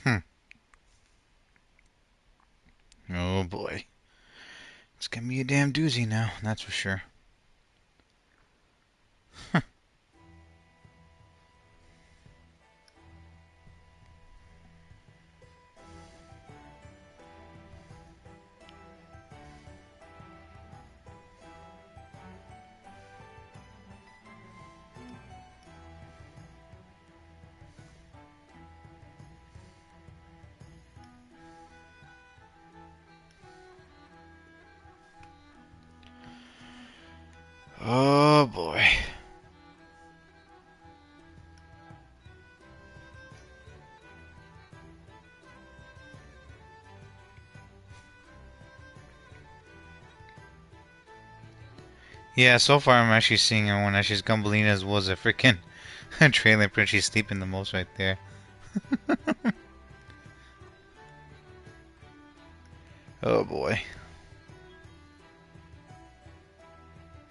Hmm. Oh boy. It's gonna be a damn doozy now, that's for sure. Oh boy. Yeah, so far I'm actually seeing everyone actually Gumballina's was a freaking trailer print. She's sleeping the most right there. Oh boy.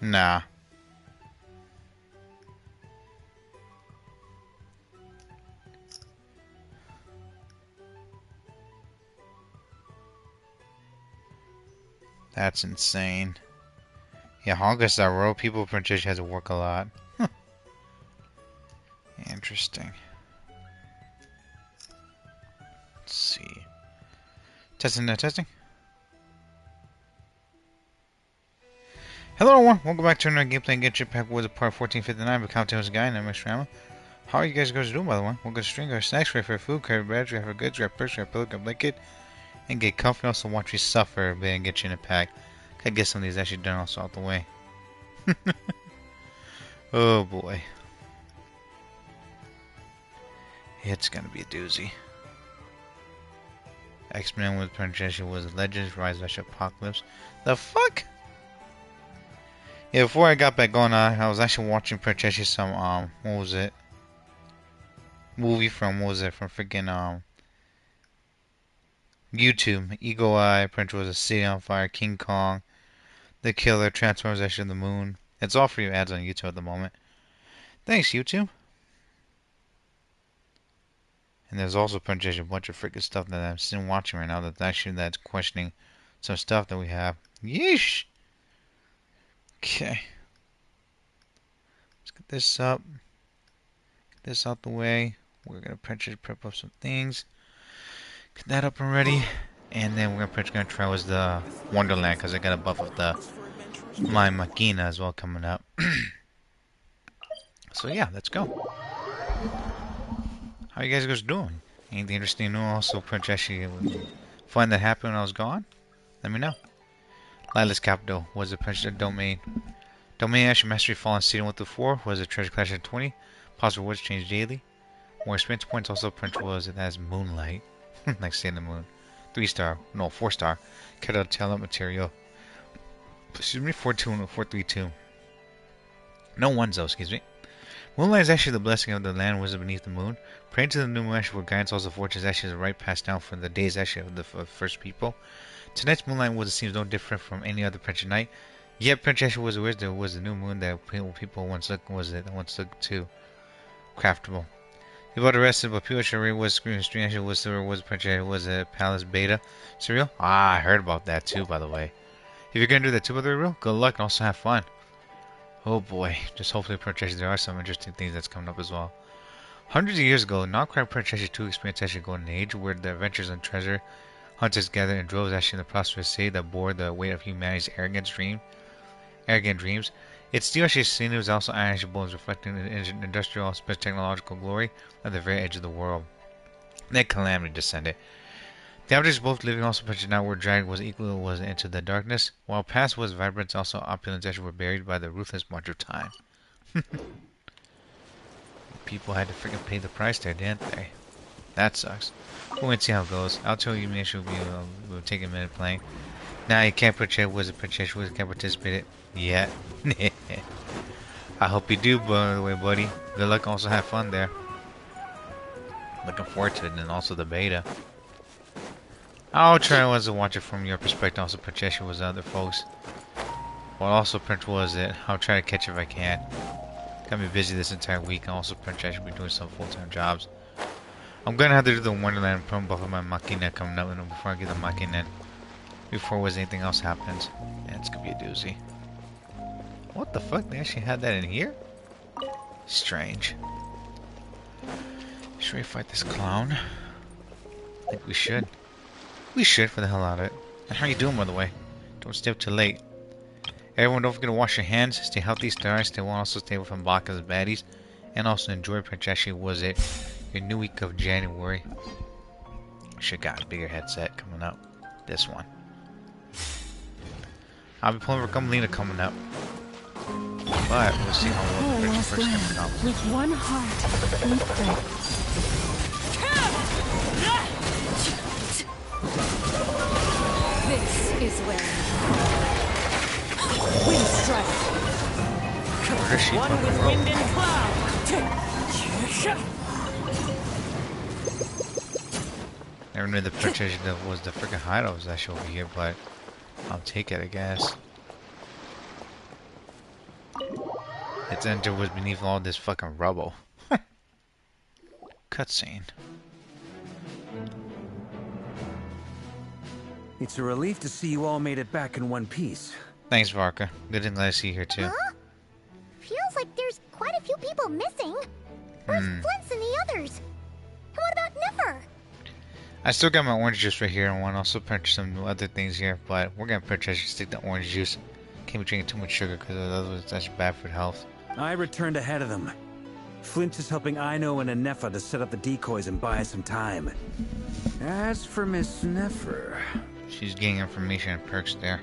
Nah. That's insane. Yeah, August that row people British has to work a lot. Interesting. Let's see. Testing. Hello everyone, welcome back to another gameplay and Genshin Pack with part 1459 of Cocktails Guy and Nightmare0XRanma's. How are you guys doing by the way? We're gonna string our snacks, ready for food, carry bags, ready for goods, grab purse, grab pillow, grab blanket, and get comfy. Also watch you suffer a bit and get you in a pack. Gotta get some of these actually done also out the way. Oh boy. It's gonna be a doozy. X-Men with Projection was Legends, Rise of Apocalypse. The fuck? Yeah, before I got back on, I was actually watching Projection some, what was it? Movie from, what was it? From freaking, YouTube. Eagle Eye, Prince was a City on Fire, King Kong, The Killer, Transformers, Ash of the Moon. It's all free ads on YouTube at the moment. Thanks, YouTube. And there's also Projection, a bunch of freaking stuff that I'm still watching right now that's questioning some stuff that we have. Yeesh! Okay. Let's get this up. Get this out the way. We're gonna prep up some things. Get that up and ready. And then we're gonna try was the Wonderland because I got a buff of the My Machina as well coming up. So yeah, let's go. How you guys doing? Anything interesting new? Also, actually fun that happened when I was gone? Let me know. Lila's Capital was a Prince domain. Domain Action Mastery Fallen Season 1 through 4 was a Treasure Clash at 20. Possible rewards change daily. More experience points also Prince was it has Moonlight. Like Sailor Moon. 3-star. No, 4-star. Kettle Talent Material. Excuse me, 432. No ones though, excuse me. Moonlight is actually the blessing of the land wizard beneath the moon. Praying to the new moon actually for guidance also fortune is actually the right passed down from the days actually of the first people. Tonight's moonlight wizard seems no different from any other Prince night. Yet Prince actually was aware there was the new moon that people once looked to craftable. People arrested, but people actually was screen actually was Prince was a palace beta. Surreal? Ah, I heard about that too, by the way. If you're gonna do that too, by the way, real, good luck and also have fun. Oh boy, just hopefully Prince there are some interesting things that's coming up as well. Hundreds of years ago, non-crime Prince 2 experienced actually golden age, where the adventures and treasure hunters gathered in droves actually in the prosperous city that bore the weight of humanity's arrogant dreams. Its steel actually seen was also iron bones reflecting the industrial technological glory at the very edge of the world. Then calamity descended. The objects both living also pictured now were dragged was into the darkness, while past was vibrant also opulence actually were buried by the ruthless march of time. People had to freaking pay the price there, didn't they? That sucks. We'll wait and see how it goes. I'll tell you maybe we'll take a minute playing. Now you can't purchase Wizard can't participate it yet. I hope you do, by the way, buddy. Good luck, also have fun there. Looking forward to it, and also the beta. I'll try to watch it from your perspective, also purchase it with other folks. Well, also print was it. I'll try to catch it if I can. Got me busy this entire week, and also print I should be doing some full-time jobs. I'm gonna have to do the Wonderland from both of my Machina coming up before I get the Machina. Before was anything else happens. Yeah, it's gonna be a doozy. What the fuck? They actually had that in here? Strange. Should we fight this clown? I think we should. We should, for the hell out of it. And how you doing, by the way? Don't stay up too late. Everyone, don't forget to wash your hands, stay healthy, stay alright, stay well, also stay away from blockers and baddies. And also enjoy Princeshi Was It, your new week of January. Should got a bigger headset coming up. This one. I'll be pulling for Gumlina coming up. But we'll see how well the first coming up. With one heart, we pray. This is where wind strike. Where is she? One with wind and cloud. Never knew the Princess was the freaking hideout was actually over here, but I'll take it, I guess. Its enter was beneath all this fucking rubble. Cutscene. It's a relief to see you all made it back in one piece. Thanks, Varka. Good and glad to see you here too. Huh? Feels like there's quite a few people missing. Where's Flint's and the others? And what about Nefer? I still got my orange juice right here, and want to also purchase some other things here, but we're gonna purchase stick the orange juice. Can't be drinking too much sugar because otherwise that's bad for health. I returned ahead of them. Flint is helping Aino and Nefer to set up the decoys and buy some time. As for Miss Nefer... She's getting information and perks there.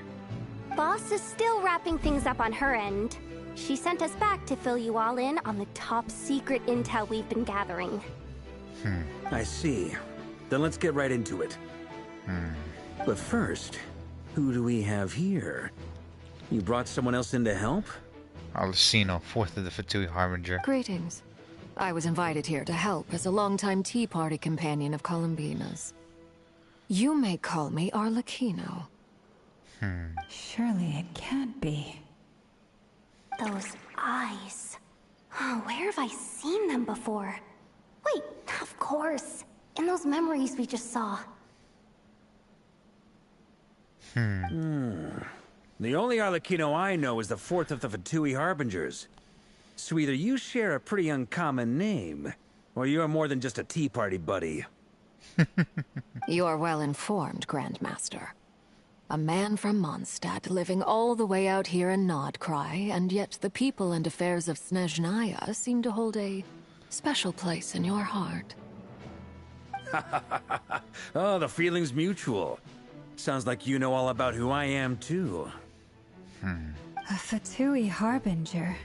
Boss is still wrapping things up on her end. She sent us back to fill you all in on the top secret intel we've been gathering. I see. Then let's get right into it. But first, who do we have here? You brought someone else in to help? Alicino, fourth of the Fatui Harbinger. Greetings. I was invited here to help as a longtime Tea Party companion of Columbina's. You may call me Arlecchino. Surely it can't be. Those eyes. Oh, where have I seen them before? Wait, of course. In those memories we just saw. The only Arlecchino I know is the fourth of the Fatui Harbingers. So either you share a pretty uncommon name, or you're more than just a Tea Party buddy. You're well informed, Grandmaster. A man from Mondstadt living all the way out here in Nodcry, and yet the people and affairs of Snezhnaya seem to hold a special place in your heart. Oh, the feeling's mutual. Sounds like you know all about who I am, too. A Fatui Harbinger.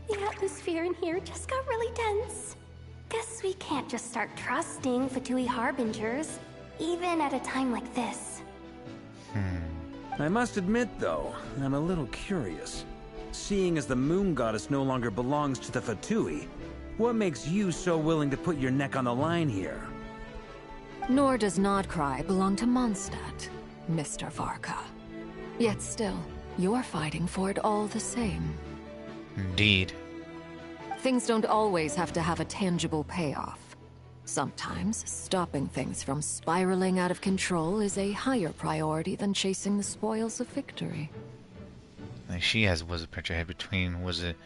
The atmosphere in here just got really tense. Guess we can't just start trusting Fatui Harbingers, even at a time like this. I must admit, though, I'm a little curious. Seeing as the moon goddess no longer belongs to the Fatui, what makes you so willing to put your neck on the line here? Nor does Nodcry belong to Mondstadt, Mr. Varka. Yet still, you're fighting for it all the same. Indeed. Things don't always have to have a tangible payoff. Sometimes, stopping things from spiraling out of control is a higher priority than chasing the spoils of victory. Like she was a picture head between, was it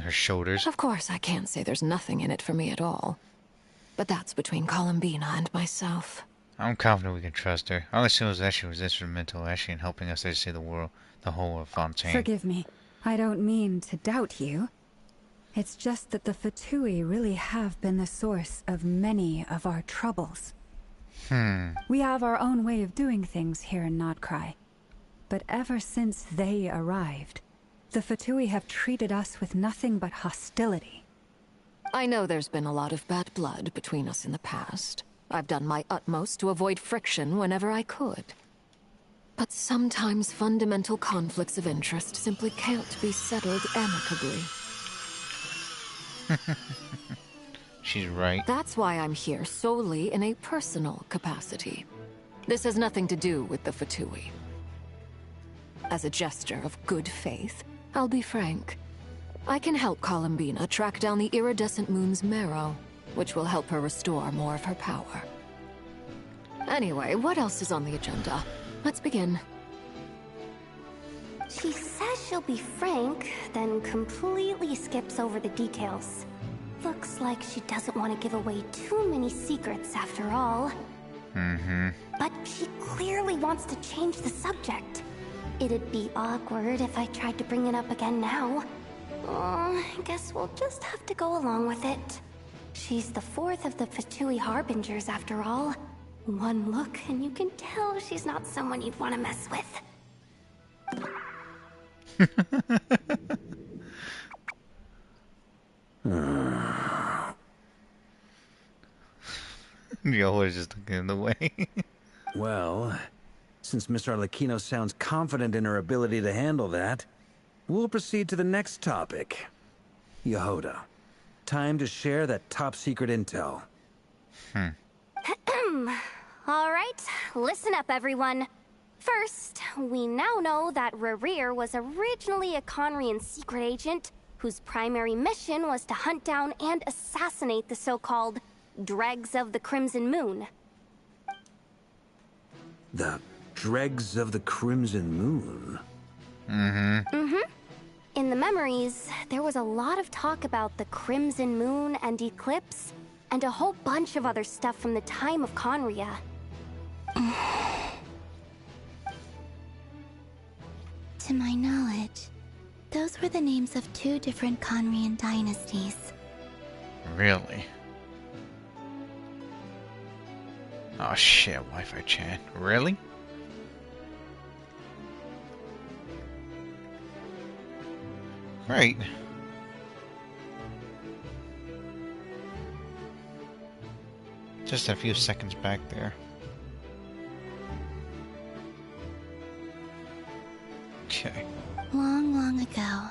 her shoulders? Of course, I can't say there's nothing in it for me at all. But that's between Columbina and myself. I'm confident we can trust her. All I see was that she was instrumental actually in helping us to see the world, the whole of Fontaine. Forgive me. I don't mean to doubt you. It's just that the Fatui really have been the source of many of our troubles. We have our own way of doing things here in Nodcry. But ever since they arrived, the Fatui have treated us with nothing but hostility. I know there's been a lot of bad blood between us in the past. I've done my utmost to avoid friction whenever I could. But sometimes fundamental conflicts of interest simply can't be settled amicably. She's right. That's why I'm here solely in a personal capacity. This has nothing to do with the Fatui. As a gesture of good faith, I'll be frank. I can help Columbina track down the iridescent moon's marrow, which will help her restore more of her power. Anyway, what else is on the agenda? Let's begin. She says she'll be frank, then completely skips over the details. Looks like she doesn't want to give away too many secrets after all. But she clearly wants to change the subject. It'd be awkward if I tried to bring it up again now. I guess we'll just have to go along with it. She's the fourth of the Fatui Harbingers after all. One look and you can tell she's not someone you'd want to mess with. Yo was just looking in the way. Well, since Miss Arlecchino sounds confident in her ability to handle that, we'll proceed to the next topic. Yehoda, time to share that top secret intel. Alright, listen up everyone. First, we now know that Rerir was originally a Conrian secret agent whose primary mission was to hunt down and assassinate the so-called Dregs of the Crimson Moon. The Dregs of the Crimson Moon? In the memories, there was a lot of talk about the Crimson Moon and Eclipse, and a whole bunch of other stuff from the time of Conria. To my knowledge, those were the names of 2 different Conrian dynasties. Really? Oh shit, Wi-Fi chat. Really? Right. Just a few seconds back there. Okay. Long, long ago,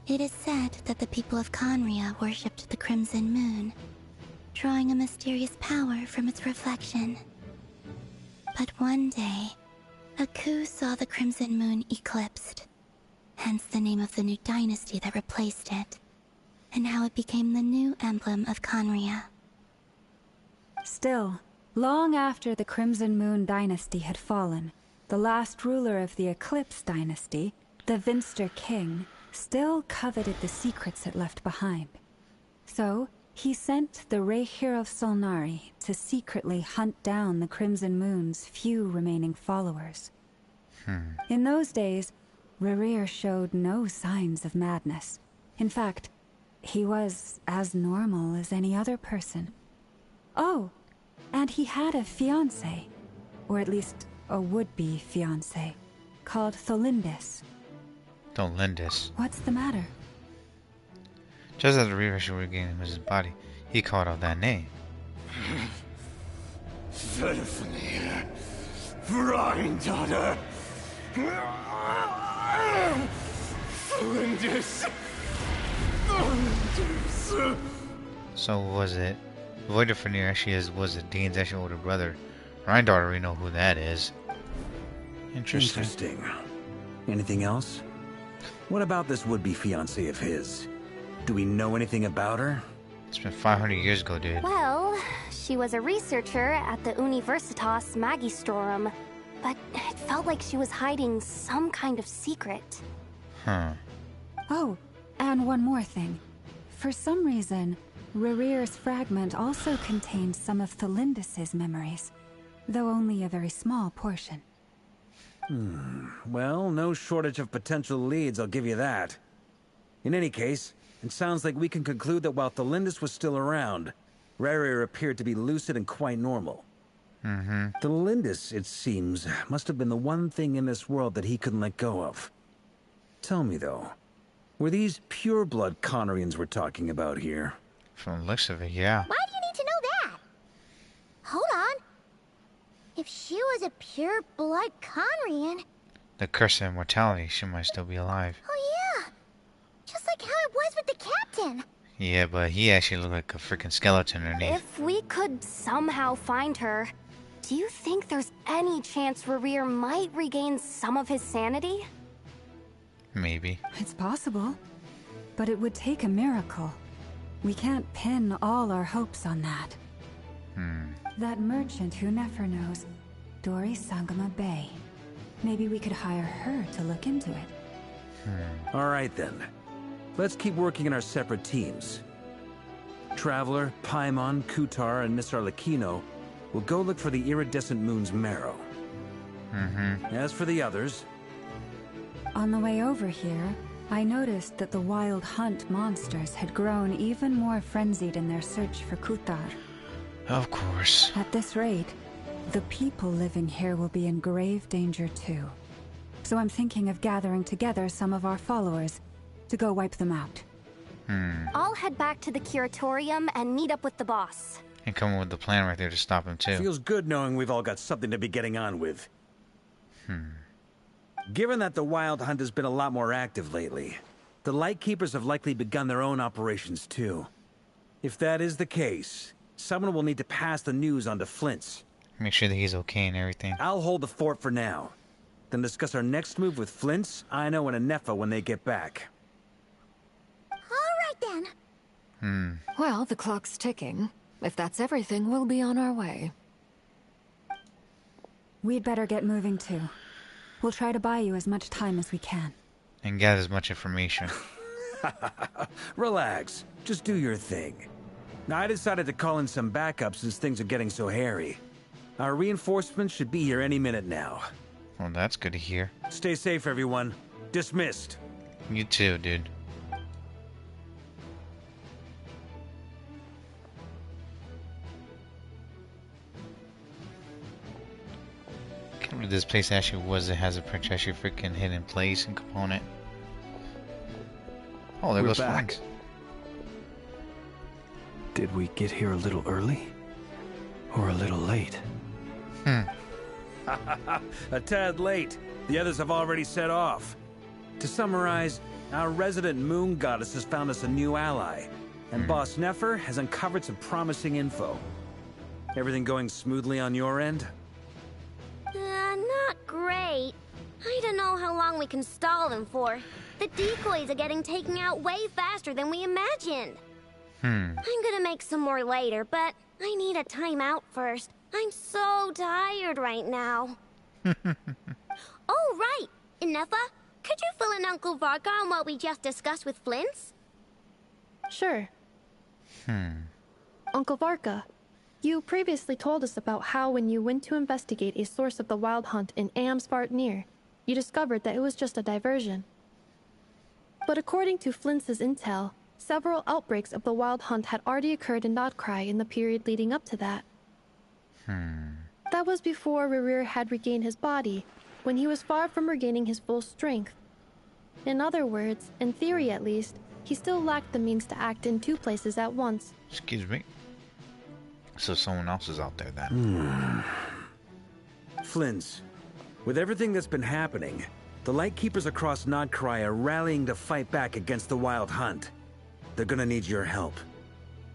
it is said that the people of Conria worshipped the Crimson Moon, drawing a mysterious power from its reflection. But one day, a coup saw the Crimson Moon eclipsed, hence the name of the new dynasty that replaced it, and how it became the new emblem of Conria. Still, long after the Crimson Moon dynasty had fallen, the last ruler of the Eclipse dynasty, the Vinster King, still coveted the secrets it left behind. So, he sent the Rehir of Solnari to secretly hunt down the Crimson Moon's few remaining followers. In those days, Rerir showed no signs of madness. In fact, he was as normal as any other person. Oh, and he had a fiancé, or at least a would-be fiancé, called Tholindis. Tholindis. What's the matter? Just as the Reaver regained his body, he called out that name. Verfnir, Granddaughter, Tholindis. So was it Voidfnir actually was it Dean's actual older brother? Granddaughter, we know who that is. Interesting. Anything else? What about this would-be fiancé of his? Do we know anything about her? It's been 500 years ago, dude. Well, she was a researcher at the Universitas Magistrorum, but it felt like she was hiding some kind of secret. Huh. Oh, and one more thing. For some reason, Rerir's fragment also contained some of Tholindis' memories, though only a very small portion. Well, no shortage of potential leads, I'll give you that. In any case, it sounds like we can conclude that while Tholindis was still around, Rerir appeared to be lucid and quite normal. Tholindis, it seems, must have been the one thing in this world that he couldn't let go of. Tell me, though, were these pure-blood Conrians we're talking about here? From the looks of it, yeah. Why do you need to know that? Hold on. If she was a pure-blood Conrian... The curse of immortality, she might still be alive. Oh yeah! Just like how it was with the captain. Yeah, but he actually looked like a freaking skeleton underneath. If we could somehow find her, do you think there's any chance Rerir might regain some of his sanity? Maybe. It's possible. but it would take a miracle. We can't pin all our hopes on that. That merchant who Nefer knows, Dori Sangama Bay. Maybe we could hire her to look into it. Alright then. Let's keep working in our separate teams. Traveler, Paimon, Kutar, and Miss Arlecchino will go look for the iridescent moon's marrow. As for the others... On the way over here, I noticed that the Wild Hunt monsters had grown even more frenzied in their search for Kutar. Of course. At this rate, the people living here will be in grave danger too. So I'm thinking of gathering together some of our followers to go wipe them out. I'll head back to the curatorium and meet up with the boss. And come up with the plan right there to stop him too. Feels good knowing we've all got something to be getting on with. Given that the Wild Hunt has been a lot more active lately, the Lightkeepers have likely begun their own operations too. If that is the case, someone will need to pass the news on to Flint's. Make sure that he's okay and everything. I'll hold the fort for now. Then discuss our next move with Flint's, Aino, and Anefa when they get back. Alright then. Well, the clock's ticking. If that's everything, we'll be on our way. We'd better get moving too. We'll try to buy you as much time as we can. And gather as much information. Relax. Just do your thing. Now, I decided to call in some backup since things are getting so hairy. Our reinforcements should be here any minute now. Well, that's good to hear. Stay safe, everyone. Dismissed. You too, dude. Can't believe this place actually has a actually freaking hidden place and component. Oh, there We're goes back. Frank. Did we get here a little early? Or a little late? A tad late. The others have already set off. To summarize, our resident moon goddess has found us a new ally, and Boss Nefer has uncovered some promising info. Everything going smoothly on your end? Not great. I don't know how long we can stall them for. The decoys are getting taken out way faster than we imagined. I'm gonna make some more later, but I need a timeout first. I'm so tired right now. Oh, right. Inefa, could you fill in Uncle Varka on what we just discussed with Flint's? Sure. Uncle Varka, you previously told us about how when you went to investigate a source of the Wild Hunt in Amsvartnir, you discovered that it was just a diversion. But according to Flint's intel, several outbreaks of the Wild Hunt had already occurred in Nodcry in the period leading up to that. That was before Rerir had regained his body, when he was far from regaining his full strength. In other words, in theory at least, he still lacked the means to act in two places at once. Excuse me. So someone else is out there then. Flint's, with everything that's been happening, the Lightkeepers across Nodcry are rallying to fight back against the Wild Hunt. They're gonna need your help.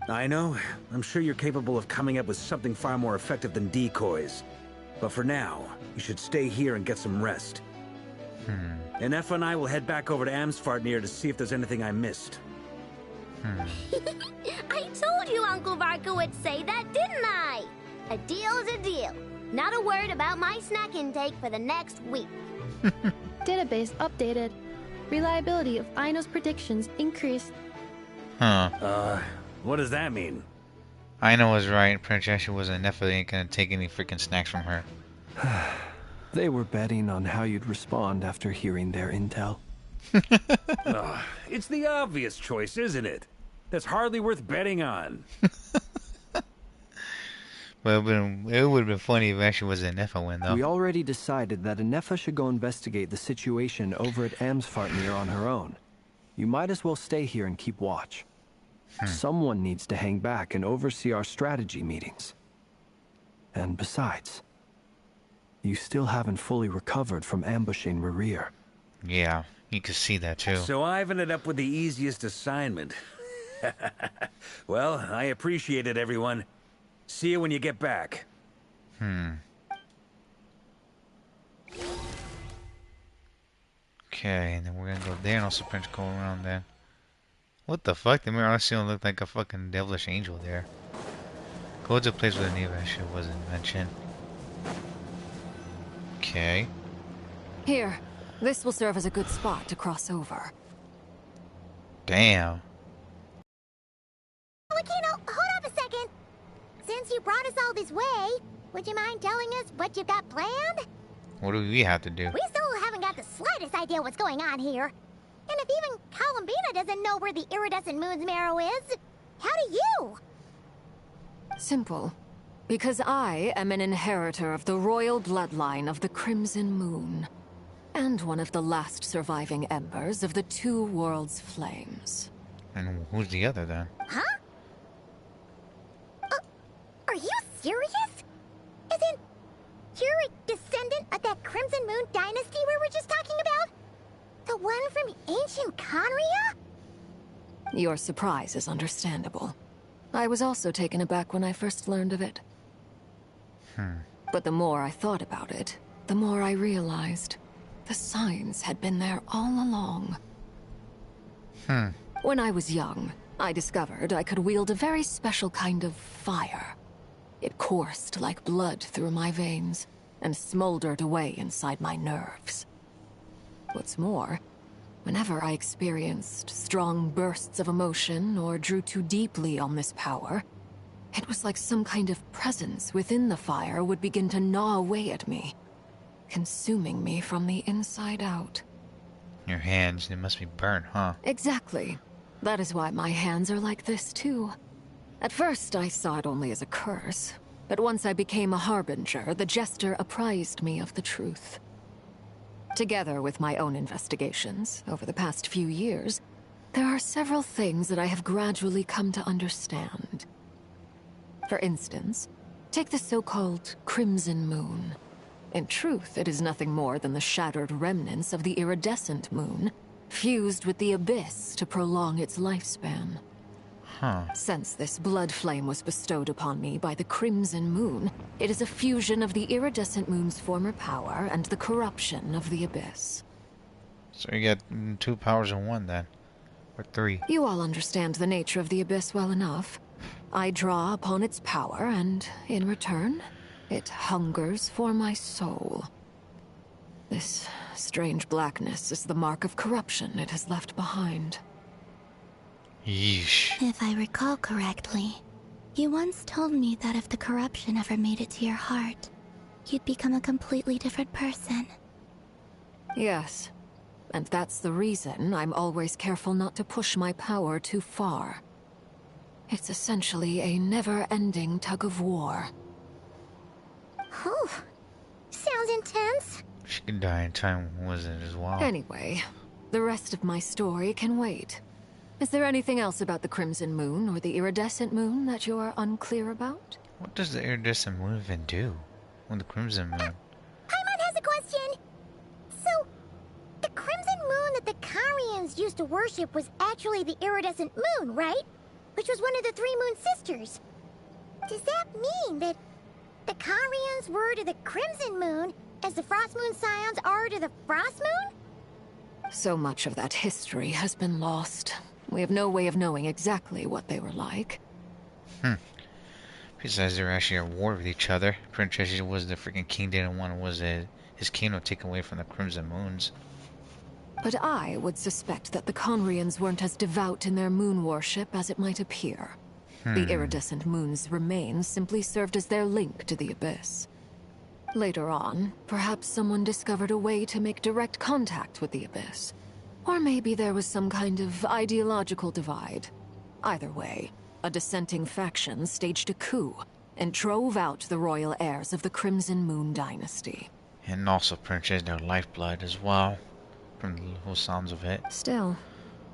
I know, I'm sure you're capable of coming up with something far more effective than decoys. But for now, you should stay here and get some rest. Anefa and I will head back over to Amsvartnir to see if there's anything I missed. I told you Uncle Varka would say that, didn't I? A deal is a deal. Not a word about my snack intake for the next week. Database updated. Reliability of Aino's predictions increased. What does that mean? Aino was right. Princess wasn't definitely ain't gonna take any freaking snacks from her. They were betting on how you'd respond after hearing their intel. It's the obvious choice, isn't it? That's hardly worth betting on. Well, it would have been funny if actually was an Nefa win, though. We already decided that Anefa should go investigate the situation over at Amsvartnir on her own. You might as well stay here and keep watch. Someone needs to hang back and oversee our strategy meetings. And besides, you still haven't fully recovered from ambushing Rerir. Yeah, you could see that too. So I've ended up with the easiest assignment. Well, I appreciate it, everyone. See you when you get back. Okay, and then we're gonna go there and also Prince go around there. What the fuck? The mirror honestly don't look like a fucking devilish angel there. Go to a place where the name actually wasn't mentioned. Okay. Here, this will serve as a good spot to cross over. Damn. Lakino, hold up a second. Since you brought us all this way, would you mind telling us what you've got planned? What do we have to do? We still haven't got the slightest idea what's going on here. And if even Columbina doesn't know where the iridescent moon's marrow is, how do you? Simple. Because I am an inheritor of the royal bloodline of the Crimson Moon, and one of the last surviving embers of the two worlds' flames. And who's the other then? Huh? Are you serious? Isn't you're a descendant of that Crimson Moon dynasty we were just talking about? The one from ancient Conria? Your surprise is understandable. I was also taken aback when I first learned of it. But the more I thought about it, the more I realized the signs had been there all along. When I was young, I discovered I could wield a very special kind of fire. It coursed like blood through my veins and smoldered away inside my nerves. What's more, whenever I experienced strong bursts of emotion or drew too deeply on this power, it was like some kind of presence within the fire would begin to gnaw away at me, consuming me from the inside out. Your hands, they must be burnt, huh? Exactly. That is why my hands are like this, too. At first, I saw it only as a curse, but once I became a harbinger, the jester apprised me of the truth. Together with my own investigations, over the past few years, there are several things that I have gradually come to understand. For instance, take the so-called Crimson Moon. In truth, it is nothing more than the shattered remnants of the iridescent moon, fused with the abyss to prolong its lifespan. Since this blood flame was bestowed upon me by the Crimson Moon, it is a fusion of the iridescent moon's former power and the corruption of the abyss. So you get 2 powers in one then. Or 3. You all understand the nature of the abyss well enough. I draw upon its power, and in return, it hungers for my soul. This strange blackness is the mark of corruption it has left behind. Yeesh. If I recall correctly, you once told me that if the corruption ever made it to your heart, you'd become a completely different person. Yes, and that's the reason I'm always careful not to push my power too far. It's essentially a never-ending tug-of-war. Oh, sounds intense. She could die in time, was it as well? Anyway, the rest of my story can wait. Is there anything else about the Crimson Moon or the Iridescent Moon that you're unclear about? What does the iridescent moon even do? When the Crimson Moon? Paimon has a question. So, the Crimson Moon that the Carians used to worship was actually the iridescent moon, right? Which was one of the 3 moon sisters. Does that mean that the Carians were to the Crimson Moon as the Frost Moon Scions are to the Frost Moon? So much of that history has been lost. We have no way of knowing exactly what they were like. Besides, they're actually at war with each other. Prince Jesse was the freaking king, didn't want his kingdom taken away from the Crimson Moons. But I would suspect that the Conrians weren't as devout in their moon worship as it might appear. The iridescent moon's remains simply served as their link to the abyss. Later on, perhaps someone discovered a way to make direct contact with the abyss. Or maybe there was some kind of ideological divide. Either way, a dissenting faction staged a coup and drove out the royal heirs of the Crimson Moon dynasty. And also Princess their lifeblood as well, from the whole sounds of it. Still,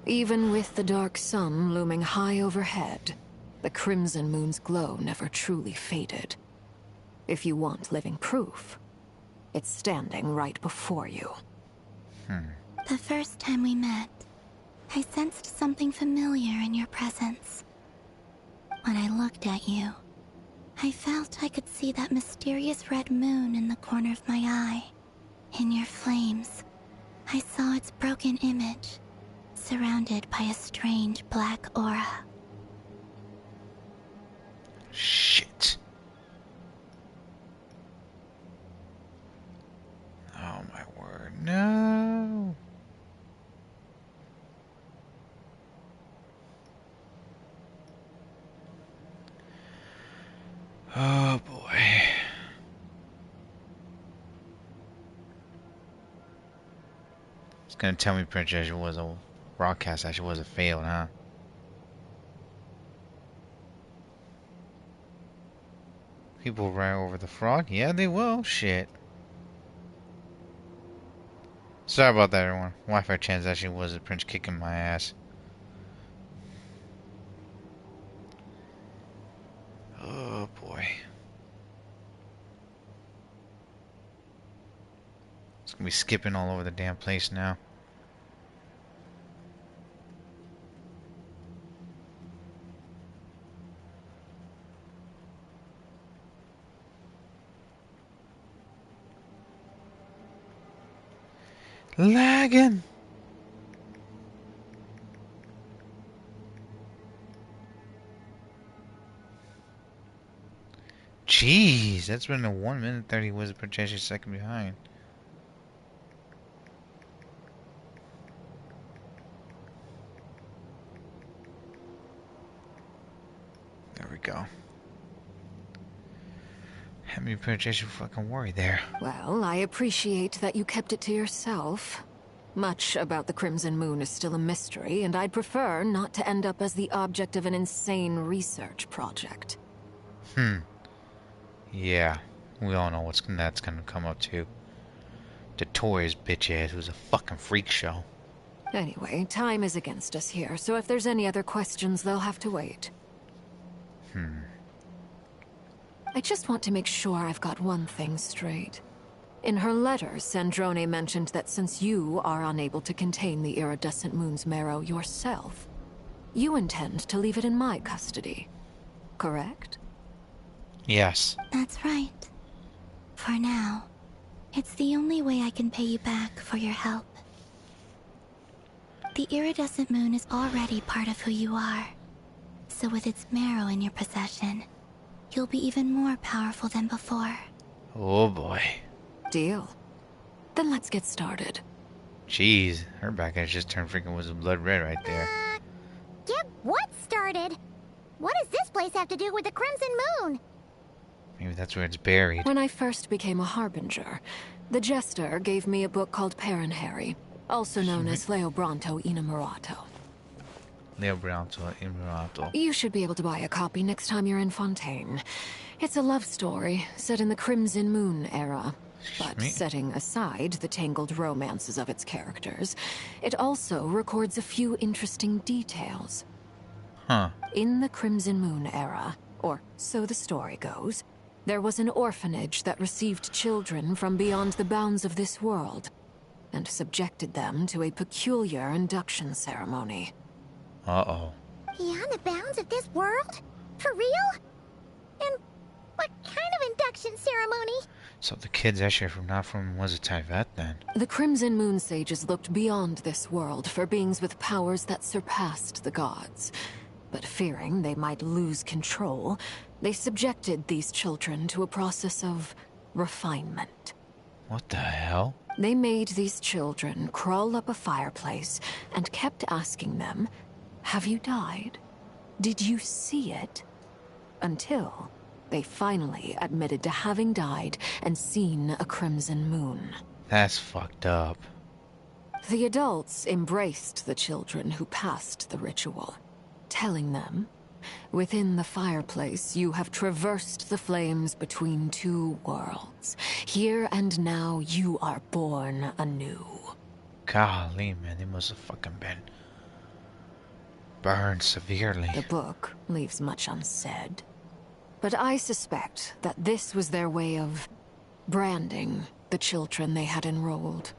even with the dark sun looming high overhead, the Crimson Moon's glow never truly faded. If you want living proof, it's standing right before you. The first time we met, I sensed something familiar in your presence. When I looked at you, I felt I could see that mysterious red moon in the corner of my eye. In your flames, I saw its broken image, surrounded by a strange black aura. Shit. Oh my word, no. Oh boy. It's gonna tell me Princess was a broadcast actually was a failed, huh? People ran over the frog? Yeah, they will. Shit. Sorry about that, everyone. Wi-Fi transaction was a Prince kicking my ass. Oh boy. It's gonna be skipping all over the damn place now. Lagging. Jeez, that's been a 1 minute 30 was a projection second behind. There we go. Had me projection fucking worry there. Well, I appreciate that you kept it to yourself. Much about the Crimson Moon is still a mystery, and I'd prefer not to end up as the object of an insane research project. Yeah, we all know that's gonna come up to. Tori's bitch ass who's a fucking freak show. Anyway, time is against us here, so if there's any other questions, they'll have to wait. I just want to make sure I've got one thing straight. In her letter, Sandrone mentioned that since you are unable to contain the iridescent moon's marrow yourself, you intend to leave it in my custody. Correct? Yes. That's right. For now, it's the only way I can pay you back for your help. The iridescent moon is already part of who you are, so with its marrow in your possession, you'll be even more powerful than before. Oh boy. Deal. Then let's get started. Jeez, her back edge just turned freaking was blood red right there. Get what started? What does this place have to do with the Crimson Moon? Maybe that's where it's buried. When I first became a harbinger, the Jester gave me a book called Paranhari, also known as Leobranto Innamorato. Leobranto Innamorato. You should be able to buy a copy next time you're in Fontaine. It's a love story set in the Crimson Moon era. But setting aside the tangled romances of its characters, it also records a few interesting details. Huh. In the Crimson Moon era, or so the story goes, there was an orphanage that received children from beyond the bounds of this world, and subjected them to a peculiar induction ceremony. Uh-oh. Beyond the bounds of this world? For real? And what kind of induction ceremony? So the kids actually was a Tyvet then. The Crimson Moon sages looked beyond this world for beings with powers that surpassed the gods. But fearing they might lose control, they subjected these children to a process of refinement. What the hell? They made these children crawl up a fireplace and kept asking them, "Have you died? Did you see it?" Until they finally admitted to having died and seen a crimson moon. That's fucked up. The adults embraced the children who passed the ritual, telling them, "Within the fireplace, you have traversed the flames between two worlds. Here and now, you are born anew." Golly, man, they must have fucking been burned severely. The book leaves much unsaid, but I suspect that this was their way of branding the children they had enrolled,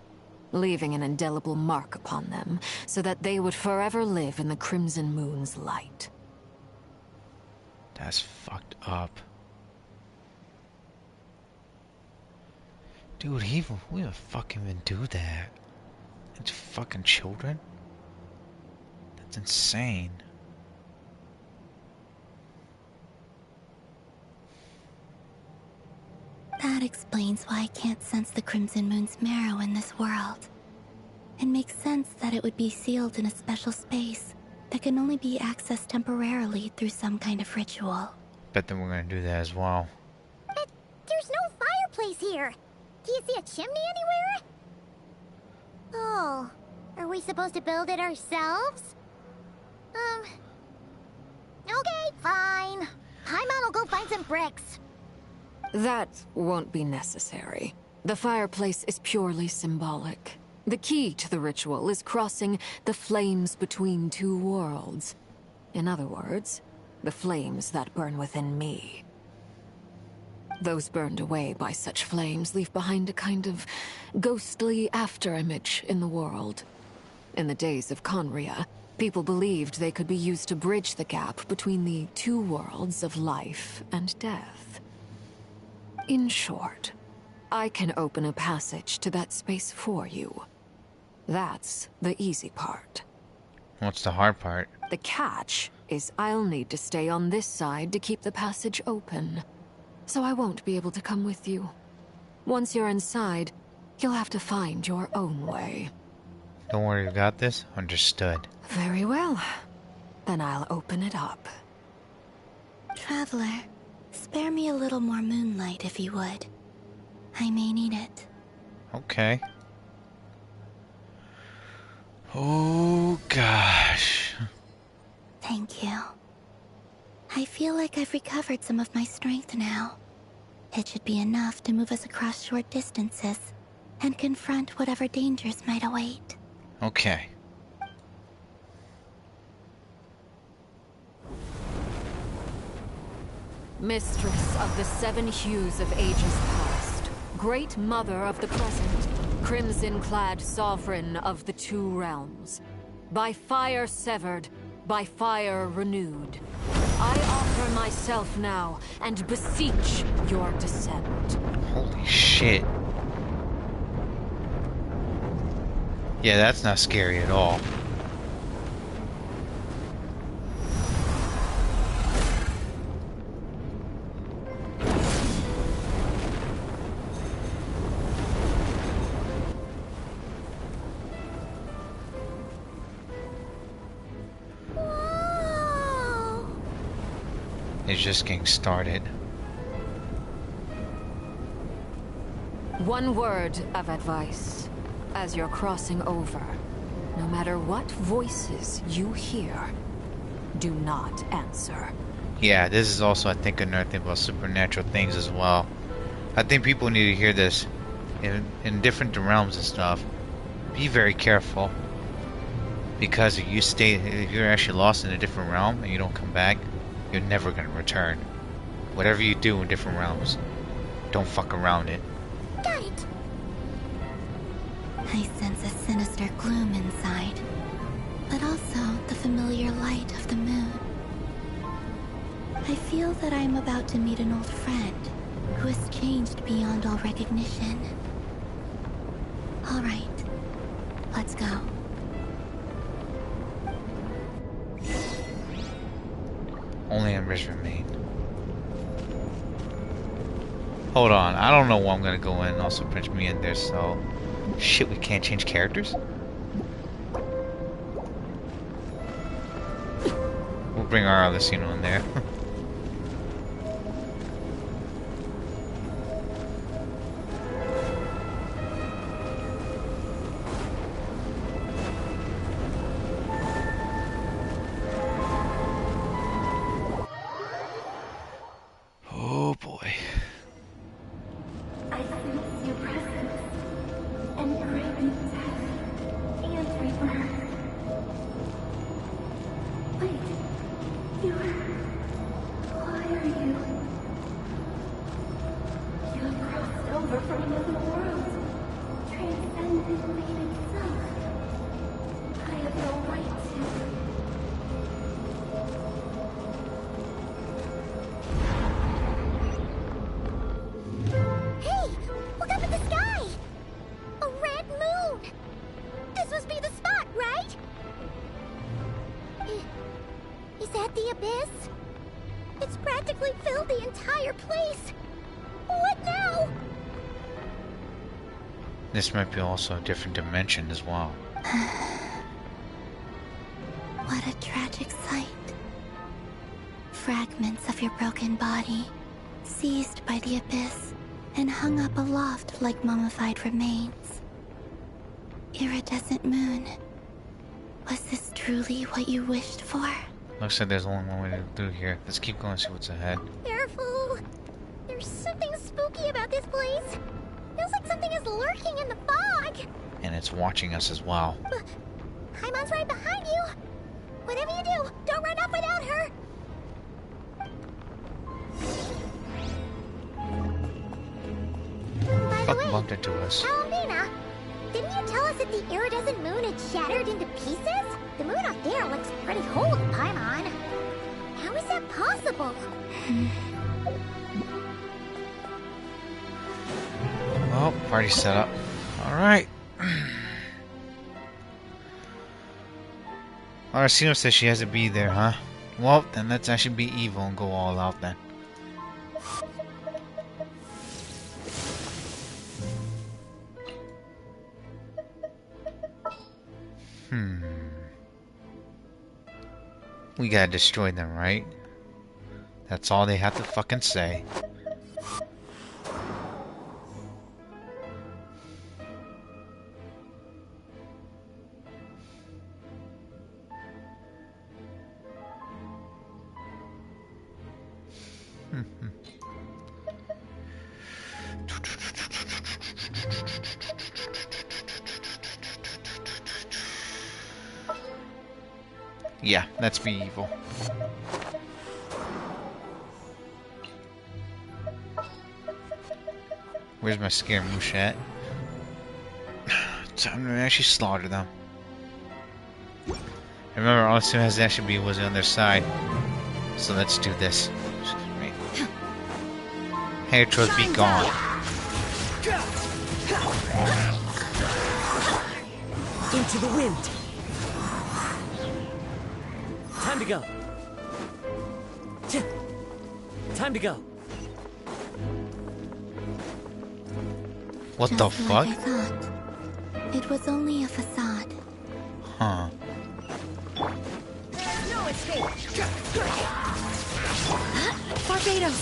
leaving an indelible mark upon them so that they would forever live in the Crimson Moon's light. That's fucked up. Dude, who the fuck even do that? It's fucking children? It's insane. That explains why I can't sense the Crimson Moon's marrow in this world. It makes sense that it would be sealed in a special space that can only be accessed temporarily through some kind of ritual. Bet that we're gonna do that as well. But there's no fireplace here. Do you see a chimney anywhere? Oh, are we supposed to build it ourselves? Okay, fine. Paimon will go find some bricks. That won't be necessary. The fireplace is purely symbolic. The key to the ritual is crossing the flames between two worlds. In other words, the flames that burn within me. Those burned away by such flames leave behind a kind of ghostly afterimage in the world. In the days of Conria, people believed they could be used to bridge the gap between the two worlds of life and death. In short, I can open a passage to that space for you. That's the easy part. What's the hard part? The catch is I'll need to stay on this side to keep the passage open. So I won't be able to come with you. Once you're inside, you'll have to find your own way. Don't worry, you got this? Understood. Very well. Then I'll open it up. Traveler, spare me a little more moonlight if you would. I may need it. Okay. Oh gosh. Thank you. I feel like I've recovered some of my strength now. It should be enough to move us across short distances and confront whatever dangers might await. Okay. Mistress of the seven hues of ages past, great mother of the present, crimson-clad sovereign of the two realms, by fire severed, by fire renewed, I offer myself now and beseech your descent. Holy shit. Yeah, that's not scary at all. It's just getting started. One word of advice. As you're crossing over, no matter what voices you hear, do not answer. Yeah, this is also, I think, another thing about supernatural things as well. I think people need to hear this in different realms and stuff. Be very careful. Because if you're actually lost in a different realm and you don't come back, you're never going to return. Whatever you do in different realms, don't fuck around it. Got it. I sense a sinister gloom inside, but also the familiar light of the moon. I feel that I am about to meet an old friend who has changed beyond all recognition. All right, let's go. Only embers remain. Hold on, I don't know where I'm gonna go in. Also, pinch me in there, so shit. We can't change characters. We'll bring our other Xilonen in there. Oh boy. I sense your presence and craving death and rebirth. Wait, It's practically filled the entire place. What now? This might be also a different dimension as well. What a tragic sight. Fragments of your broken body, seized by the abyss, and hung up aloft like mummified remains. Iridescent moon. Was this truly what you wished for? Looks like there's only one way to do here. Let's keep going and see what's ahead. Careful. There's something spooky about this place. Feels like something is lurking in the fog. And it's watching us as well. Paimon's right behind you. Whatever you do, don't run off without her. By the way, Bumped into us. Almina, didn't you tell us that the iridescent moon had shattered into pieces? The moon up there looks pretty whole, Paimon. How is that possible? Well, party set up. Alright. Arcino says she has to be there, huh? Well, then let's actually be evil and go all out then. We gotta destroy them, right? That's all they have to fucking say. Yeah, let's be evil. Where's my scaramouche at? Time to actually slaughter them. Remember, all Sim has to actually be was on their side. So let's do this. Hey, Trolls, be gone. Into the wind. Time to go. Time to go. What Just the like fuck? I thought. It was only a facade. Huh. No escape. Barbados!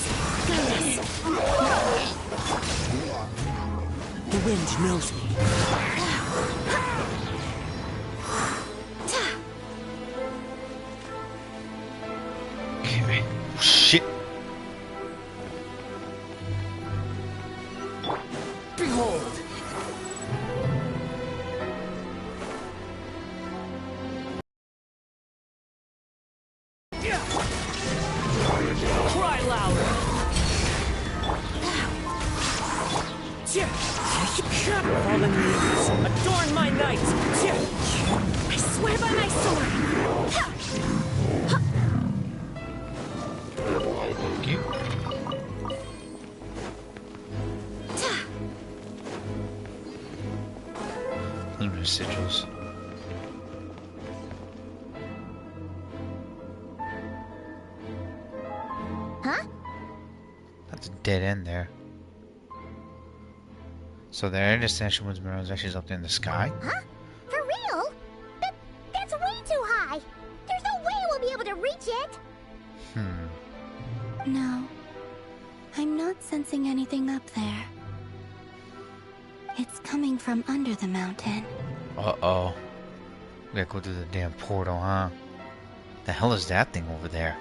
The wind knows me. Okay. Shit. Behold! Cry louder! Fallen leaves, adorn my night! I swear by my sword! Thank you. Lunar sigils. Huh? That's a dead end there. So the intersection was Miran's actually up there in the sky? Huh? For real? That's way too high. There's no way we'll be able to reach it. No. I'm not sensing anything up there. It's coming from under the mountain. Uh-oh. We gotta go through the damn portal, huh? The hell is that thing over there?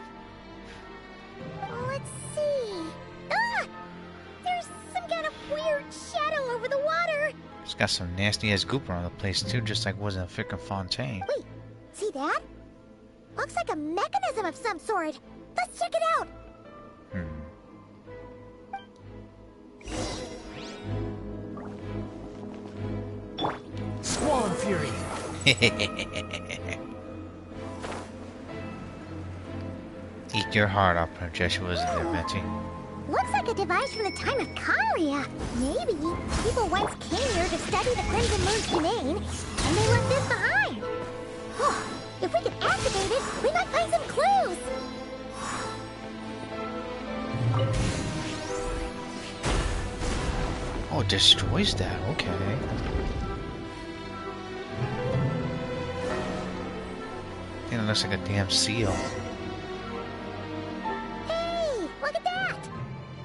Let's see. Ah! There's some kind of weird shadow over the water. It's got some nasty-ass goop around the place, too, just like it was in a frickin' fontaine. Wait, see that? Looks like a mechanism of some sort. Let's check it out. Squall and fury! Eat your heart out, Princess wasn't there, Betty. Looks like a device from the time of Conria. Maybe people once came here to study the Crimson Moon's domain, and they left this behind. If we can activate it, we might find some clues. Oh, it destroys that. Okay. And it looks like a damn seal. Hey, look at that!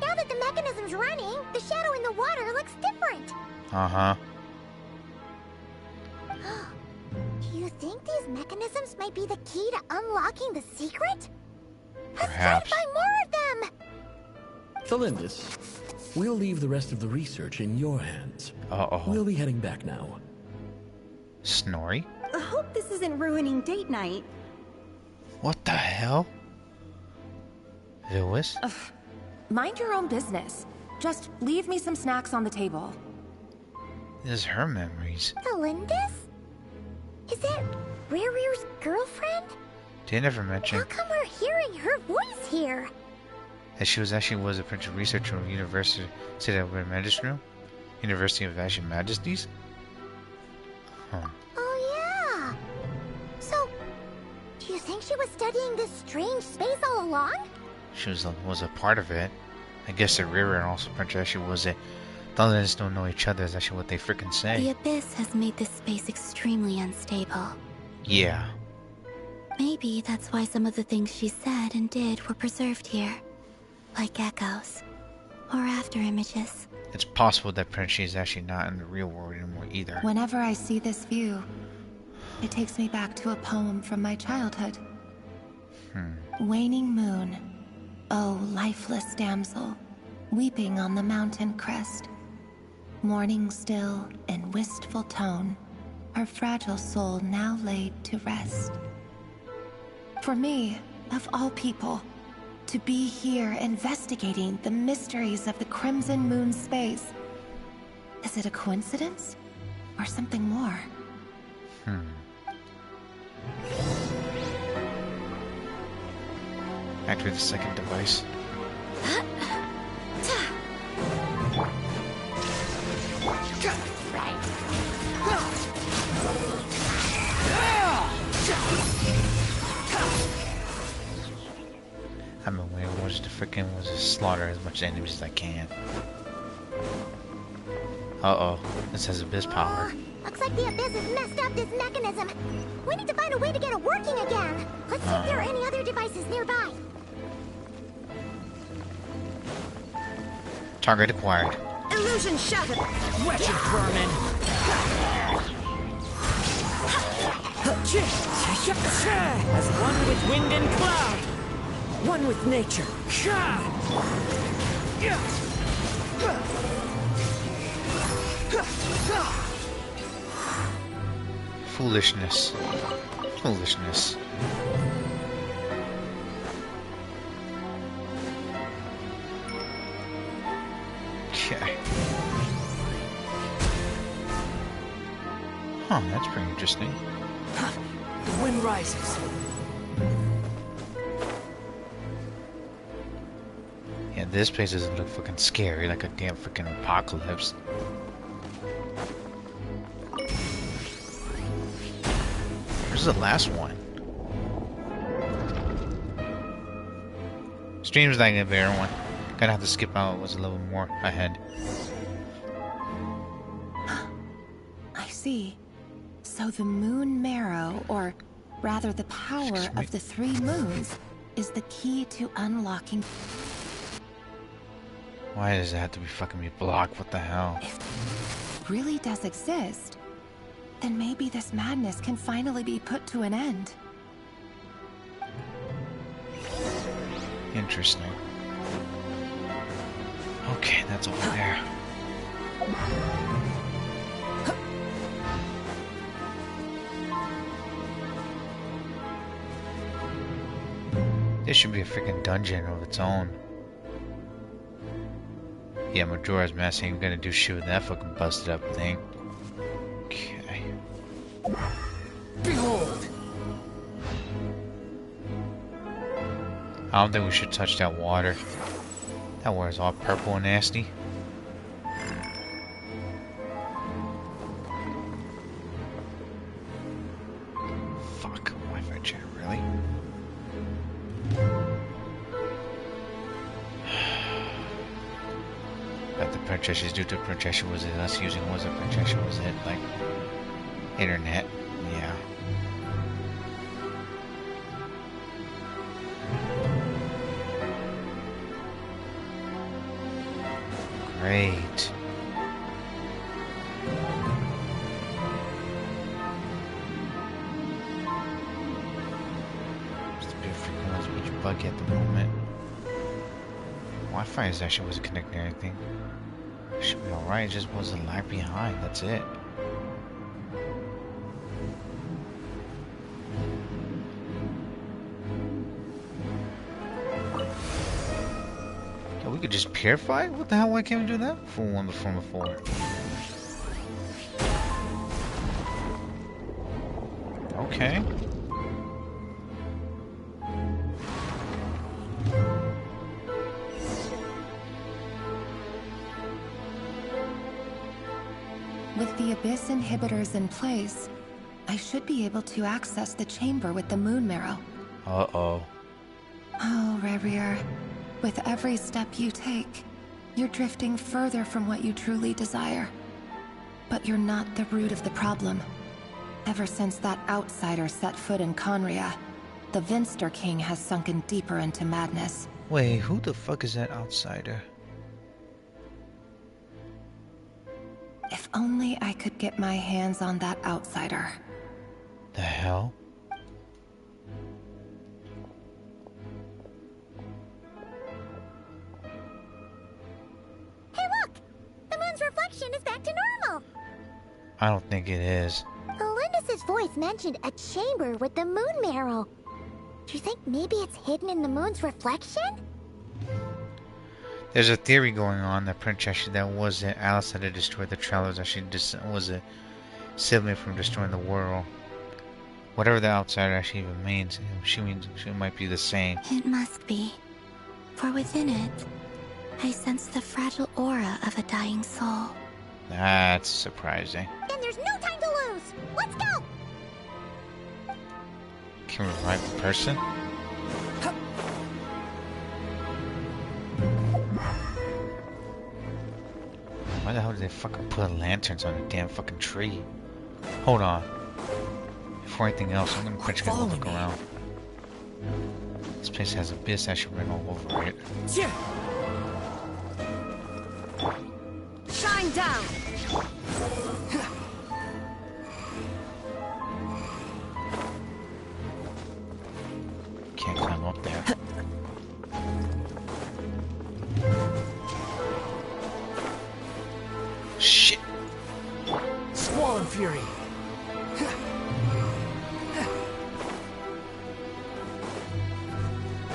Now that the mechanism's running, the shadow in the water looks different. Uh-huh. Do you think these mechanisms might be the key to unlocking the secret? Perhaps. Let's try to find more of them! Celindis, we'll leave the rest of the research in your hands. Uh-oh. We'll be heading back now. Snorri? I hope this isn't ruining date night. What the hell? Lewis? Mind your own business. Just leave me some snacks on the table. This is her memories. Celindis? Is that Rear's girlfriend? They never mentioned How come we're hearing her voice here? that she was a principal researcher at University of Majesty? University of Ashen Majesties? Huh. Oh yeah. So, do you think she was studying this strange space all along? She was a part of it. I guess the Rearer and also Princess Ashe was it. The others don't know each other is actually what they freaking The say. abyss has made this space extremely unstable. Yeah. Maybe that's why some of the things she said and did were preserved here. Like echoes. Or after images. It's possible that Princess is actually not in the real world anymore either. Whenever I see this view, it takes me back to a poem from my childhood. Waning moon, oh lifeless damsel, weeping on the mountain crest. Mourning still in wistful tone, her fragile soul now laid to rest. For me, of all people, to be here investigating the mysteries of the Crimson Moon space. Is it a coincidence? Or something more? Activate the second device. I've been waiting to slaughter as much enemies as I can. Uh-oh. This has abyss power. Looks like the abyss has messed up this mechanism. We need to find a way to get it working again. Let's see if there are any other devices nearby. Target acquired. Illusion shattered! Wretched vermin! As one with wind and cloud! One with nature! Foolishness. Foolishness. Okay. Huh, that's pretty interesting. The wind rises. Yeah, this place doesn't look fucking scary, like a damn freaking apocalypse. Where's the last one? Stream's not gonna be everyone. Gonna have to skip out. It was a little more ahead. I see. So the moon marrow, or rather the power of the 3 moons, is the key to unlocking. Why does it have to be fucking be blocked? What the hell? If it really does exist, then maybe this madness can finally be put to an end. Interesting. Okay, that's over there. This should be a freaking dungeon of its own. Yeah, Majora's Mask ain't gonna do shit with that fucking busted up thing. Okay. Behold! I don't think we should touch that water. That water's all purple and nasty. Fuck, Wi-Fi chat, really? the projection is due to projection. Was it us using? Was it projection? Was it like internet? Yeah. Great. Just a bit freaking was much buggy at the moment. Wi-Fi is actually wasn't connecting to anything. Should be alright, it just was a lag behind, that's it. Yeah, we could just purify? What the hell, why can't we do that? For one before. Okay. With the Abyss inhibitors in place, I should be able to access the chamber with the moon marrow. Uh-oh. Oh, Rerir. With every step you take, you're drifting further from what you truly desire. But you're not the root of the problem. Ever since that outsider set foot in Conria, the Vinster King has sunken deeper into madness. Wait, who the fuck is that outsider? If only I could get my hands on that outsider. The hell? Hey look! The moon's reflection is back to normal! I don't think it is. Elindis' voice mentioned a chamber with the moon marrow. Do you think maybe it's hidden in the moon's reflection? There's a theory going on that Princess that wasn't Alice that had destroyed the travelers. Actually, was a sibling from destroying the world. Whatever the outsider actually even means, she might be the same. It must be. For within it, I sense the fragile aura of a dying soul. That's surprising. Then there's no time to lose! Let's go! Can we revive the person? Why the hell did they fucking put lanterns on a damn fucking tree? Hold on. Before anything else, I'm gonna quickly go look around. This place has abyss, I should run all over it. Shine down! Can't climb up there. Shit! Squall Fury!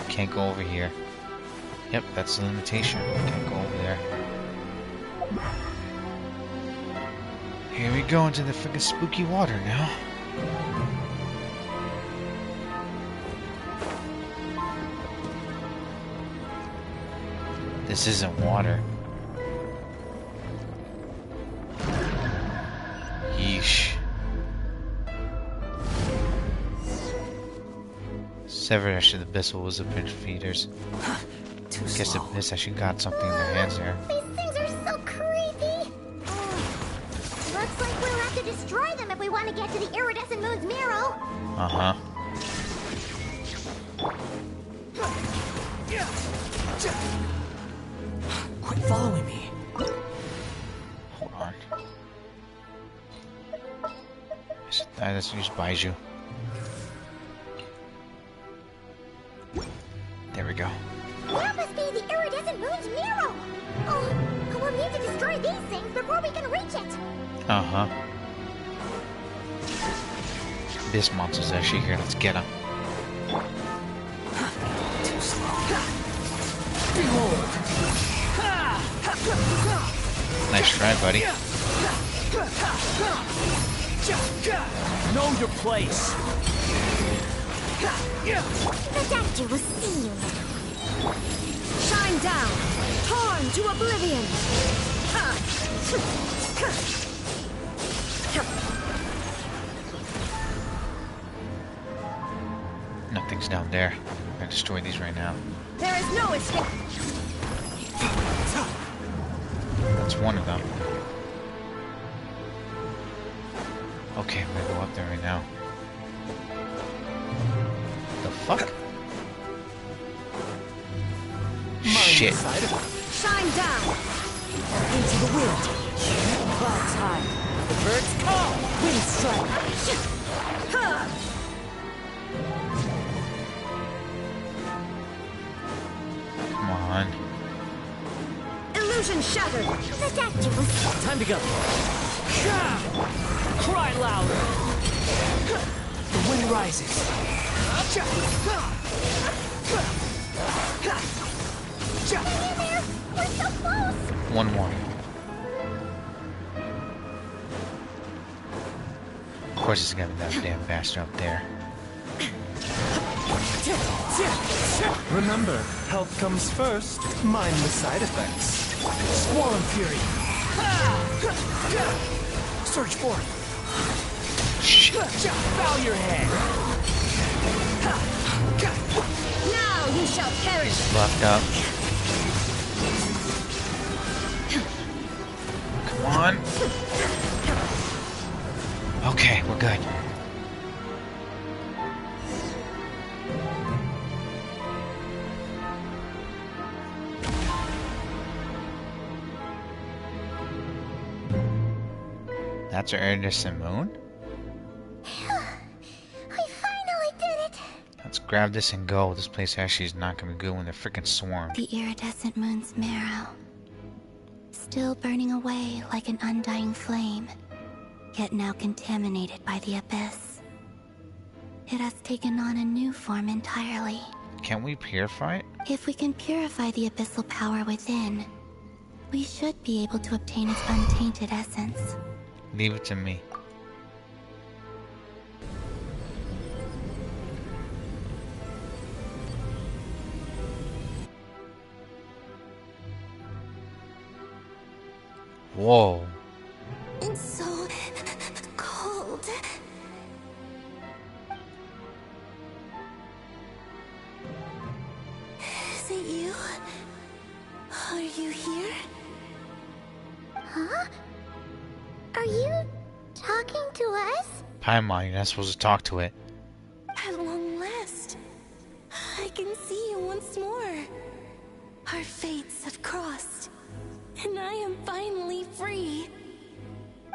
Can't go over here. Yep, that's the limitation. Can't go over there. Here we go into the freaking spooky water now. This isn't water. Yeesh. Severed actually the Bissell was the pinch feeders. Guess the Biss actually got something in their hands there. These things are so creepy! Looks like we'll have to destroy them if we want to get to the iridescent moon's marrow. Uh-huh. Quit following me. Hold on. Let's use Baiju. There we go. That must be the iridescent moon's marrow! Oh, we'll need to destroy these things before we can reach it! Uh-huh. This monster's actually here. Let's get him. Too slow. Behold! Nice try, buddy. Know your place. The doctor will see you. Shine down! Torn to oblivion! Nothing's down there. I'm gonna destroy these right now. There is no escape! That's one of them. Okay, I'm gonna go up there right now. The fuck? Shit. Shine down! Into the wind. Clouds high. The birds call. Wind strike. Come on. Illusion shattered. Ridiculous. Time to go. Cry louder. The wind rises. Hang in there. We're so close. One more. Of course it's gonna be that damn bastard up there. Remember, health comes first. Mind the side effects. Squall fury. Surge forth. Bow your head. Now you shall perish. Fucked up. Come on. Okay, we're good. That's our iridescent moon? I finally did it. Let's grab this and go. This place actually is not gonna be good when they're freaking swarmed. The iridescent moon's marrow, still burning away like an undying flame, yet now contaminated by the abyss. It has taken on a new form entirely. Can't we purify it? If we can purify the abyssal power within, we should be able to obtain its untainted essence. Leave it to me. Whoa. It's so cold. Is it you? Are you here? Huh? Are you talking to us? Paimon, you're not supposed to talk to it. At long last, I can see you once more. Our fates have crossed, and I am finally free.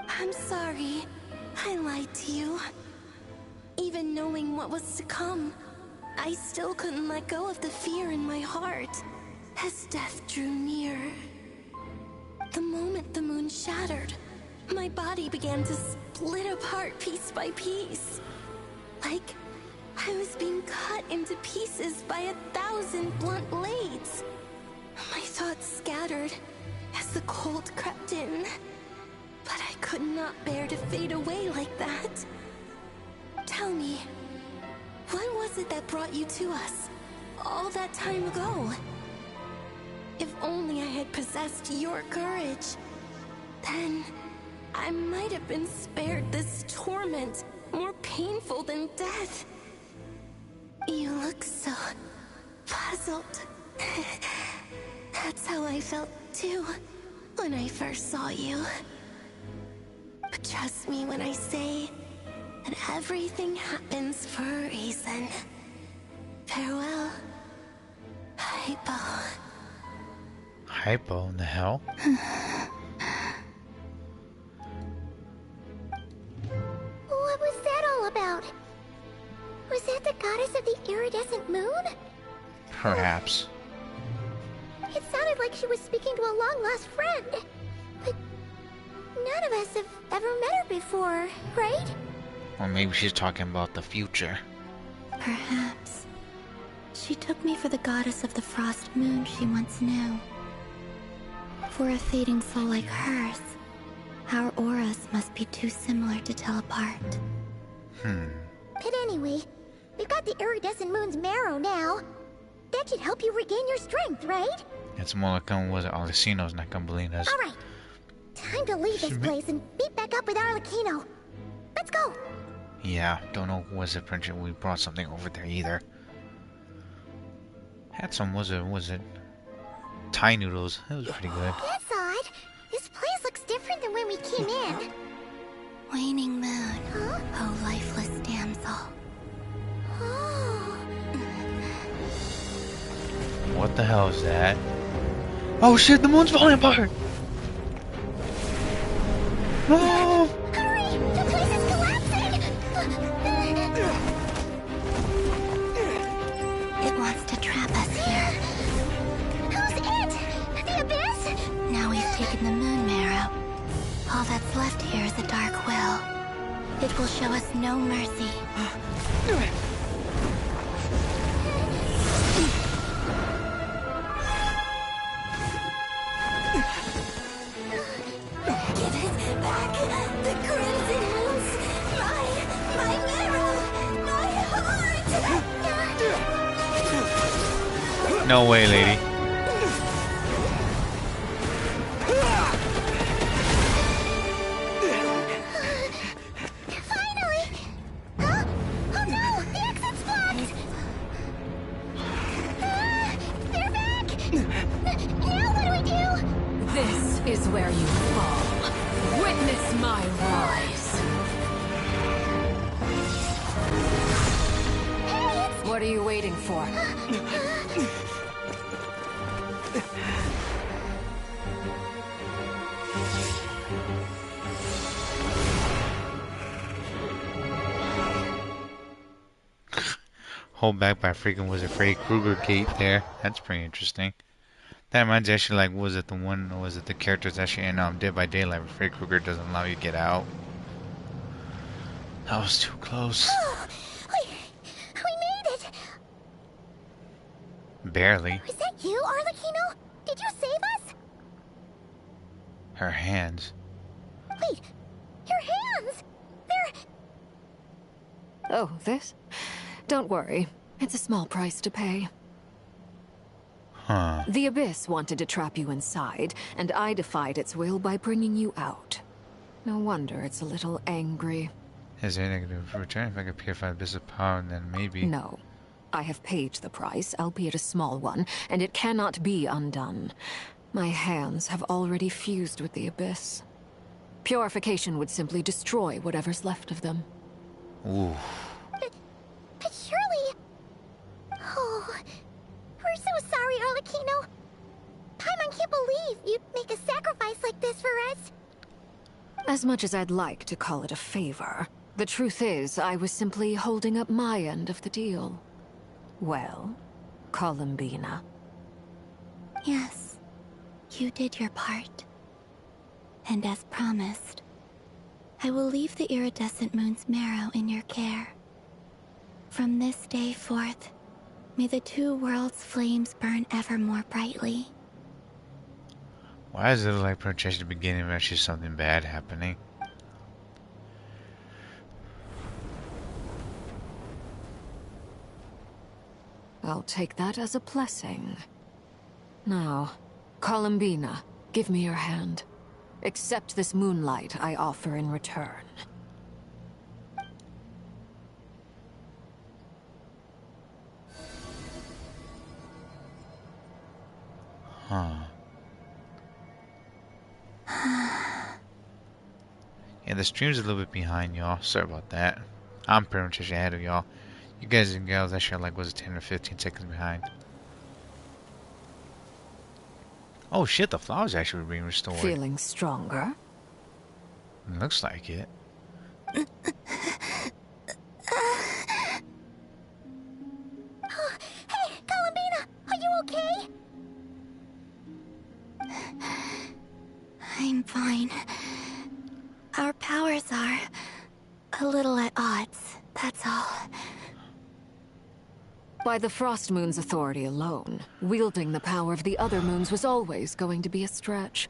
I'm sorry, I lied to you. Even knowing what was to come, I still couldn't let go of the fear in my heart as death drew near. The moment the moon shattered, my body began to split apart piece by piece. Like I was being cut into pieces by 1,000 blunt blades. My thoughts scattered as the cold crept in. But I could not bear to fade away like that. Tell me, what was it that brought you to us all that time ago? If only I had possessed your courage, then I might have been spared this torment more painful than death. You look so puzzled. That's how I felt too when I first saw you. But trust me when I say that everything happens for a reason. Farewell, Hypo. Hypo in the hell? What was that all about? Was that the goddess of the iridescent moon? Perhaps. It sounded like she was speaking to a long-lost friend. But none of us have ever met her before, right? Or maybe she's talking about the future. Perhaps. She took me for the goddess of the frost moon she once knew. For a fading soul like hers, our auras must be too similar to tell apart. But anyway, we've got the iridescent moon's marrow now. That should help you regain your strength, right? It's more like was it Arlecino's, not Gambelina's. Alright, time to leave this place and meet back up with Arlecchino. Let's go! Yeah, don't know was it Prince we brought something over there either. Had some was it Thai noodles. It was pretty good. That's odd. This than when we came in. Waning moon, oh lifeless damsel. What the hell is that? Oh shit, the moon's falling apart! No! Hurry! The place is collapsing! It wants to trap us here. Who's it? The Abyss? Now we've taken the moon marrow. All that's left here is a dark will. It will show us no mercy. Give it back! The Crimson Moons! My marrow! My heart! No way, lady. Finally! Huh? Oh no! The exit's blocked! They're back! Now what do we do? This is where you fall. Witness my rise. What are you waiting for? Hold back by freaking was it Freddy Krueger gate there. That's pretty interesting. That reminds me actually, like, was it the one, or was it the characters actually in Dead by Daylight where Freddy Krueger doesn't allow you to get out? That was too close. We made it! Barely. Is that you, Arlecchino? Did you save us? Her hands. Wait, your hands! They're... Oh, this? Don't worry. It's a small price to pay. Huh. The Abyss wanted to trap you inside, and I defied its will by bringing you out. No wonder it's a little angry. Is there a negative return? If I could purify the Abyss of power, then maybe... No. I have paid the price, albeit a small one, and it cannot be undone. My hands have already fused with the Abyss. Purification would simply destroy whatever's left of them. Ooh. But surely... Oh... We're so sorry, Arlecchino. Paimon can't believe you'd make a sacrifice like this for us. As much as I'd like to call it a favor, the truth is I was simply holding up my end of the deal. Well, Columbina. Yes, you did your part. And as promised, I will leave the iridescent moon's marrow in your care. From this day forth, may the two worlds' flames burn ever more brightly. Why does it look like Princess at the beginning of actually something bad happening? I'll take that as a blessing. Now, Columbina, give me your hand. Accept this moonlight I offer in return. Huh. Yeah, the stream's a little bit behind y'all. Sorry about that. I'm pretty much actually ahead of y'all. You guys and gals actually like was it 10 or 15 seconds behind. Oh shit, the flowers actually being restored. Feeling stronger? Looks like it. Hey, Columbina, are you okay? I'm fine. Our powers are a little at odds, that's all. By the Frost Moon's authority alone, wielding the power of the other moons was always going to be a stretch.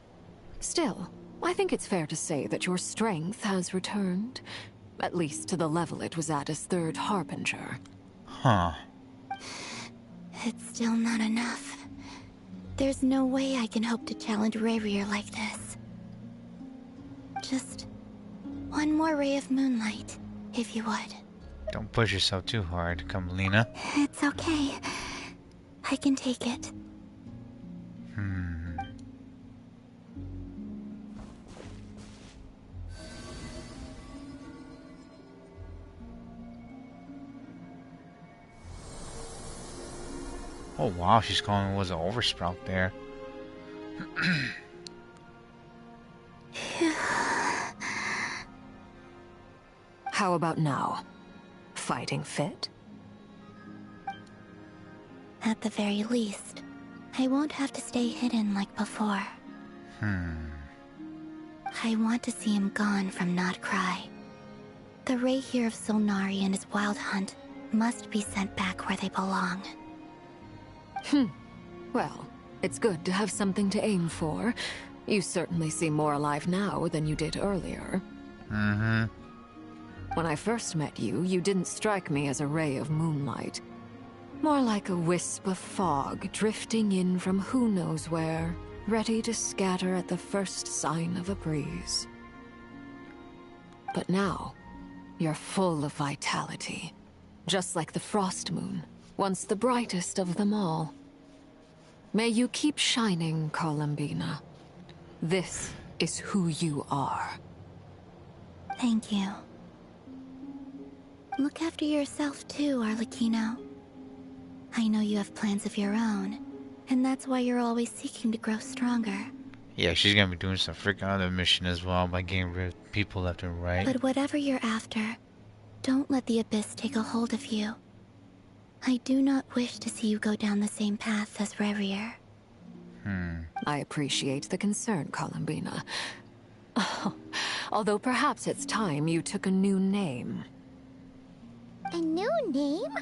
Still, I think it's fair to say that your strength has returned. At least to the level it was at as Third Harbinger. Huh. It's still not enough. There's no way I can hope to challenge Rayrir like this. Just one more ray of moonlight, if you would. Don't push yourself too hard, come Lena. It's okay. I can take it. Oh wow, she's calling it was an oversprout there. How about now? Fighting fit? At the very least, I won't have to stay hidden like before. I want to see him gone from Not Cry. The Rayhir of Solnari and his wild hunt must be sent back where they belong. Well, it's good to have something to aim for. You certainly seem more alive now than you did earlier. When I first met you, you didn't strike me as a ray of moonlight. More like a wisp of fog drifting in from who knows where, ready to scatter at the first sign of a breeze. But now, you're full of vitality. Just like the frost moon, once the brightest of them all. May you keep shining, Columbina. This is who you are. Thank you. Look after yourself too, Arlecchino. I know you have plans of your own, and that's why you're always seeking to grow stronger. Yeah, she's gonna be doing some freaking other mission as well by getting rid of people left and right. But whatever you're after, don't let the Abyss take a hold of you. I do not wish to see you go down the same path as Revier. I appreciate the concern, Columbina. Although perhaps it's time you took a new name. A new name?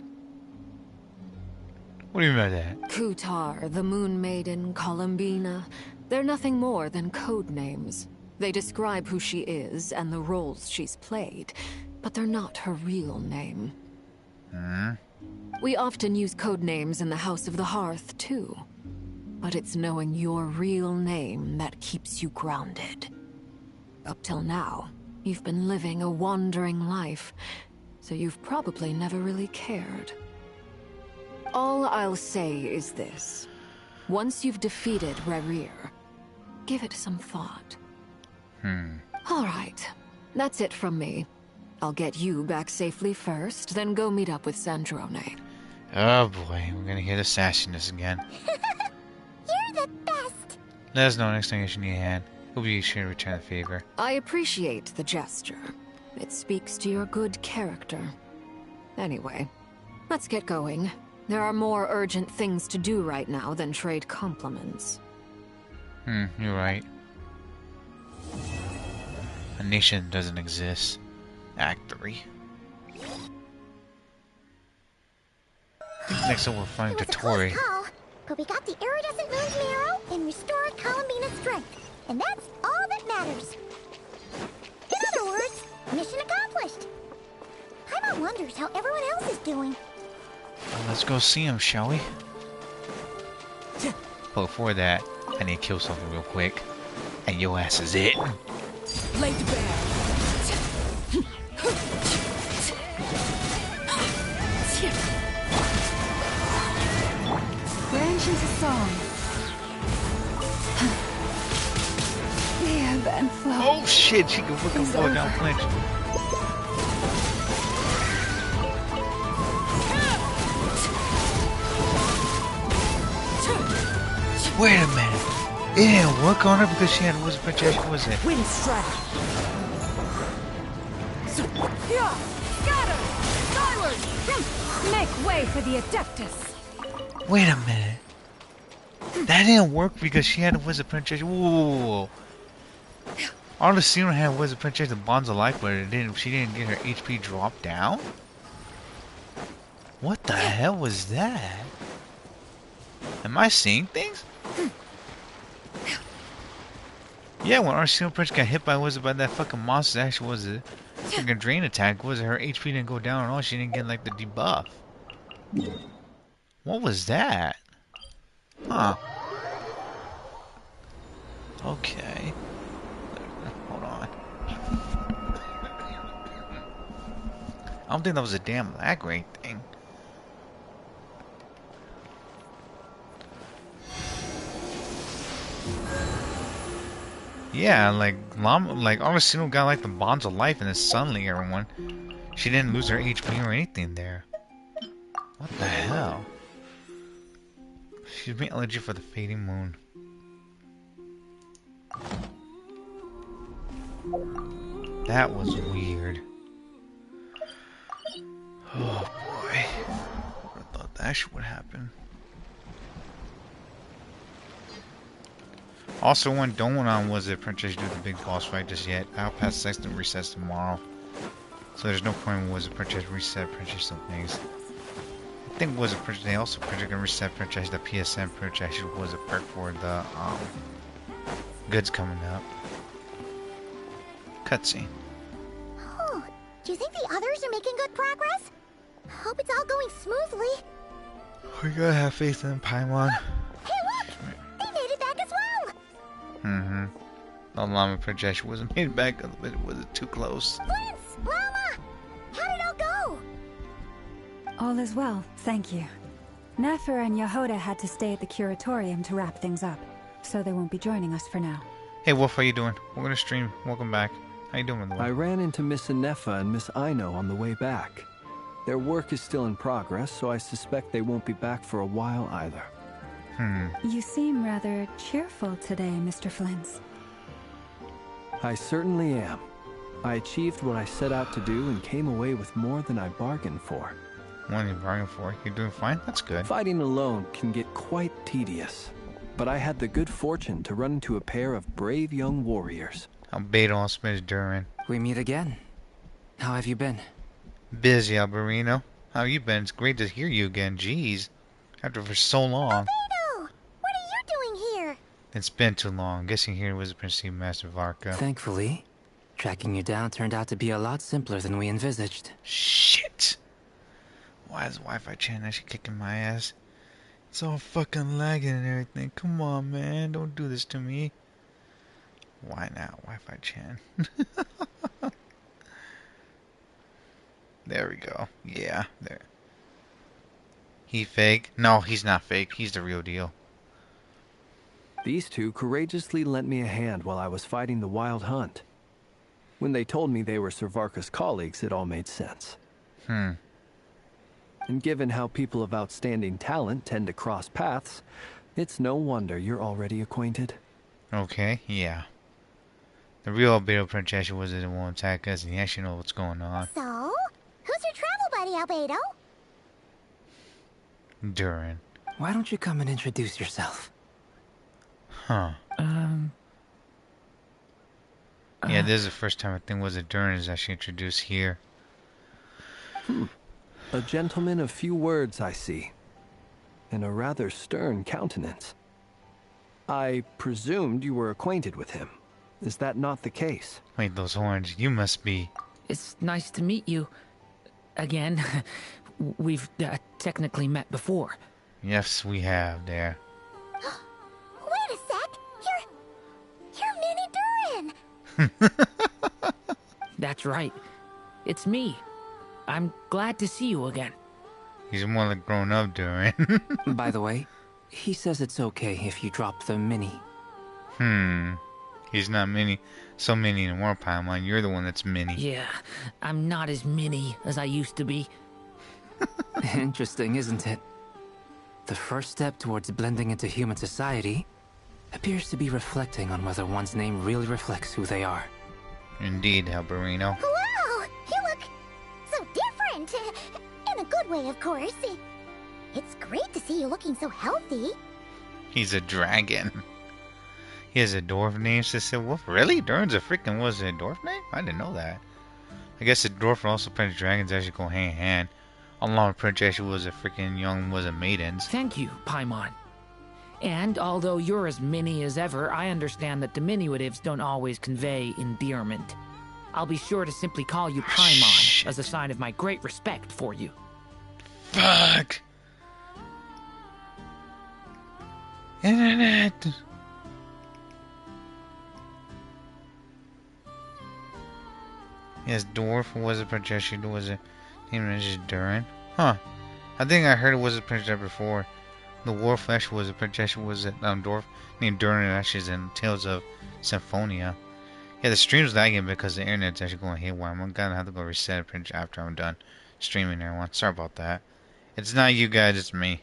What do you mean by that? Kutar, the Moon Maiden, Columbina. They're nothing more than code names. They describe who she is and the roles she's played, but they're not her real name. We often use code names in the House of the Hearth, too. But it's knowing your real name that keeps you grounded. Up till now, you've been living a wandering life, so you've probably never really cared. All I'll say is this. Once you've defeated Revier, give it some thought. All right, that's it from me. I'll get you back safely first, then go meet up with Sandrone. Oh boy, we're gonna get Assassinus again. You're the best! Let us know next time you should need a hand. We'll be sure to return the favor. I appreciate the gesture. It speaks to your good character. Anyway, let's get going. There are more urgent things to do right now than trade compliments. You're right. A nation doesn't exist. Act 3. Next up we're finding Totori. But we got the iridescent moon's marrow and restored Columbina's strength. And that's all that matters. In other words, mission accomplished. Paimon wonders how everyone else is doing. Well, let's go see him, shall we? But before that, I need to kill something real quick. And your ass is it. Laid bare. Branch into song. The ebb and flow. Oh shit, she can fucking blow down flinch. Wait a minute. It didn't work on her because she had wizard protection, was it? Wind strike. Yeah, scatter. Skyward. Make way for the Adeptus. Wait a minute. That didn't work because she had a wizard protection. Whoa. All the Xilonen had wizard protection bonds of life, but it didn't. She didn't get her HP drop down. What the hell was that? Am I seeing things? Yeah, when our Xilonen Prince got hit by that fucking monster, actually was a freaking drain attack. Was it her HP didn't go down at all? She didn't get like the debuff. What was that? Huh. Okay. Hold on. I don't think that was a damn lag rate thing. Yeah, like Arctis got like the bonds of life and then suddenly everyone. She didn't lose her HP or anything there. What the hell? Excuse me, allergy for the fading moon. That was weird. Oh boy. I thought that shit would happen. Also, one don't on was it Princess do the big boss fight just yet. I'll pass Sexton resets tomorrow. So there's no point in was it Princess reset Princess some things. I think was it Princess they also Princess gonna reset Princess the PSN Princess was a perk for the goods coming up. Cutscene. Oh, do you think the others are making good progress? Hope it's all going smoothly. We gotta have faith in Paimon. Hey look! They made it back as well! Mm-hmm. The llama Princess wasn't made back a little bit, was it too close? Prince! Llama! How did it all go? All is well, thank you. Nefer and Yehoda had to stay at the curatorium to wrap things up, so they won't be joining us for now. Hey Wolf, how you doing? We're gonna stream. Welcome back. How you doing, by the way? I ran into Miss Nefa and Miss Aino on the way back. Their work is still in progress, so I suspect they won't be back for a while either. You seem rather cheerful today, Mr. Flintz. I certainly am. I achieved what I set out to do and came away with more than I bargained for. What you bargained for? You're doing fine? That's good. Fighting alone can get quite tedious, but I had the good fortune to run into a pair of brave young warriors. Albedo Smith Durin. We meet again. How have you been? Busy, Alberino. How you been? It's great to hear you again. Jeez. After for so long. Albedo! What are you doing here? It's been too long. Guessing here was the Prince Master Varka. Thankfully, tracking you down turned out to be a lot simpler than we envisaged. Shit! Why is Wi-Fi Chan actually kicking my ass? It's all fucking lagging and everything. Come on, man. Don't do this to me. Why not, Wi-Fi Chan? There we go. Yeah, there. He fake? No, he's not fake. He's the real deal. These two courageously lent me a hand while I was fighting the wild hunt. When they told me they were Sir Varka's colleagues, it all made sense. And given how people of outstanding talent tend to cross paths, it's no wonder you're already acquainted. Okay, yeah. The real Albedo Princess was the one attack us, and he actually knows what's going on. So, who's your travel buddy, Albedo? Durin. Why don't you come and introduce yourself? Huh. Yeah, this is the first time I think was that Durin is actually introduced here. A gentleman of few words, I see. And a rather stern countenance. I presumed you were acquainted with him. Is that not the case? Wait, those horns. You must be... It's nice to meet you. Again. We've technically met before. Yes, we have there. Wait a sec! You're Minnie Durin! That's right. It's me. I'm glad to see you again. He's more like grown up Durin. By the way, he says it's okay if you drop the mini. He's not mini. So mini in more Paimon. You're the one that's mini. Yeah, I'm not as mini as I used to be. Interesting, isn't it? The first step towards blending into human society appears to be reflecting on whether one's name really reflects who they are. Indeed, Alberino. Wow! You look so different! In a good way, of course. It's great to see you looking so healthy. He's a dragon. He has a dwarf name, Sister Wolf. Really? Durin's a freaking was it a dwarf name? I didn't know that. I guess the dwarf and also Prince Dragons actually go hand in hand. Along with Prince actually was a freaking young was a maidens. Thank you, Paimon. And although you're as mini as ever, I understand that diminutives don't always convey endearment. I'll be sure to simply call you Paimon as a sign of my great respect for you. Fuck! Internet! Yes, dwarf was a princess. Was it name is Durin? Huh? I think I heard it was a princess before. The war flesh was a princess. Was it dwarf named Durin? Ashes and Tales of Symphonia. Yeah, the stream's lagging because the internet's actually going haywire. I'm gonna have to go reset it pretty after I'm done streaming. Everyone, sorry about that. It's not you guys, it's me.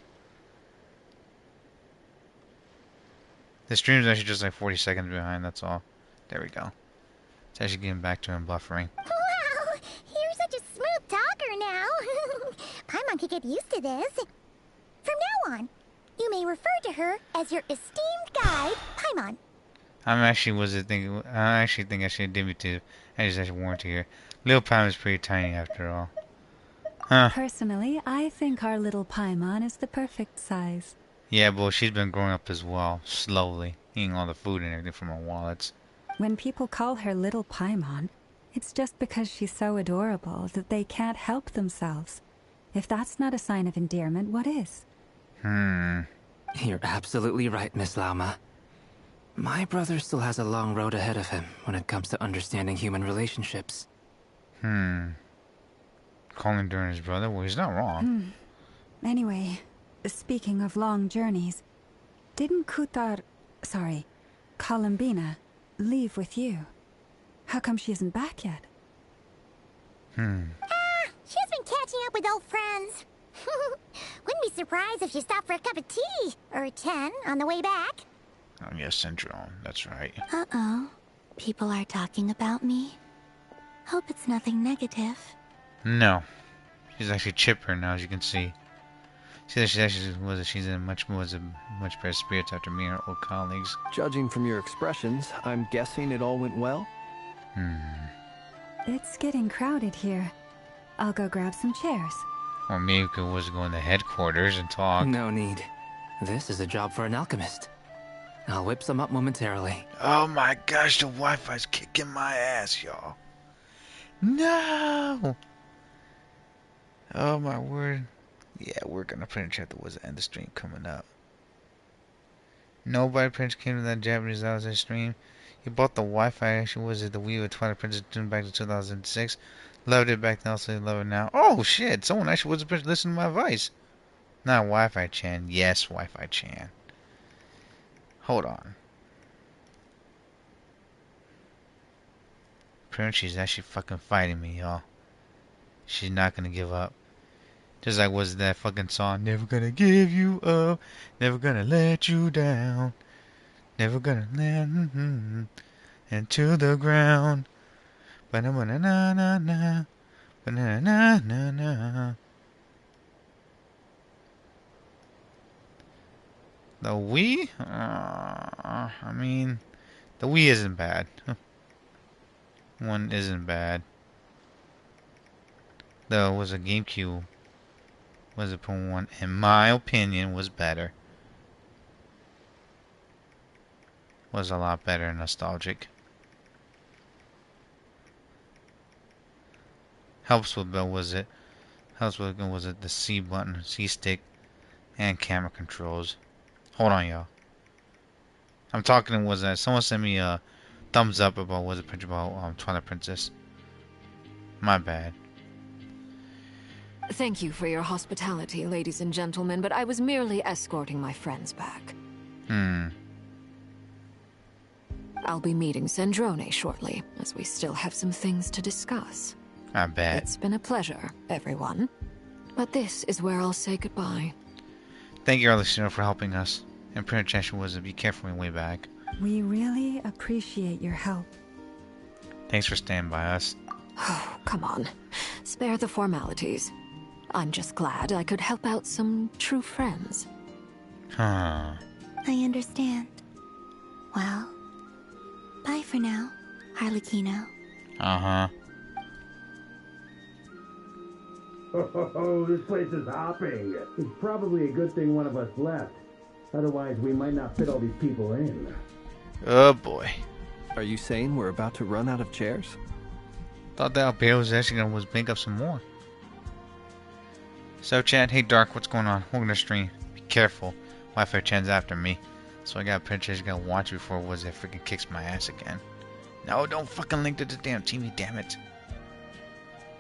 The stream's actually just like 40 seconds behind, that's all. There we go. It's actually getting back to him buffering. Wow, you're such a smooth talker now. Paimon could get used to this. From now on, you may refer to her as your esteemed guide, Paimon. I actually think I should diminutive. I just actually warranty here. Little Paimon is pretty tiny after all. Huh. Personally, I think our little Paimon is the perfect size. Yeah, but she's been growing up as well, slowly, eating all the food and everything from our wallets. When people call her little Paimon, it's just because she's so adorable that they can't help themselves. If that's not a sign of endearment, what is? You're absolutely right, Miss Lauma. My brother still has a long road ahead of him when it comes to understanding human relationships. Calling during his brother? Well, he's not wrong. Anyway, speaking of long journeys, didn't Columbina, leave with you? How come she isn't back yet? She's been catching up with old friends. Wouldn't be surprised if she stopped for a cup of tea or 10 on the way back. Oh, yes, Central. That's right. Uh-oh. People are talking about me. Hope it's nothing negative. No. She's actually chipper now, as you can see. See that she's in much better spirits after me and her old colleagues. Judging from your expressions, I'm guessing it all went well? It's getting crowded here. I'll go grab some chairs. Or maybe we was going to headquarters and talk. No need. This is a job for an alchemist. I'll whip some up momentarily. Oh my gosh, the Wi-Fi's kicking my ass, y'all. No! Oh my word. Yeah, we're gonna print chat that was the end of the stream coming up. Nobody print came to that Japanese outside stream. You bought the Wi-Fi, actually was it the Wii with Twilight Princess tuned back to 2006. Loved it back then, also love it now. Oh shit, someone actually was listening to my advice. Not Wi-Fi Chan, yes Wi-Fi Chan. Hold on. Pretty she's actually fucking fighting me, y'all. She's not gonna give up. Just like was that fucking song, never gonna give you up, never gonna let you down, never gonna let into the ground. Ba-na-na-na-na-na, ba-na-na-na-na. The Wii? I mean, the Wii isn't bad. One isn't bad. Though, was a GameCube. Was a one, in my opinion, was better. Was a lot better and nostalgic. Helps with the C button, C stick, and camera controls. Hold on, y'all. I'm talking. Was that someone sent me a thumbs up about was a picture about Twilight Princess? My bad. Thank you for your hospitality, ladies and gentlemen, but I was merely escorting my friends back. I'll be meeting Sandrone shortly, as we still have some things to discuss. I bet. It's been a pleasure, everyone. But this is where I'll say goodbye. Thank you, our listener, for helping us. And Prince Cheshire was to be careful on the way back. We really appreciate your help. Thanks for standing by us. Oh, come on. Spare the formalities. I'm just glad I could help out some true friends. I understand. Well, bye for now, Harlequino. Oh, this place is hopping. It's probably a good thing one of us left. Otherwise, we might not fit all these people in. Oh boy. Are you saying we're about to run out of chairs? Thought that Albedo was actually gonna make up some more. So Chad, hey Dark, what's going on? We're gonna stream. Be careful. Wi-Fi Chan's after me. So I got a picture, I gotta watch before it was it freaking kicks my ass again. No, don't fucking link to the damn TV, damn it.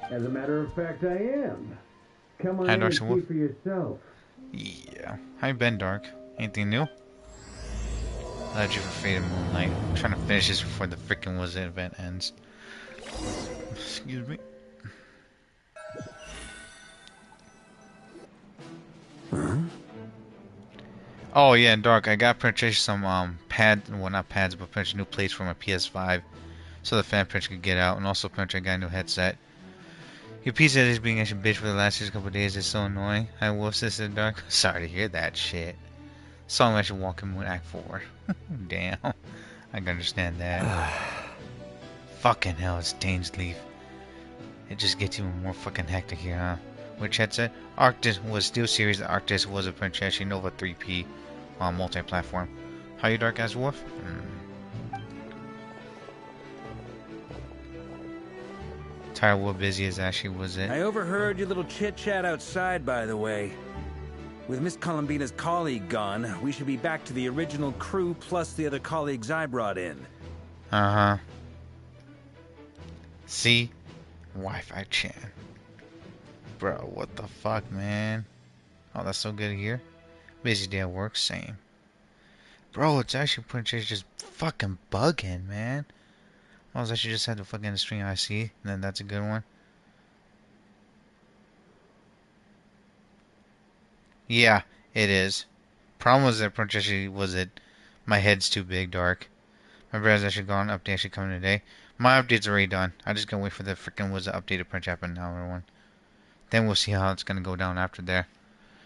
As a matter of fact, I am. Come on Hi, in and Dr. see for yourself. Yeah. How you been, Dark? Anything new? Glad you for Fate of Moonlight. I'm trying to finish this before the freaking was it event ends. Excuse me. Oh yeah, and Dark, I got purchased some pads, well not pads, but purchased new plates for my PS5, so the fan printer could get out, and also purchased I got a new headset. Your pizza is being actually bitch for the last couple of days. It's so annoying. I will, Sister Dark. Sorry to hear that shit. Song I should walk in with Act 4. Damn. I can understand that. Fucking hell, it's Dane's Leaf. It just gets even more fucking hectic here, huh? Which headset? Arctis was Steel Series. Arctis was a Princess Nova 3P on multi-platform. How you, Dark Ass Wolf? Tired of what busy as actually was it? I overheard your little chit-chat outside, by the way. With Miss Columbina's colleague gone, we should be back to the original crew plus the other colleagues I brought in. Uh-huh. See? Wi-Fi chan. Bro, what the fuck, man? Oh, that's so good here. Busy day at work, same. Bro, it's actually just fucking bugging, man. I was actually just had to fucking string IC, and then that's a good one. Yeah, it is. Problem was that my head's too big, Dark. My brother's actually gone, update actually coming today. My update's already done. I just gotta wait for the freaking was the updated print happen now, everyone. Then we'll see how it's gonna go down after there.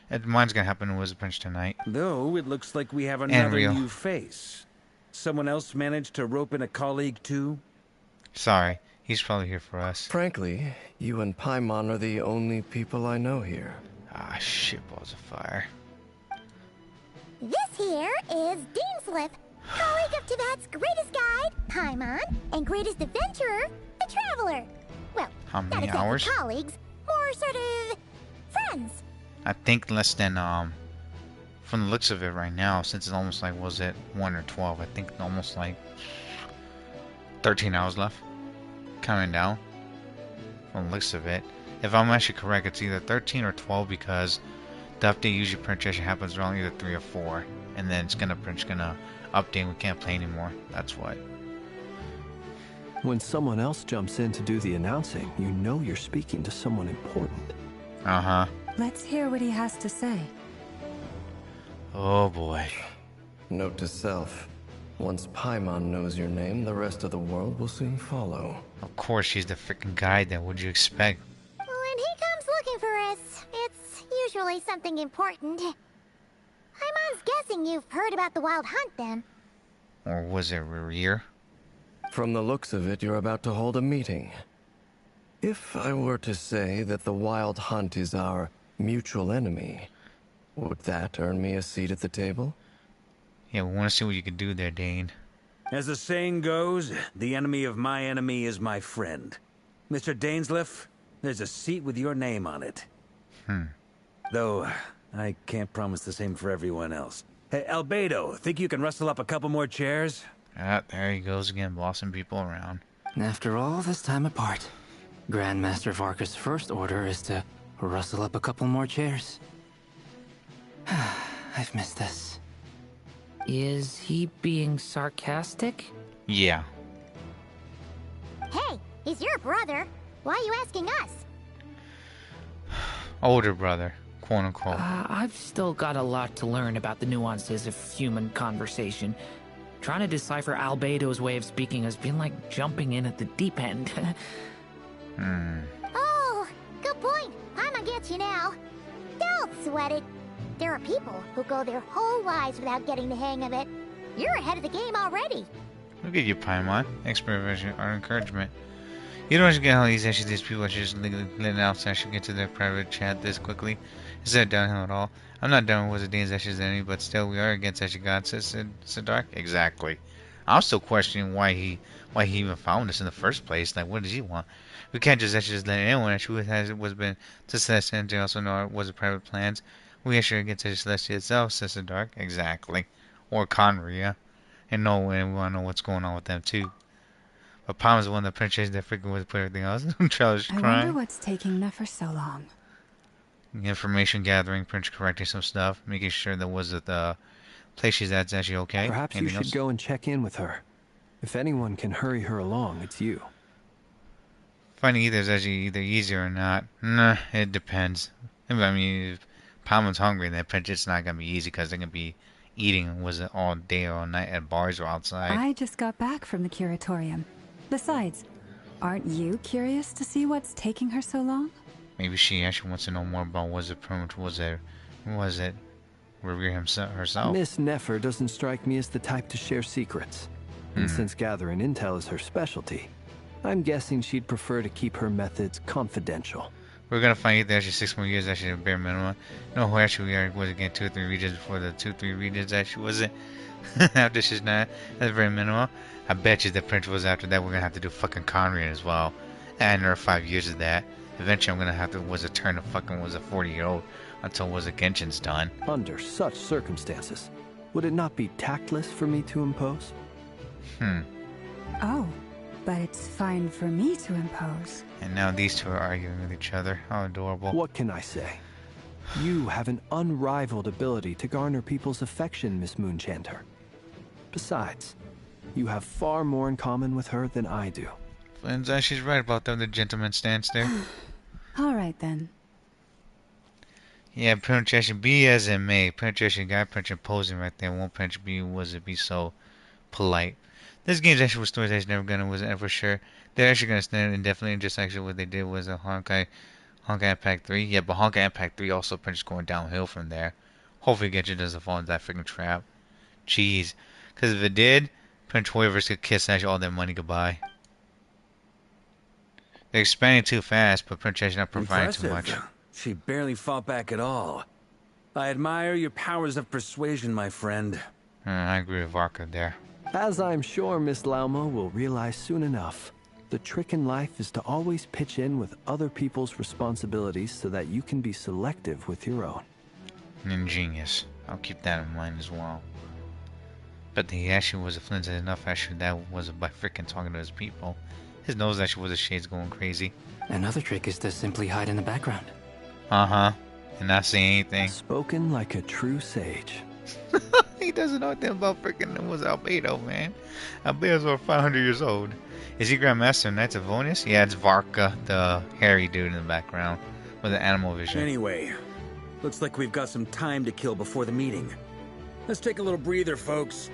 And mine's gonna happen with the print tonight. Though it looks like we have another new face. Someone else managed to rope in a colleague too? Sorry, he's probably here for us. Frankly, you and Paimon are the only people I know here. Ah, shit balls of fire. This here is Deanslip, colleague of Tibet's greatest guide, Paimon, and greatest adventurer, the Traveler. Well, how not many exactly hours? colleagues, more sort of friends. I think less than from the looks of it right now, since it's almost like, was it 1 or 12? I think almost like 13 hours left. Counting down. From the looks of it. If I'm actually correct, it's either 13 or 12 because the update usually printation happens around either 3 or 4. And then it's gonna update and we can't play anymore. That's what. When someone else jumps in to do the announcing, you know you're speaking to someone important. Uh-huh. Let's hear what he has to say. Oh boy. Note to self. Once Paimon knows your name, the rest of the world will soon follow. Of course, she's the freaking guide then. What'd you expect? When he comes looking for us, it's usually something important. I'm guessing you've heard about the Wild Hunt then. Or was it Rear? From the looks of it, you're about to hold a meeting. If I were to say that the Wild Hunt is our mutual enemy, would that earn me a seat at the table? Yeah, we want to see what you can do there, Dane. As the saying goes, the enemy of my enemy is my friend. Mr. Dainsleif, there's a seat with your name on it. Though, I can't promise the same for everyone else. Hey, Albedo, think you can rustle up a couple more chairs? Ah, there he goes again, bossing people around. After all this time apart, Grandmaster Varka's first order is to rustle up a couple more chairs. I've missed this. Is he being sarcastic? Yeah. Hey, he's your brother. Why are you asking us? Older brother, quote unquote. I've still got a lot to learn about the nuances of human conversation. Trying to decipher Albedo's way of speaking has been like jumping in at the deep end. Oh, good point. I'ma get you now. Don't sweat it. There are people who go their whole lives without getting the hang of it. You're ahead of the game already. Look at you, Paimon. Experimentation or encouragement. You don't get how these people are just letting out actually get to their private chat this quickly. Is that downhill at all? I'm not done with the Dane's Ashes enemy, but still we are against Ashes God, says Dark. Exactly. I'm still questioning why he even found us in the first place. Like, what does he want? We can't just let anyone actually was been to Celestia and also know it was a private plans. We actually against Celestia itself, says Dark. Exactly. Or Conria. And we want to know what's going on with them too. But Palm's the one that purchased that freaking was put everything else. Trailer's I crying. wonder what's taking Nefer so long. Information gathering, Prince correcting some stuff, making sure that was at the place she's at's actually okay. Perhaps you should go and check in with her. If anyone can hurry her along, it's you. Finding either is actually either easier or not. Nah, it depends. I mean, if Palmer's hungry, then it's not gonna be easy because they're gonna be eating was it all day or all night at bars or outside. I just got back from the curatorium. Besides, aren't you curious to see what's taking her so long? Maybe she actually wants to know more about was it Revere herself. Miss Nefer doesn't strike me as the type to share secrets. And since gathering intel is her specialty, I'm guessing she'd prefer to keep her methods confidential. We're gonna find out that actually 6 more years actually the bare minimum. No, who actually we are was again 2 or 3 regions before the 2 or 3 regions actually was it. After she's not that's very minimal. I bet you the Prince was after that we're gonna have to do fucking Conrian as well. And there are 5 years of that. Eventually I'm gonna have to turn a fucking 40-year-old until Genshin's done. Under such circumstances, would it not be tactless for me to impose? Oh, but it's fine for me to impose. And now these two are arguing with each other. How adorable. What can I say? You have an unrivaled ability to garner people's affection, Miss Moonchanter. Besides, you have far more in common with her than I do. And she's right about that, the gentleman stance there. All right, then. Yeah, pronunciation be as it may. Pronunciation guy pronunciation posing right there. Won't pronunciation be so polite. This game's actually was stories that's never gonna was for sure. They're actually gonna stand indefinitely. Just actually what they did was a Honkai Impact 3. Yeah, but Honkai Impact 3 also just going downhill from there. Hopefully Genshin doesn't fall into that freaking trap. Jeez, because if it did, Prince Hoiverse could kiss actually all their money goodbye. They're expanding too fast, but Prince not providing too much. She barely fought back at all. I admire your powers of persuasion, my friend. I agree with Varka there. As I'm sure Miss Lauma will realize soon enough, the trick in life is to always pitch in with other people's responsibilities so that you can be selective with your own. Ingenious. I'll keep that in mind as well. But he actually was a flimsy enough actually that was by freaking talking to his people. His nose actually was a shades going crazy. Another trick is to simply hide in the background. And not say anything. Spoken like a true sage. He doesn't know anything about freaking Albedo, man. Albedo's over 500 years old. Is he Grandmaster Knights of Vonus? Yeah, it's Varka, the hairy dude in the background with the animal vision. Anyway, looks like we've got some time to kill before the meeting. Let's take a little breather, folks.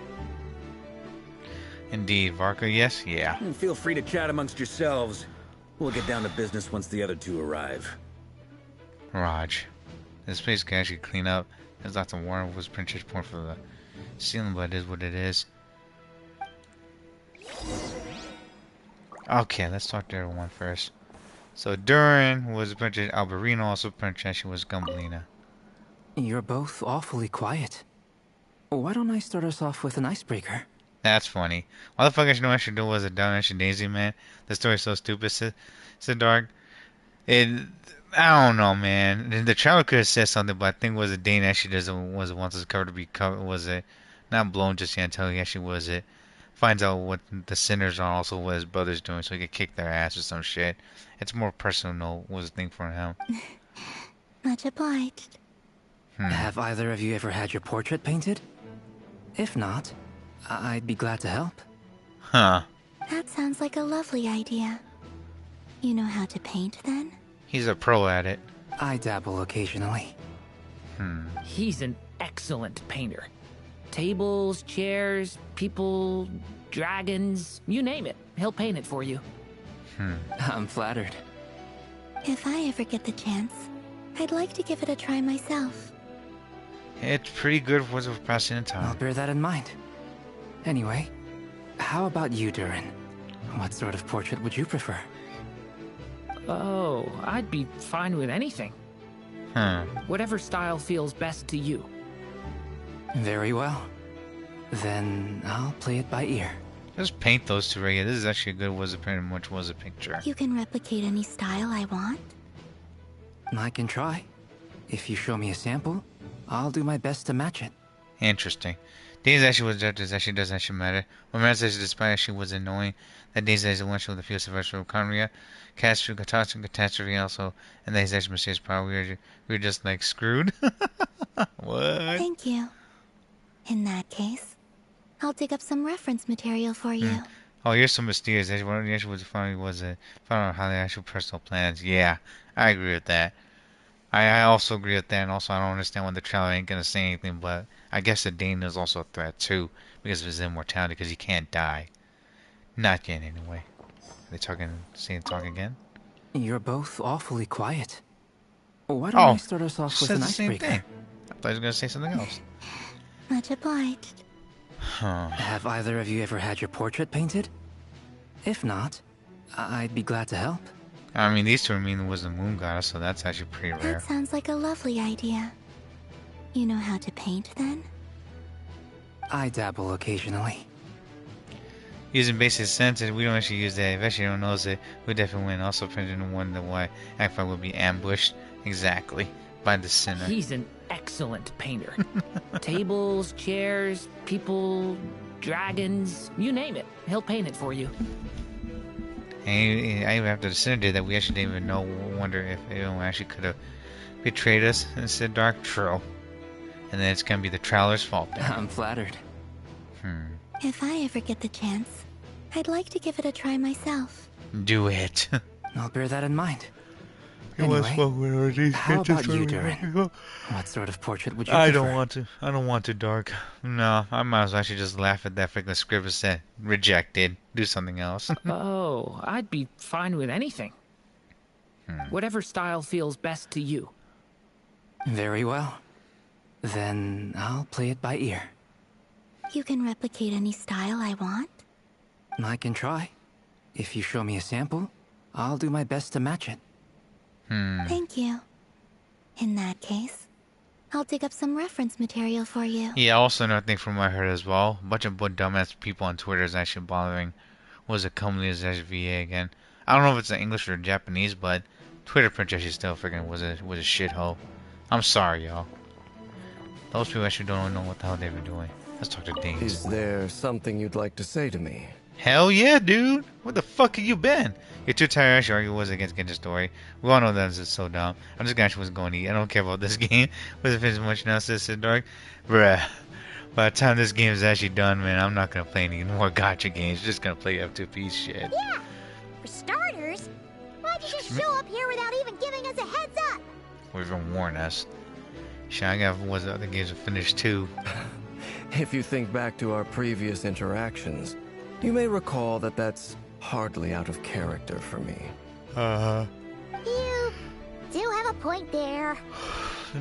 Indeed, Varka, yes? Yeah. And feel free to chat amongst yourselves. We'll get down to business once the other two arrive. Raj. This place can actually clean up. There's lots of Warren was Princess porn for the ceiling, but it is what it is. Okay, let's talk to everyone first. So Durin was Princess Alberino, also Princess was Gumbelina. You're both awfully quiet. Why don't I start us off with an icebreaker? That's funny. Why the fuck I should know I should do was a down actually Daisy, man? The story's so stupid, so dark. I don't know, man. The trailer could have said something, but I think was it Dane actually wants his cover to be covered. Was it not blown just yet until he actually was it finds out what the sinners are also what his brother's doing, so he could kick their ass or some shit. It's more personal was the thing for him. Much obliged. Have either of you ever had your portrait painted? If not, I'd be glad to help. That sounds like a lovely idea. You know how to paint, then? He's a pro at it. I dabble occasionally. He's an excellent painter. Tables, chairs, people, dragons, you name it. He'll paint it for you. I'm flattered. If I ever get the chance, I'd like to give it a try myself. It's pretty good for passing the time. I'll bear that in mind. Anyway, how about you, Durin? What sort of portrait would you prefer? Oh, I'd be fine with anything. Whatever style feels best to you. Very well. Then I'll play it by ear. Just paint those two right here. This is actually a good pretty much was a picture. You can replicate any style I want? I can try. If you show me a sample, I'll do my best to match it. Interesting. Days actually was judges actually doesn't actually matter. What matters is despite actually was annoying that Days actually went with the field of Conria, catastrophe also, and that he's actually mysterious power. We were just like screwed. What? Thank you. In that case, I'll dig up some reference material for you. Oh, here's some mysterious. Actually, what was found out how they actual personal plans. Yeah, I agree with that. I also agree with that, and also I don't understand why the traveler ain't gonna say anything, but I guess the Dane is also a threat too, because of his immortality, because he can't die. Not yet, anyway. Are they talk again? You're both awfully quiet. Why don't Oh, we start us off she with says an the same icebreaker? thing. I thought he was gonna say something else. Much obliged. Huh. Have either of you ever had your portrait painted? If not, I'd be glad to help. I mean, these two are mean was the moon goddess, so that's actually pretty rare. That sounds like a lovely idea. You know how to paint, then? I dabble occasionally. Using basic senses, we don't actually use that. If actually don't knows it, we definitely win. Also, printing the one that why Akbar would be ambushed exactly by the sinner. He's an excellent painter. Tables, chairs, people, dragons, you name it. He'll paint it for you. And even after the sinner did that, we actually didn't even know. Wonder if anyone actually could have betrayed us and said dark true. And then it's gonna be the traveler's fault then. I'm flattered. If I ever get the chance, I'd like to give it a try myself. Do it. I'll bear that in mind. Anyway, how about you, Durin? What sort of portrait would you I prefer? don't want to. I don't want to, Dark. No, I might as well actually just laugh at that freaking script and say, rejected. Do something else. Oh, I'd be fine with anything. Whatever style feels best to you. Very well. Then I'll play it by ear. You can replicate any style I want? I can try. If you show me a sample, I'll do my best to match it. Thank you. In that case, I'll dig up some reference material for you. Yeah, also another thing from what I heard as well. A bunch of dumbass people on Twitter is actually bothering. Was it company as SVA again? I don't know if it's in English or Japanese, but Twitter print actually still freaking was a shithole. I'm sorry, y'all. Those people actually don't know what the hell they were doing. Let's talk to Dings. Is there something you'd like to say to me? Hell yeah, dude. Where the fuck have you been? You're too tired to actually argue was against Genshin story. We all know that is so dumb. I'm just gonna actually was going to eat. I don't care about this game. Wasn't finished much now, says Dark. Bruh. By the time this game is actually done, man, I'm not gonna play any more gacha games. Just gonna play F2P shit. Yeah. For starters, why'd you just show up here without even giving us a heads up? Or even warn us. Shit, I got was the other games are finished too. If you think back to our previous interactions, you may recall that that's hardly out of character for me. You do have a point there.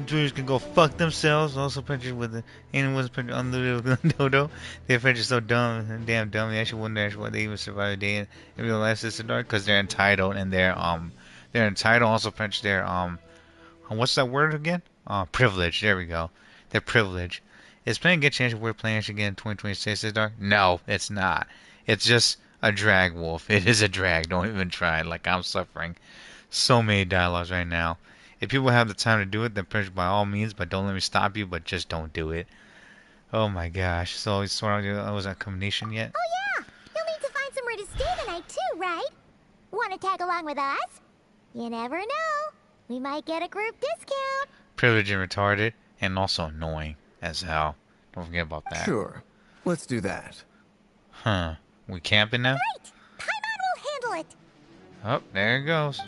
Druids can go fuck themselves. Also pictured with the anyone's pictured on the dodo. They're pictured so dumb, damn dumb. They actually wonder why they even survive a day in real life. This is dark because they're entitled and they're entitled. Also pictured their what's that word again? Privilege. There we go. They're privileged. Is playing Genshin actually worth playing again in 2026? Is dark? No, it's not. It's just a drag wolf. It is a drag. Don't even try. Like I'm suffering so many dialogues right now. If people have the time to do it, then push by all means. But don't let me stop you. But just don't do it. Oh my gosh. So it's sort of was that combination yet? Oh yeah. You'll need to find somewhere to stay the night too, right? Want to tag along with us? You never know. We might get a group discount. Privileged and retarded, and also annoying as hell. Don't forget about that. Sure. Let's do that. Huh. We camping now? Right. Paimon will handle it. Oh, there it goes.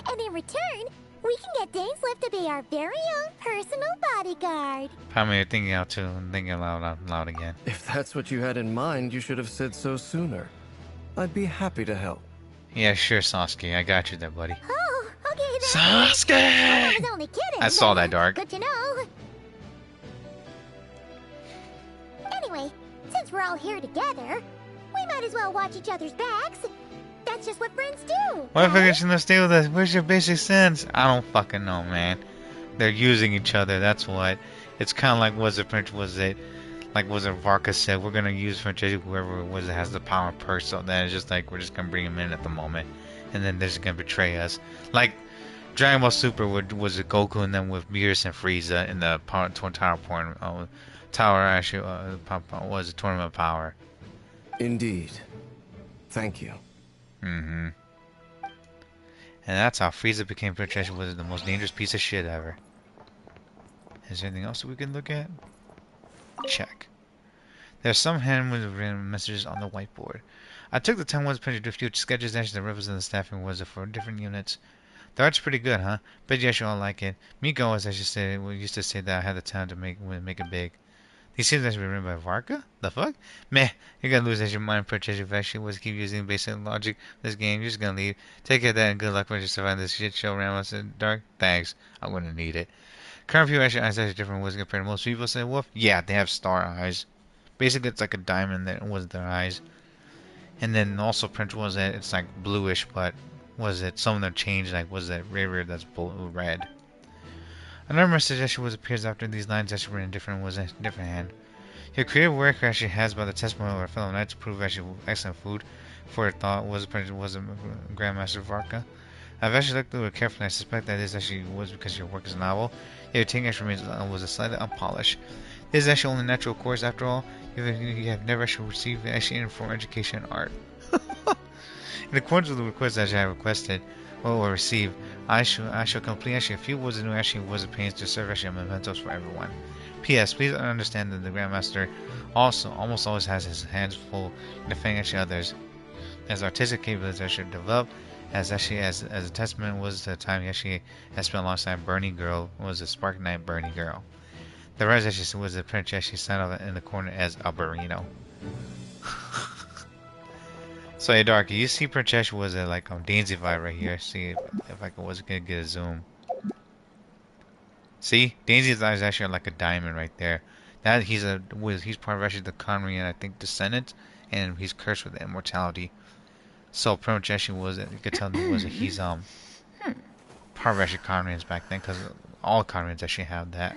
And in return, we can get Dainslift to be our very own personal bodyguard. Probably thinking out too, thinking loud again. If that's what you had in mind, you should have said so sooner. I'd be happy to help. Yeah, sure, Sasuke. I got you there, buddy. Oh, okay then. Sasuke! I was only kidding. I saw that, Dark. Good to know. Anyway, since we're all here together, we might as well watch each other's backs. That's just what friends do. Why the fuck is she not stay with us? Where's your basic sense? I don't fucking know, man. They're using each other, that's what. It's kind of like was it Varka said, we're gonna use whoever it was that has the power first, so then it's just like we're just gonna bring him in at the moment, and then they're just gonna betray us. Like Dragon Ball Super was it Goku and then with Beerus and Frieza in the tower actually was a tournament of power. Indeed. Thank you. And that's how Frieza became Prince was the most dangerous piece of shit ever. Is there anything else that we can look at? Check. There's some handwritten messages on the whiteboard. I took the time once to print a few sketches actually that represent the staffing was for different units. The art's pretty good, huh? Bet you actually all like it. Miko was actually said we used to say that I had the time to make it big. These seems actually written by Varka? The fuck? Meh, you're gonna lose your mind purchase if actually was keep using basic logic this game. You're just gonna leave. Take care of that and good luck when you survive this shit show around us in dark. Thanks. I'm gonna need it. Current people actually eyes are different ways compared to most people say wolf. Yeah, they have star eyes. Basically it's like a diamond that was their eyes. And then also Prince was that it's like bluish, but was it some of them changed, like was it rare that's blue red. Another suggestion was appears after these lines actually were in different hand. Your creative work actually has by the testimony of our fellow knights proved actually excellent food for thought was a Grandmaster Varka. I've actually looked through it carefully and I suspect that this actually was because your work is novel. Yet your taking actually was a slightly unpolished. This is actually only a natural course after all. You have never actually received actually informed education in art. In accordance with the request that I have requested or received, I shall complete actually a few words of new actually was a pains to serve actually mementos for everyone. P.S. Please understand that the Grandmaster also almost always has his hands full in defending actually others. As artistic capabilities actually develop, as a testament was the time he actually has spent alongside Bernie Girl, was a Spark Knight Bernie Girl. The rest actually was the Prince actually signed off in the corner as Alberino. So hey Dark, you see Prince was a like Daisy vibe right here. See if I was gonna get a zoom. See, Daisy's eyes actually are like a diamond right there. That he's part of actually the Conrian, I think, descendant, and he's cursed with immortality. So Prince actually was, you could tell he's part of actually Conrians back then, because all Conrians actually have that.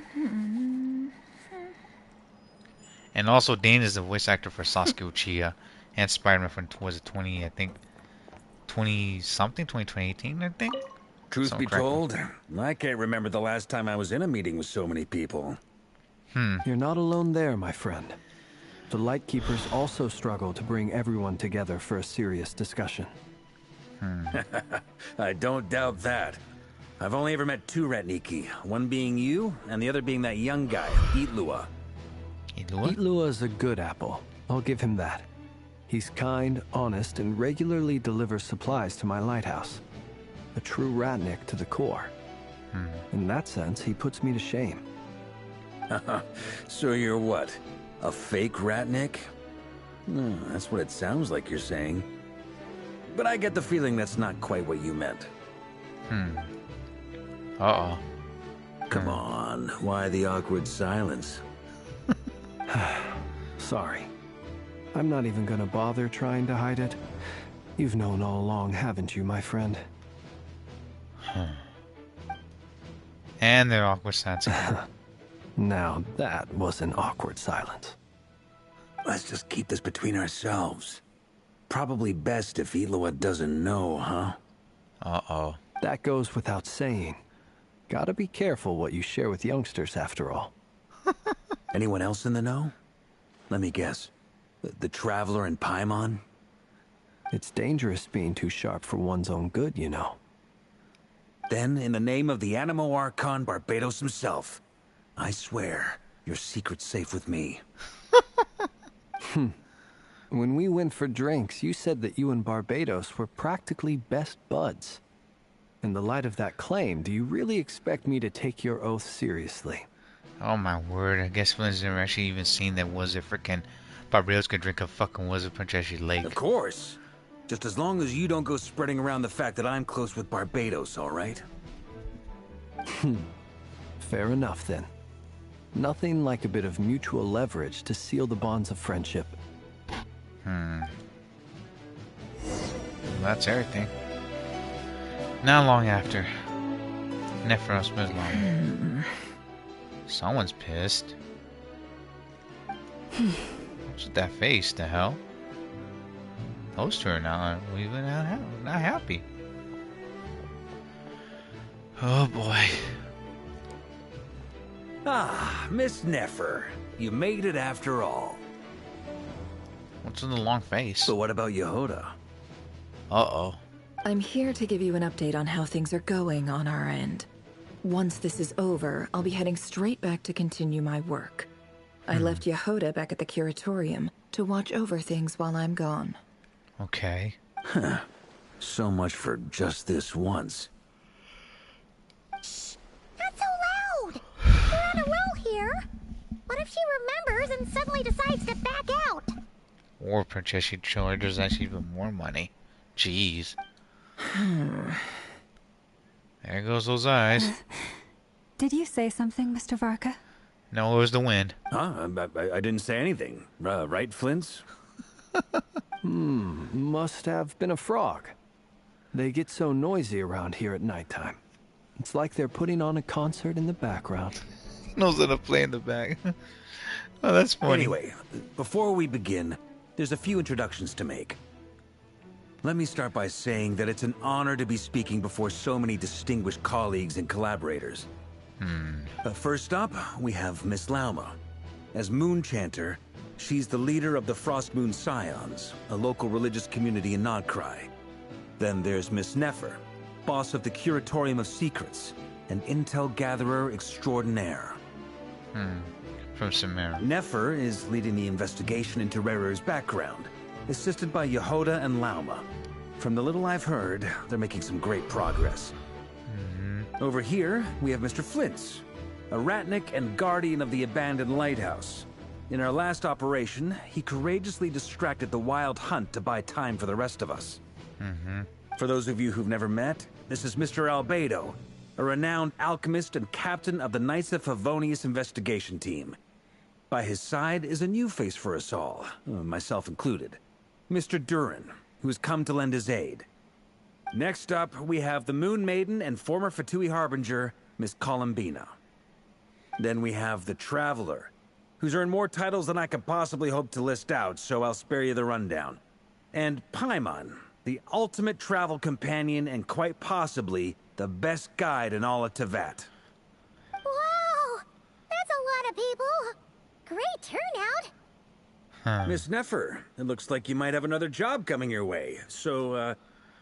And also Dane is the voice actor for Sasuke Uchiha and Spider-Man from was it 20 I think 20-something 2018 I think. Truth be told, I can't remember the last time I was in a meeting with so many people. You're not alone there, my friend. The Lightkeepers also struggle to bring everyone together for a serious discussion. I don't doubt that. I've only ever met two Ratniki, one being you, and the other being that young guy, Itlua. Itlua is a good apple. I'll give him that. He's kind, honest, and regularly delivers supplies to my lighthouse. A true Ratnik to the core. In that sense, he puts me to shame. So you're what? A fake Ratnik? That's what it sounds like you're saying. But I get the feeling that's not quite what you meant. Uh-oh. Come on, why the awkward silence? Sorry. I'm not even gonna bother trying to hide it. You've known all along, haven't you, my friend? And their awkward silence. Now that was an awkward silence. Let's just keep this between ourselves. Probably best if Itlua doesn't know, huh? Uh-oh. That goes without saying. Gotta be careful what you share with youngsters, after all. Anyone else in the know? Let me guess. The Traveler and Paimon? It's dangerous being too sharp for one's own good, you know. Then, in the name of the Animo Archon Barbatos himself, I swear your secret's safe with me. When we went for drinks, you said that you and Barbatos were practically best buds. In the light of that claim, do you really expect me to take your oath seriously? Oh my word, I guess Flynn's never actually even seen that was it frickin' Barbatos could drink a fucking Wizard Punch Lake. Of course. Just as long as you don't go spreading around the fact that I'm close with Barbatos, alright? Fair enough then. Nothing like a bit of mutual leverage to seal the bonds of friendship. That's everything. Not long after. Nephiros was long. Someone's pissed. What's with that face? The hell? Those two are not even not happy. Oh boy. Ah, Miss Nefer. You made it after all. What's with the long face? So what about Yehoda? Uh-oh. I'm here to give you an update on how things are going on our end. Once this is over, I'll be heading straight back to continue my work. I left Yehoda back at the curatorium to watch over things while I'm gone. Okay. So much for just this once. if she remembers and suddenly decides to back out? Or Princess, she'd charge actually even more money. Jeez. There goes those eyes. Did you say something, Mr. Varka? No, it was the wind. Huh? I didn't say anything. Right, Flints? Must have been a frog. They get so noisy around here at nighttime. It's like they're putting on a concert in the background. Knows how to play in the back. Oh, that's funny. Anyway, before we begin, there's a few introductions to make. Let me start by saying that it's an honor to be speaking before so many distinguished colleagues and collaborators. First up, we have Miss Lauma. As Moon Chanter, she's the leader of the Frost Moon Scions, a local religious community in Nodcry. Then there's Miss Nefer, boss of the Curatorium of Secrets, an intel gatherer extraordinaire. From Samara. Nefer is leading the investigation into Rerer's background, assisted by Yehoda and Lauma. From the little I've heard, they're making some great progress. Over here, we have Mr. Flints, a ratnik and guardian of the abandoned lighthouse. In our last operation, he courageously distracted the wild hunt to buy time for the rest of us. For those of you who've never met, this is Mr. Albedo, a renowned alchemist and captain of the Knights of Favonius investigation team. By his side is a new face for us all, myself included, Mr. Durin, who has come to lend his aid. Next up, we have the Moon Maiden and former Fatui Harbinger, Miss Columbina. Then we have the Traveler, who's earned more titles than I could possibly hope to list out, so I'll spare you the rundown. And Paimon, the ultimate travel companion and quite possibly the best guide in all of Tevat. Wow! That's a lot of people! Great turnout! Miss Nefer, it looks like you might have another job coming your way, so,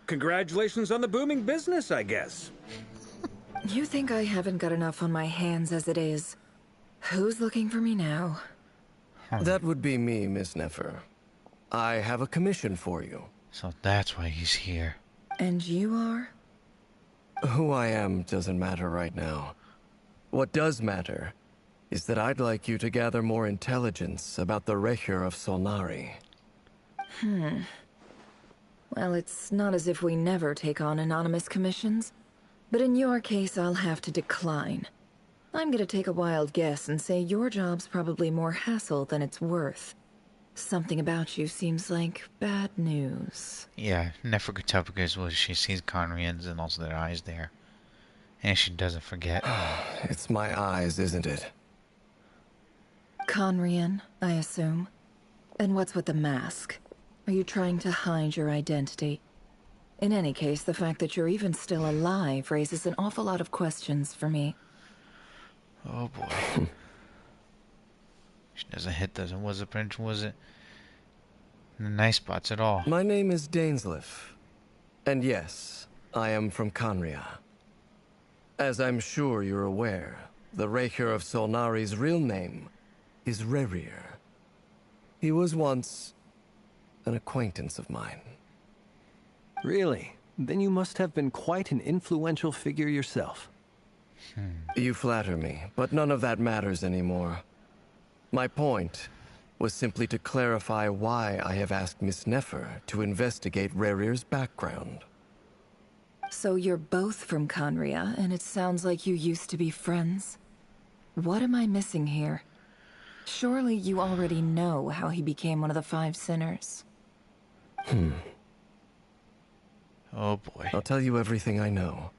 congratulations on the booming business, I guess. You think I haven't got enough on my hands as it is? Who's looking for me now? That would be me, Miss Nefer. I have a commission for you. So that's why he's here. And you are? Who I am doesn't matter right now. What does matter is that I'd like you to gather more intelligence about the Recher of Solnari. Well, it's not as if we never take on anonymous commissions. But in your case, I'll have to decline. I'm gonna take a wild guess and say your job's probably more hassle than it's worth. Something about you seems like bad news. Yeah, Nefer could tell because she sees Conrians and also their eyes there. And she doesn't forget. It's my eyes, isn't it? Conrian, I assume. And what's with the mask? Are you trying to hide your identity? In any case, the fact that you're even still alive raises an awful lot of questions for me. Oh boy. She doesn't hit the... Was it the nice spots at all. My name is Dainsleif. And yes, I am from Conria. As I'm sure you're aware, the Recher of Solnari's real name is Rerir. He was once an acquaintance of mine. Really? Then you must have been quite an influential figure yourself. You flatter me, but none of that matters anymore. My point was simply to clarify why I have asked Miss Nefer to investigate Rerir's background. So you're both from Conria, and it sounds like you used to be friends? What am I missing here? Surely you already know how he became one of the Five Sinners. Oh boy. I'll tell you everything I know.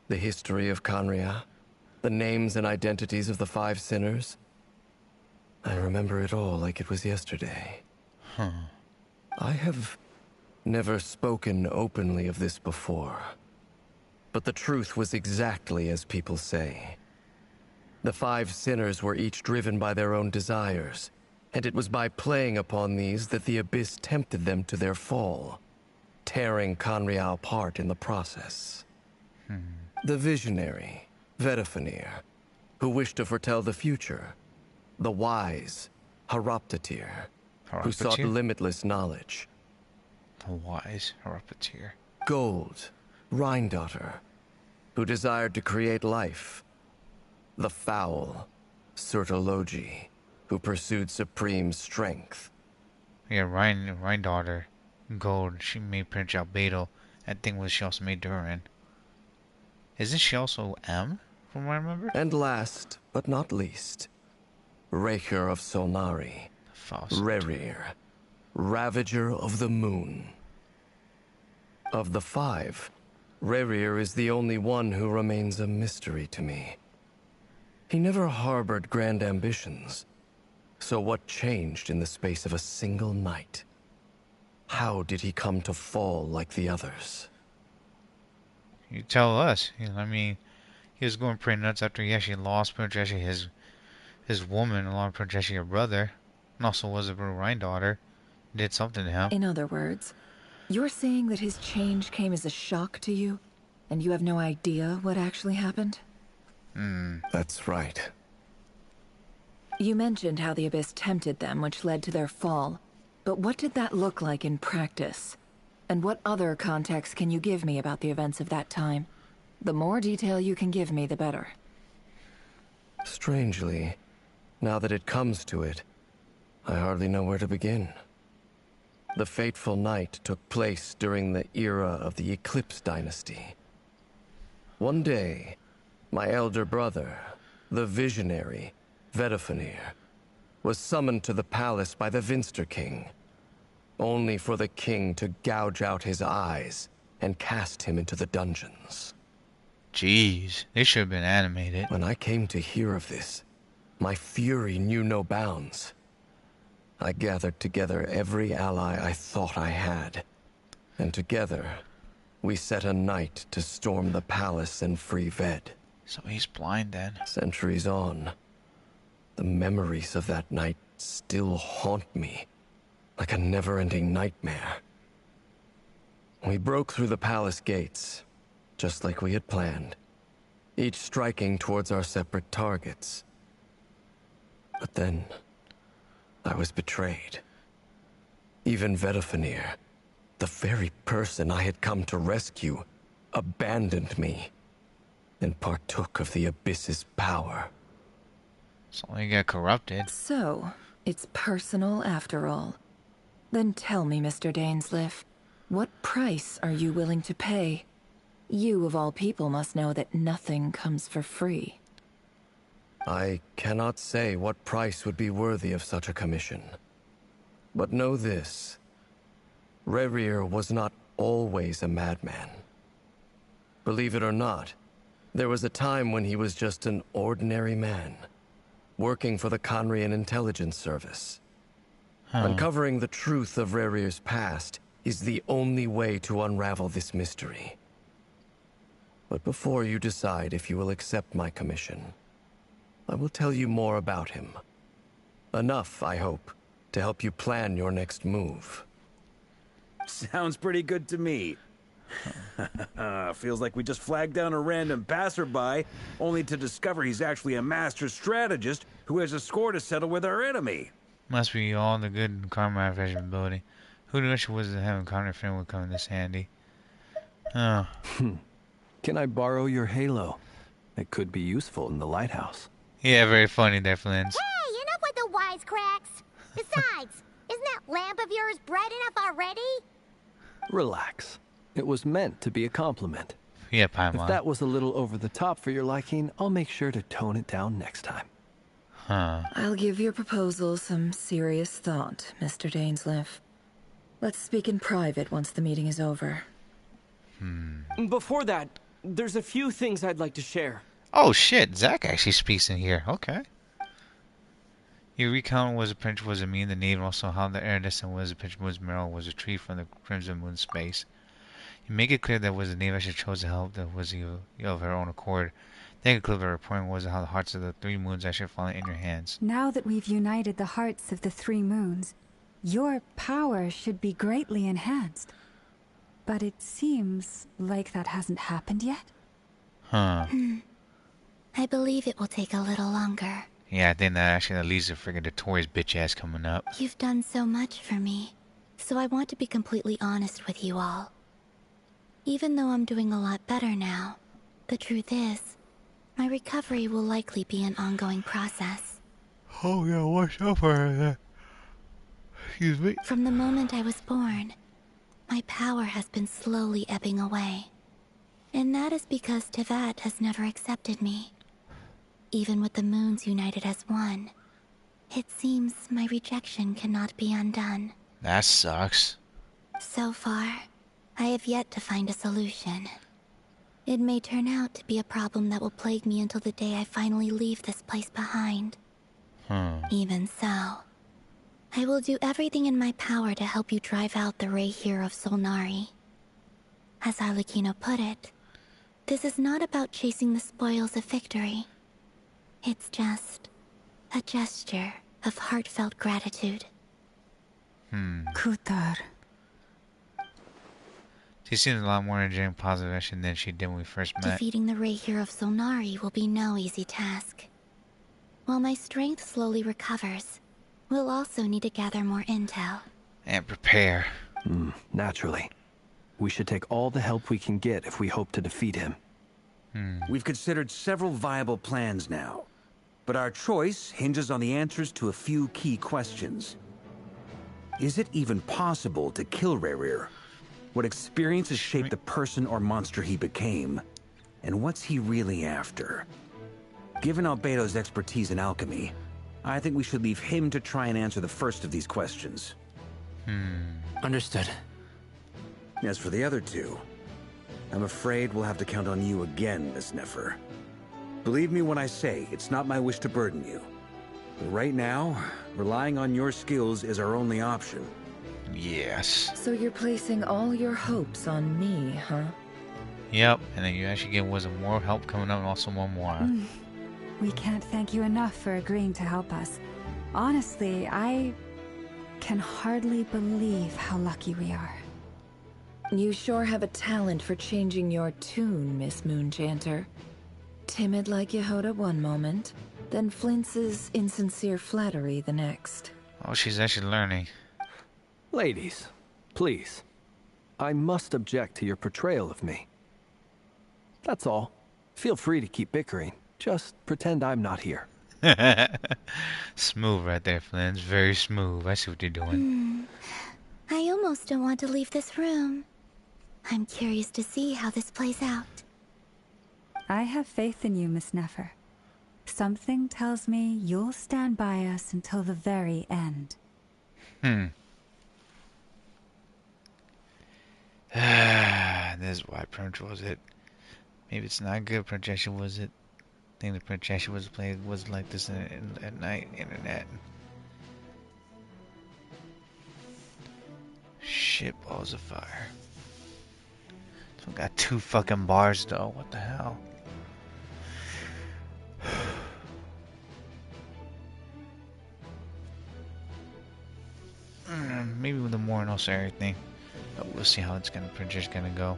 The history of Conria, the names and identities of the Five Sinners. I remember it all like it was yesterday. I have never spoken openly of this before. But the truth was exactly as people say. The Five Sinners were each driven by their own desires, and it was by playing upon these that the Abyss tempted them to their fall, tearing Conria apart in the process. The visionary, Vedafenir, who wished to foretell the future. The wise, Haroptatir, who sought limitless knowledge. The wise Haroptatir. Gold, Rhindaughter, who desired to create life. The foul, Sertologi, who pursued supreme strength. Yeah, Ryan daughter, Gold. She made Prince Albedo. That thing was she also made Durin. Isn't she also M? From what I remember. And last but not least, Raker of Solnari, Rerir, Ravager of the Moon. Of the five, Rerir is the only one who remains a mystery to me. He never harbored grand ambitions. So what changed in the space of a single night? How did he come to fall like the others? You tell us. I mean, he was going pretty nuts after he actually lost pretty much actually his woman along with pretty much actually her brother. And also was a Ryan daughter. Did something to him. In other words, you're saying that his change came as a shock to you? And you have no idea what actually happened? That's right. You mentioned how the Abyss tempted them, which led to their fall. But what did that look like in practice? And what other context can you give me about the events of that time? The more detail you can give me, the better. Strangely, now that it comes to it, I hardly know where to begin. The fateful night took place during the era of the Eclipse Dynasty. One day, my elder brother, the visionary, Vedifenir, was summoned to the palace by the Vinster King, only for the king to gouge out his eyes and cast him into the dungeons. Jeez, they should have been animated. When I came to hear of this, my fury knew no bounds. I gathered together every ally I thought I had, and together, we set a night to storm the palace and free Ved. So he's blind then. Centuries on, the memories of that night still haunt me, like a never-ending nightmare. We broke through the palace gates, just like we had planned, each striking towards our separate targets. But then, I was betrayed. Even Vedifenir, the very person I had come to rescue, abandoned me and partook of the Abyss's power. So he got corrupted. So, it's personal after all. Then tell me, Mr. Dainsleif, what price are you willing to pay? You, of all people, must know that nothing comes for free. I cannot say what price would be worthy of such a commission. But know this. Rerir was not always a madman. Believe it or not, there was a time when he was just an ordinary man, working for the Conrian Intelligence Service. Uncovering the truth of Rerir's past is the only way to unravel this mystery. But before you decide if you will accept my commission, I will tell you more about him. Enough, I hope, to help you plan your next move. Sounds pretty good to me. Feels like we just flagged down a random passerby, only to discover he's actually a master strategist who has a score to settle with our enemy. Must be all the good karma manufacturing ability. Who knew she was having Connor friend would come in this handy? Oh. Can I borrow your halo? It could be useful in the lighthouse. Yeah, very funny there, Flins. Hey, enough with the wisecracks. Besides, isn't that lamp of yours bright enough already? Relax. It was meant to be a compliment. Yeah, Paimon. If that was a little over the top for your liking, I'll make sure to tone it down next time. I'll give your proposal some serious thought, Mr. Dainsleif. Let's speak in private once the meeting is over. Before that, there's a few things I'd like to share. Oh shit, Zack actually speaks in here. Okay. You recount was a prince was a mean the name, and also how the iridescent was a prince was Meryl was retrieved from the Crimson Moon space. You make it clear that was the name actually chose to help that was you of her own accord. Then clear the reporting was how the hearts of the three moons actually falling in your hands. Now that we've united the hearts of the three moons, your power should be greatly enhanced. But it seems like that hasn't happened yet. I believe it will take a little longer. Yeah, I think that actually leads to friggin' Notorious bitch ass coming up. You've done so much for me, so I want to be completely honest with you all. Even though I'm doing a lot better now, the truth is, my recovery will likely be an ongoing process. Oh yeah, watch out for her. Excuse me. From the moment I was born, my power has been slowly ebbing away. And that is because Tevat has never accepted me. Even with the moons united as one, it seems my rejection cannot be undone. That sucks. So far, I have yet to find a solution. It may turn out to be a problem that will plague me until the day I finally leave this place behind. Even so, I will do everything in my power to help you drive out the Ray here of Solnari. As Arlecchino put it, this is not about chasing the spoils of victory. It's just a gesture of heartfelt gratitude. Kutar. She seems a lot more energetic and positive action than she did when we first met. Defeating the Ray here of Solnari will be no easy task. While my strength slowly recovers, we'll also need to gather more intel. And prepare. Naturally. We should take all the help we can get if we hope to defeat him. We've considered several viable plans now, but our choice hinges on the answers to a few key questions. Is it even possible to kill Rerir? What experiences shaped the person or monster he became? And what's he really after? Given Albedo's expertise in alchemy, I think we should leave him to try and answer the first of these questions. Understood. As for the other two, I'm afraid we'll have to count on you again, Miss Nefer. Believe me when I say it's not my wish to burden you. But right now, relying on your skills is our only option. Yes. So you're placing all your hopes on me, huh? Yep, and then you actually get more help coming up and also one more. We can't thank you enough for agreeing to help us. Honestly, I can hardly believe how lucky we are. You sure have a talent for changing your tune, Miss Moonchanter. Timid like Yehoda one moment, then flinches insincere flattery the next. Oh, she's actually learning. Ladies, please. I must object to your portrayal of me. That's all. Feel free to keep bickering. Just pretend I'm not here. Smooth right there, Flynn. Very smooth. I see what you're doing. I almost don't want to leave this room. I'm curious to see how this plays out. I have faith in you, Miss Nefer. Something tells me you'll stand by us until the very end. This is why Punch was it. Maybe it's not good projection, was it? I think the projection was played was like this at night internet. Shit balls of fire. So we got 2 fucking bars though. What the hell? Maybe with the more and also everything. But we'll see how it's gonna go.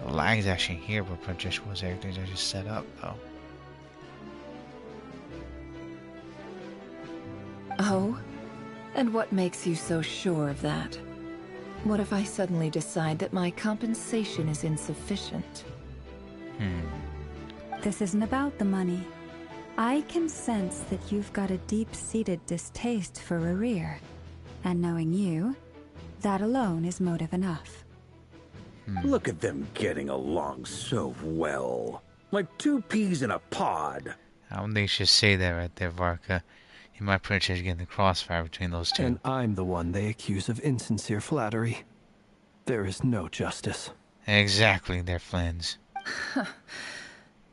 The lag is actually here, but projection was everything's actually set up though. Oh? And what makes you so sure of that? What if I suddenly decide that my compensation is insufficient? This isn't about the money. I can sense that you've got a deep-seated distaste for Rerir. And knowing you, that alone is motive enough. Look at them getting along so well. Like 2 peas in a pod. I don't think you should say that right there, Varka. You might pretty much get the crossfire between those two. And I'm the one they accuse of insincere flattery. There is no justice. Exactly, they're Flins.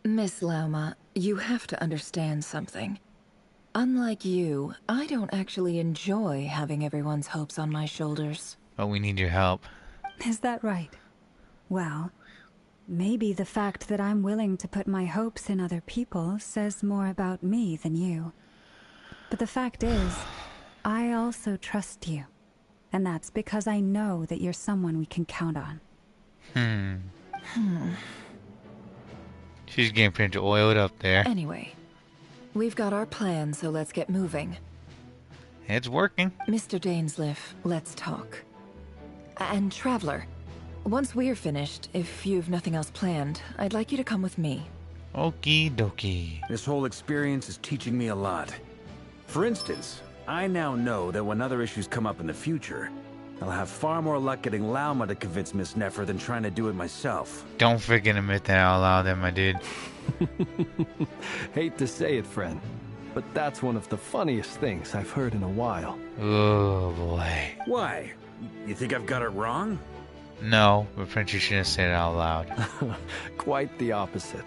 Miss Lauma, you have to understand something. Unlike you, I don't actually enjoy having everyone's hopes on my shoulders. But we need your help. Is that right? Well, maybe the fact that I'm willing to put my hopes in other people says more about me than you. But the fact is, I also trust you. And that's because I know that you're someone we can count on. She's getting pretty oiled up there. Anyway, we've got our plan, so let's get moving. It's working. Mr. Dainsleif, let's talk. And Traveler, once we're finished, if you've nothing else planned, I'd like you to come with me. Okie dokie. This whole experience is teaching me a lot. For instance, I now know that when other issues come up in the future, I'll have far more luck getting Lauma to convince Miss Nefer than trying to do it myself. Don't freaking admit that out loud there, my dude. Hate to say it, friend, but that's one of the funniest things I've heard in a while. Oh, boy. Why? You think I've got it wrong? No, but Prince, you shouldn't say it out loud. Quite the opposite.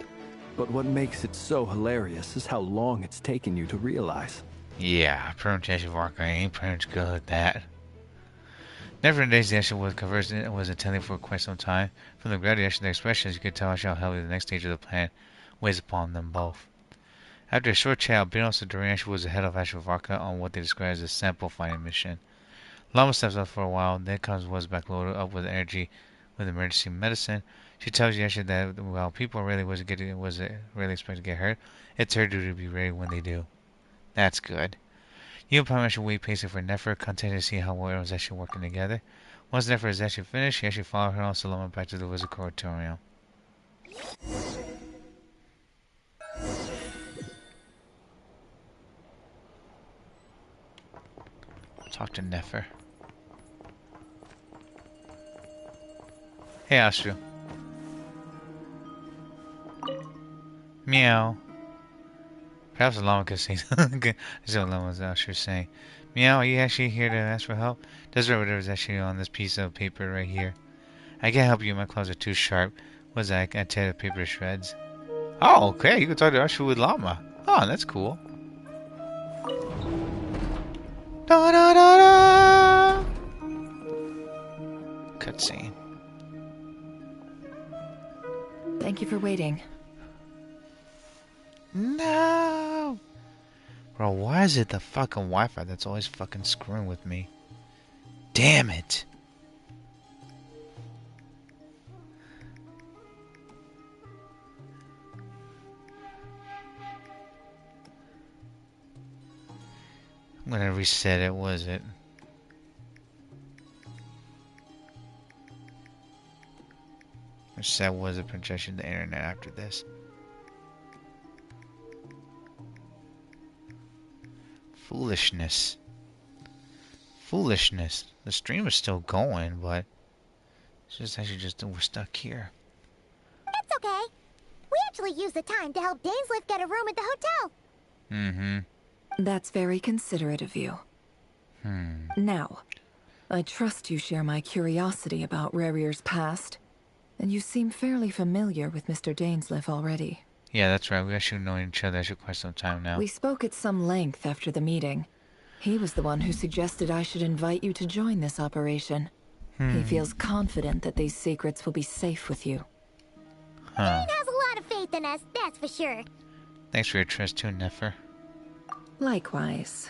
But what makes it so hilarious is how long it's taken you to realize. Yeah, Princess Varka ain't pretty much good at that. Never days the action was intended for quite some time. From the gravity action expressions, you could tell how heavily the next stage of the plan weighs upon them both. After a short chat, Albinos and Duran was ahead of Asher Varka on what they described as a sample finding mission. Lama steps up for a while, then comes was back loaded up with energy with emergency medicine. She tells Yasha that while people really wasn't really expected to get hurt, it's her duty to be ready when they do. That's good. You and Palmer should wait patiently for Nefer, continue to see how well everyone's actually working together. Once Nefer is actually finished, you actually follow her on Xilonen back to the Wizard Coratorium. Talk to Nefer. Hey, Astro. Meow. Perhaps Llama could say something. That's what Llama's Astro saying. Meow, are you actually here to ask for help? Does whatever is actually on this piece of paper right here. I can't help you, my claws are too sharp. What's that? I can tear the paper to shreds. Oh, okay, you can talk to Astro with Llama. Oh, that's cool. Da da da da! Cutscene. Thank you for waiting. No! Bro, why is it the fucking Wi-Fi that's always fucking screwing with me? Damn it! I'm gonna reset it, was it? Reset was a projection of the internet after this. Foolishness. Foolishness. The stream is still going, but it's just actually we're stuck here. It's okay. We actually used the time to help Dainsleif get a room at the hotel. Mm-hmm. That's very considerate of you. Now, I trust you share my curiosity about Rarier's past, and you seem fairly familiar with Mr. Dainsleif already. Yeah, that's right. We actually know each other for quite some time now. We spoke at some length after the meeting. He was the one who suggested I should invite you to join this operation. He feels confident that these secrets will be safe with you. Dane has a lot of faith in us, that's for sure. Thanks for your trust too, Nefer. Likewise.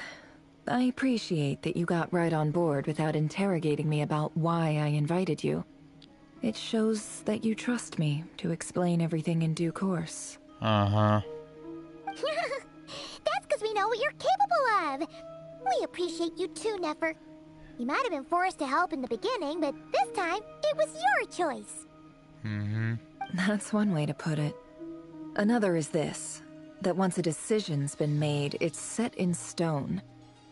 I appreciate that you got right on board without interrogating me about why I invited you. It shows that you trust me to explain everything in due course. That's because we know what you're capable of. We appreciate you too, Nefer. You might have been forced to help in the beginning, but this time, it was your choice. That's one way to put it. Another is this, that once a decision's been made, it's set in stone.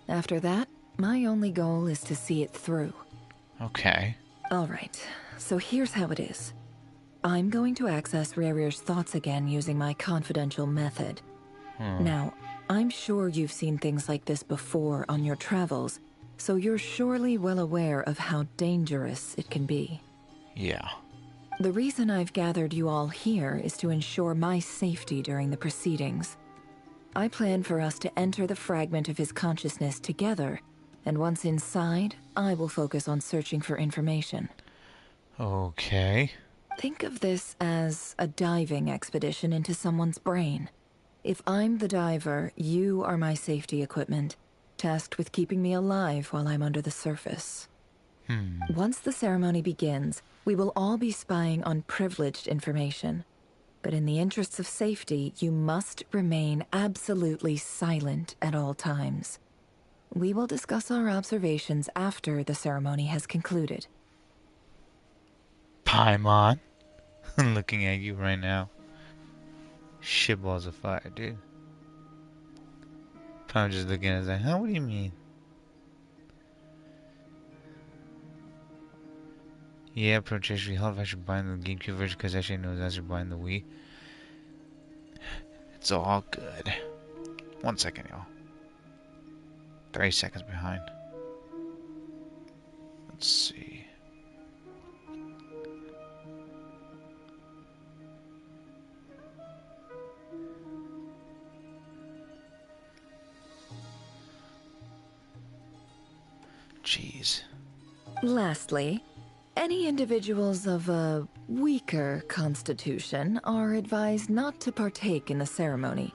After that, my only goal is to see it through. Okay. Alright, so here's how it is. I'm going to access Rarier's thoughts again using my confidential method. Now, I'm sure you've seen things like this before on your travels, so you're surely well aware of how dangerous it can be. Yeah. The reason I've gathered you all here is to ensure my safety during the proceedings. I plan for us to enter the fragment of his consciousness together, and once inside, I will focus on searching for information. Okay. Think of this as a diving expedition into someone's brain. If I'm the diver, you are my safety equipment, tasked with keeping me alive while I'm under the surface. Once the ceremony begins, we will all be spying on privileged information. But in the interests of safety, you must remain absolutely silent at all times. We will discuss our observations after the ceremony has concluded. Paimon. I'm looking at you right now. Shitballs of fire, dude. I'm just looking at it like, huh? What do you mean? Yeah, Project actually help if I should buy the GameCube version because actually knows I should buy the Wii. It's all good. 1 second, y'all. 30 seconds behind. Let's see. Jeez. Lastly, any individuals of a weaker constitution are advised not to partake in the ceremony.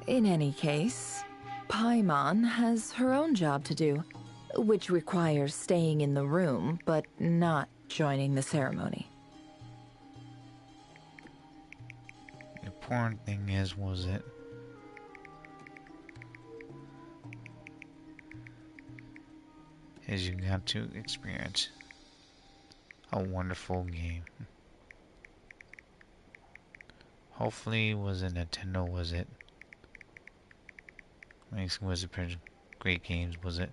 In any case, Paimon has her own job to do, which requires staying in the room but not joining the ceremony. The important thing was it? Is you got to experience a wonderful game. Hopefully, was it Nintendo? Was it? Was it great games? Was it?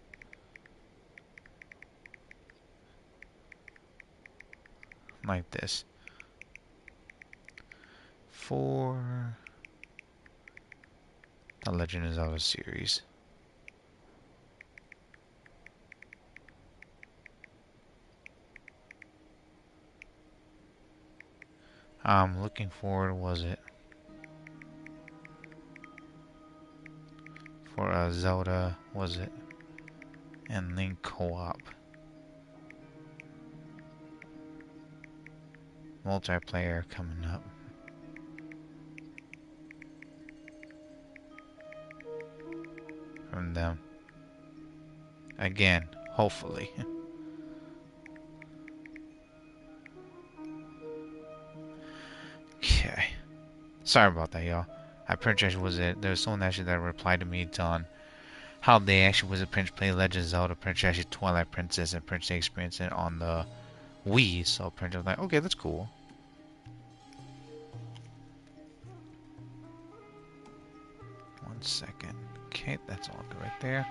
Like this. For the Legend of Zelda series. I'm looking forward, was it? For Zelda, was it? And Link co-op. Multiplayer coming up. From them. Again, hopefully. Okay. Sorry about that, y'all. I pretty sure was it. There was someone actually that replied to me on how they actually was a Prince play Legend of Zelda, Prince actually Twilight Princess, and Prince experienced it on the Wii. So Prince was like, okay, that's cool. One second. Okay, that's all good right there.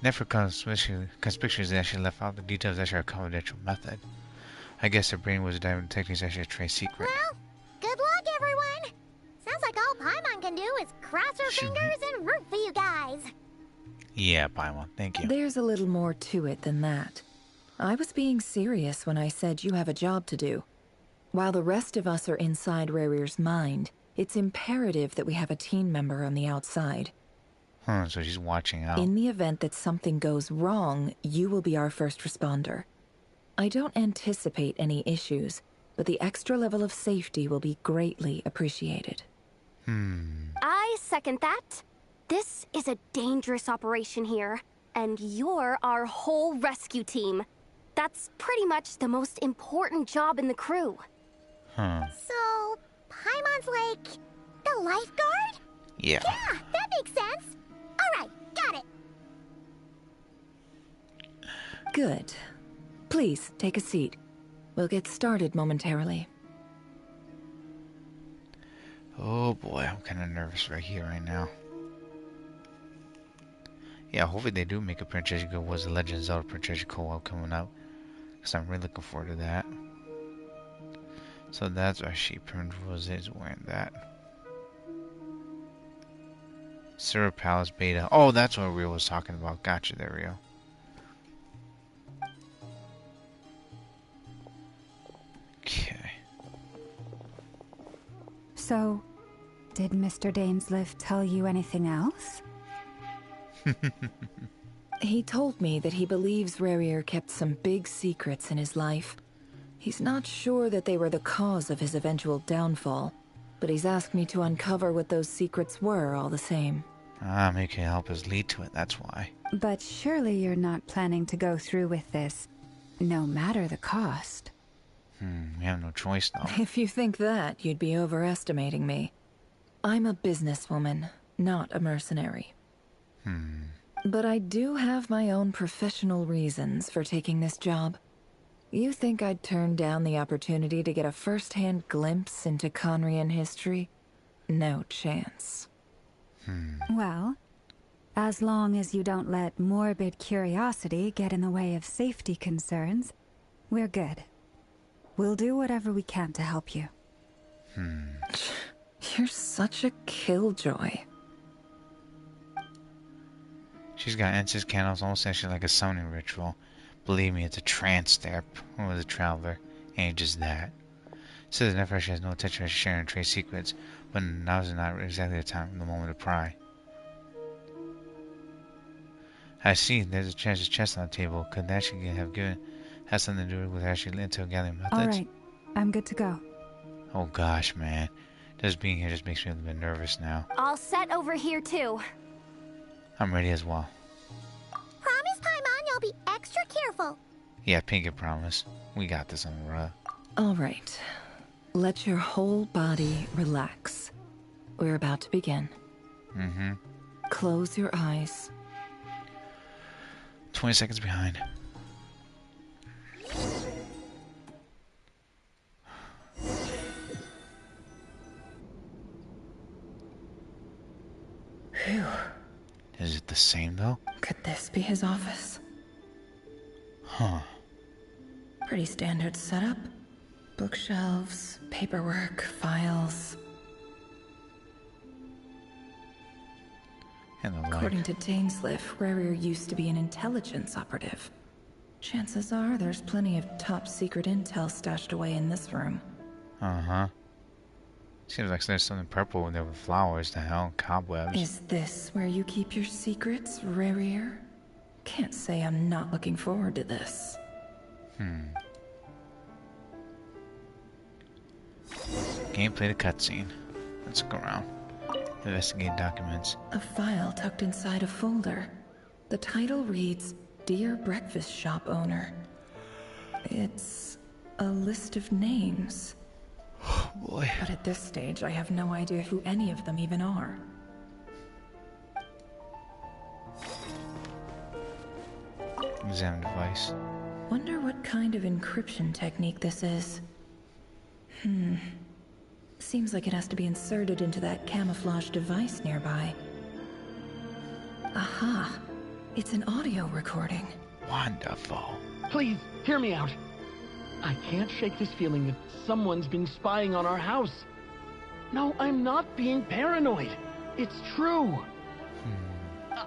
Never conspicuously actually left out the details actually a confidential method. I guess the brain was diving techniques actually a trade secret. Well, good luck, everyone. Sounds like all Paimon can do is cross her fingers and root for you guys. Yeah, Paimon, thank you. There's a little more to it than that. I was being serious when I said you have a job to do. While the rest of us are inside Rarir's mind, it's imperative that we have a team member on the outside. So she's watching out. In the event that something goes wrong, you will be our first responder. I don't anticipate any issues, but the extra level of safety will be greatly appreciated. I second that. This is a dangerous operation here, and you're our whole rescue team. That's pretty much the most important job in the crew. So, Paimon's like the lifeguard? Yeah. Yeah, that makes sense. Alright, got it. Good. Please, take a seat. We'll get started momentarily. Oh boy, I'm kind of nervous right here, right now. Yeah, hopefully they do make a Princess Go was the Legend of Zelda Princess co-op coming out. Because I'm really looking forward to that. So that's why she is wearing that. Syrup Palace Beta. Oh, that's what Rio was talking about. Gotcha there, Rio. Okay. So, did Mr. Dainsleif tell you anything else? He told me that he believes Rarir kept some big secrets in his life. He's not sure that they were the cause of his eventual downfall, but he's asked me to uncover what those secrets were all the same. Maybe can help us lead to it, that's why. But surely you're not planning to go through with this, no matter the cost. We have no choice, though. If you think that, you'd be overestimating me. I'm a businesswoman, not a mercenary. But I do have my own professional reasons for taking this job. You think I'd turn down the opportunity to get a first-hand glimpse into Conrian history? No chance. Well, as long as you don't let morbid curiosity get in the way of safety concerns, we're good. We'll do whatever we can to help you. You're such a killjoy. She's got incense candles, almost actually like a summoning ritual. Believe me, it's a trance there. With a traveler, ain't just that. Says Nefer she has no intention of sharing trade secrets, but now is not exactly the moment to pry. I see. There's a treasure chest on the table. Could that actually have something to do with actually intel gathering methods? All right, I'm good to go. Oh gosh, man, just being here just makes me a little bit nervous now. All set over here too. I'm ready as well. Promise, Paimon, you'll be extra careful. Yeah, pinky promise. We got this on the run. All right. Let your whole body relax. We're about to begin. Close your eyes. 20 seconds behind. Phew. Is it the same though? Could this be his office? Huh. Pretty standard setup. Bookshelves, paperwork, files. And the According to Dainsliff, Rarier used to be an intelligence operative. Chances are there's plenty of top secret intel stashed away in this room. Seems like there's something purple in there with flowers. The hell? Cobwebs. Is this where you keep your secrets, Rarier? Can't say I'm not looking forward to this. Gameplay to cutscene. Let's look around. Investigate documents. A file tucked inside a folder. The title reads, Dear Breakfast Shop Owner. It's a list of names. Oh boy. But at this stage, I have no idea who any of them even are. Examine device. Wonder what kind of encryption technique this is. Seems like it has to be inserted into that camouflage device nearby. Aha! It's an audio recording. Wonderful. Please, hear me out. I can't shake this feeling that someone's been spying on our house. No, I'm not being paranoid. It's true.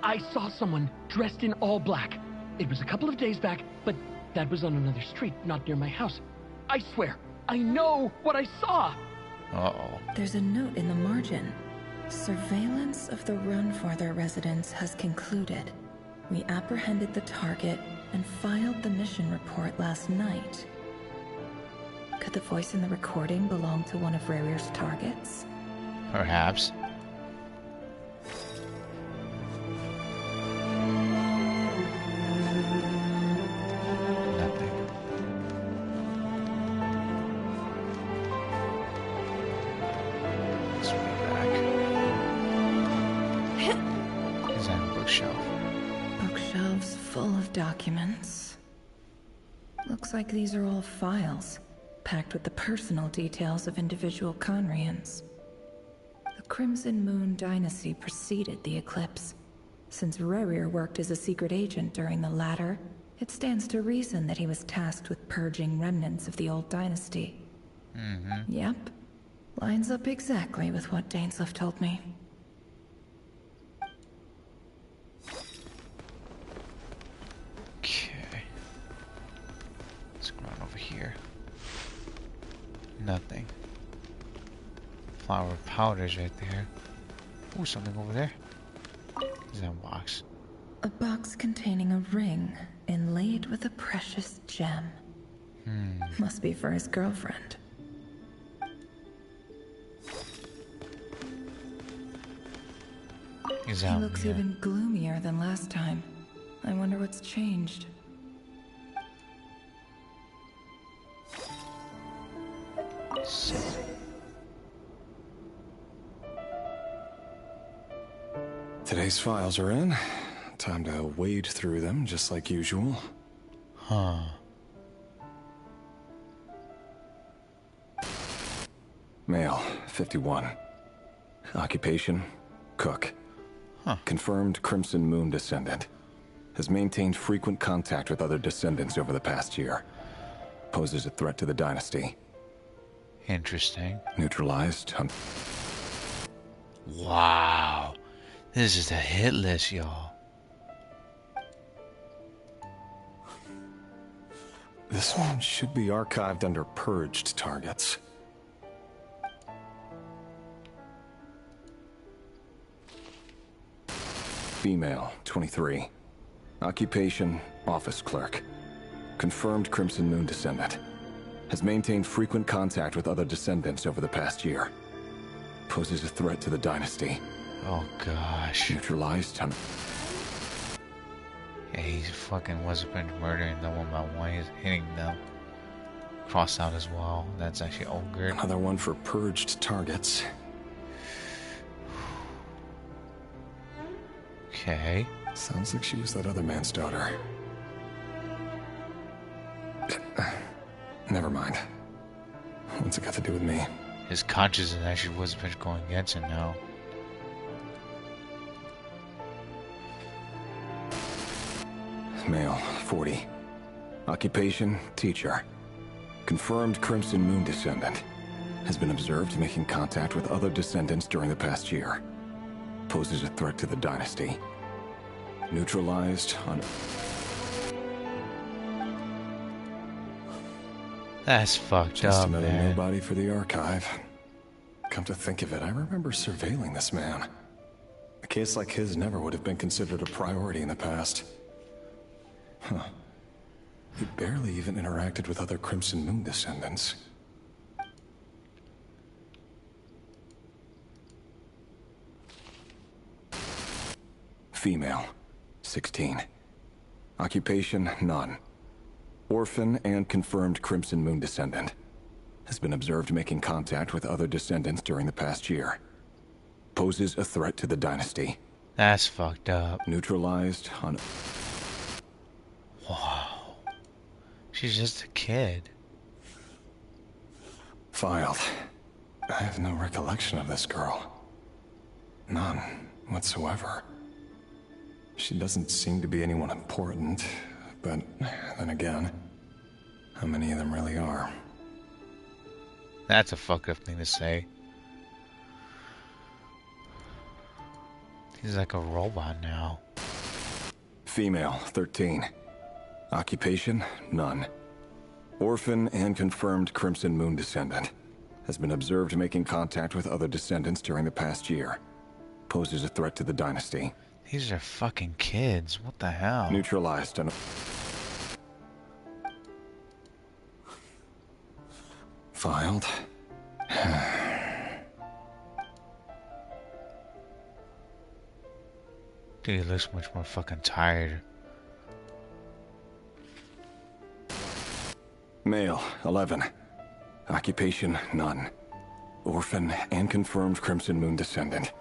I saw someone dressed in all black. It was a couple of days back, but that was on another street, not near my house. I swear, I know what I saw. Uh-oh. There's a note in the margin. Surveillance of the Runfarther residence has concluded. We apprehended the target and filed the mission report last night. Could the voice in the recording belong to one of Rarier's targets? Perhaps. Nothing. Let's read back. Examine bookshelf. Bookshelves full of documents. Looks like these are all files, packed with the personal details of individual Conrians. The Crimson Moon dynasty preceded the eclipse. Since Rarier worked as a secret agent during the latter, it stands to reason that he was tasked with purging remnants of the old dynasty. Yep. Lines up exactly with what Dainsliff told me. Okay. Let's go on over here. Nothing. Flower powders right there. Ooh, something over there. Is that a box? A box containing a ring inlaid with a precious gem. Must be for his girlfriend. He looks even gloomier than last time. I wonder what's changed. Today's files are in. Time to wade through them, just like usual. Male, 51. Occupation, cook. Confirmed Crimson Moon descendant. Has maintained frequent contact with other descendants over the past year. Poses a threat to the dynasty. Interesting. Neutralized. Wow. This is a hit list, y'all. This one should be archived under purged targets. Female, 23. Occupation, office clerk. Confirmed Crimson Moon descendant. Has maintained frequent contact with other descendants over the past year. Poses a threat to the dynasty. Oh gosh. Neutralized. Yeah, he fucking wasn't been murdering them one by one. He's hitting them. Crossed out as well. That's actually all good. Another one for purged targets. Okay. Sounds like she was that other man's daughter. Never mind. What's it got to do with me? His conscience actually was going against him now. Male, 40. Occupation, teacher. Confirmed Crimson Moon descendant. Has been observed making contact with other descendants during the past year. Poses a threat to the dynasty. Neutralized on... That's fucked Just up, another man. nobody for the archive. Come to think of it, I remember surveilling this man. A case like his never would have been considered a priority in the past. Huh. He barely even interacted with other Crimson Moon descendants. Female, 16. Occupation, none. Orphan and confirmed Crimson Moon descendant. Has been observed making contact with other descendants during the past year. Poses a threat to the dynasty. That's fucked up. Neutralized on... Wow. She's just a kid. Filed. I have no recollection of this girl. None whatsoever. She doesn't seem to be anyone important, but then again, how many of them really are? That's a fucked up thing to say. He's like a robot now. Female, 13. Occupation, none. Orphan and confirmed Crimson Moon descendant. Has been observed making contact with other descendants during the past year. Poses a threat to the dynasty. These are fucking kids. What the hell? Neutralized on... Filed. Dude, he looks much more fucking tired. Male, 11. Occupation, none. Orphan and confirmed Crimson Moon descendant.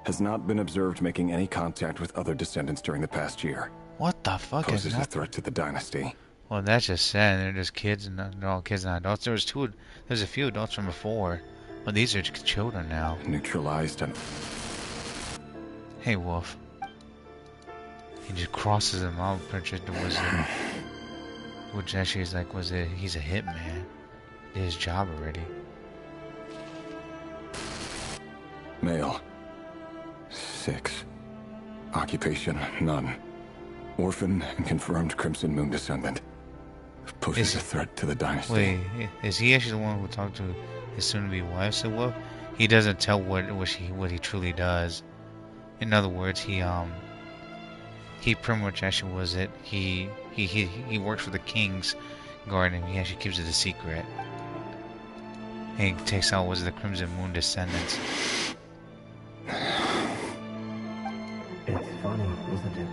Has not been observed making any contact with other descendants during the past year. What the fuck Poses is a that? threat to the dynasty. Well, that's just sad. They're just kids, and they're all kids and adults. There's a few adults from before, but these are just children now. Neutralized and... Hey, Wolf. He just crosses him out. Which actually is like, he's a hitman. Did his job already. Male, 6. Occupation, none. Orphan and confirmed Crimson Moon descendant. Poses a threat to the dynasty. Wait, is he actually the one who talked to his soon-to-be wife? So what? He doesn't tell what he truly does. In other words, he pretty much actually was it. He works for the King's Guard, and he actually keeps it a secret. And he takes out the Crimson Moon descendants. It's funny, isn't it?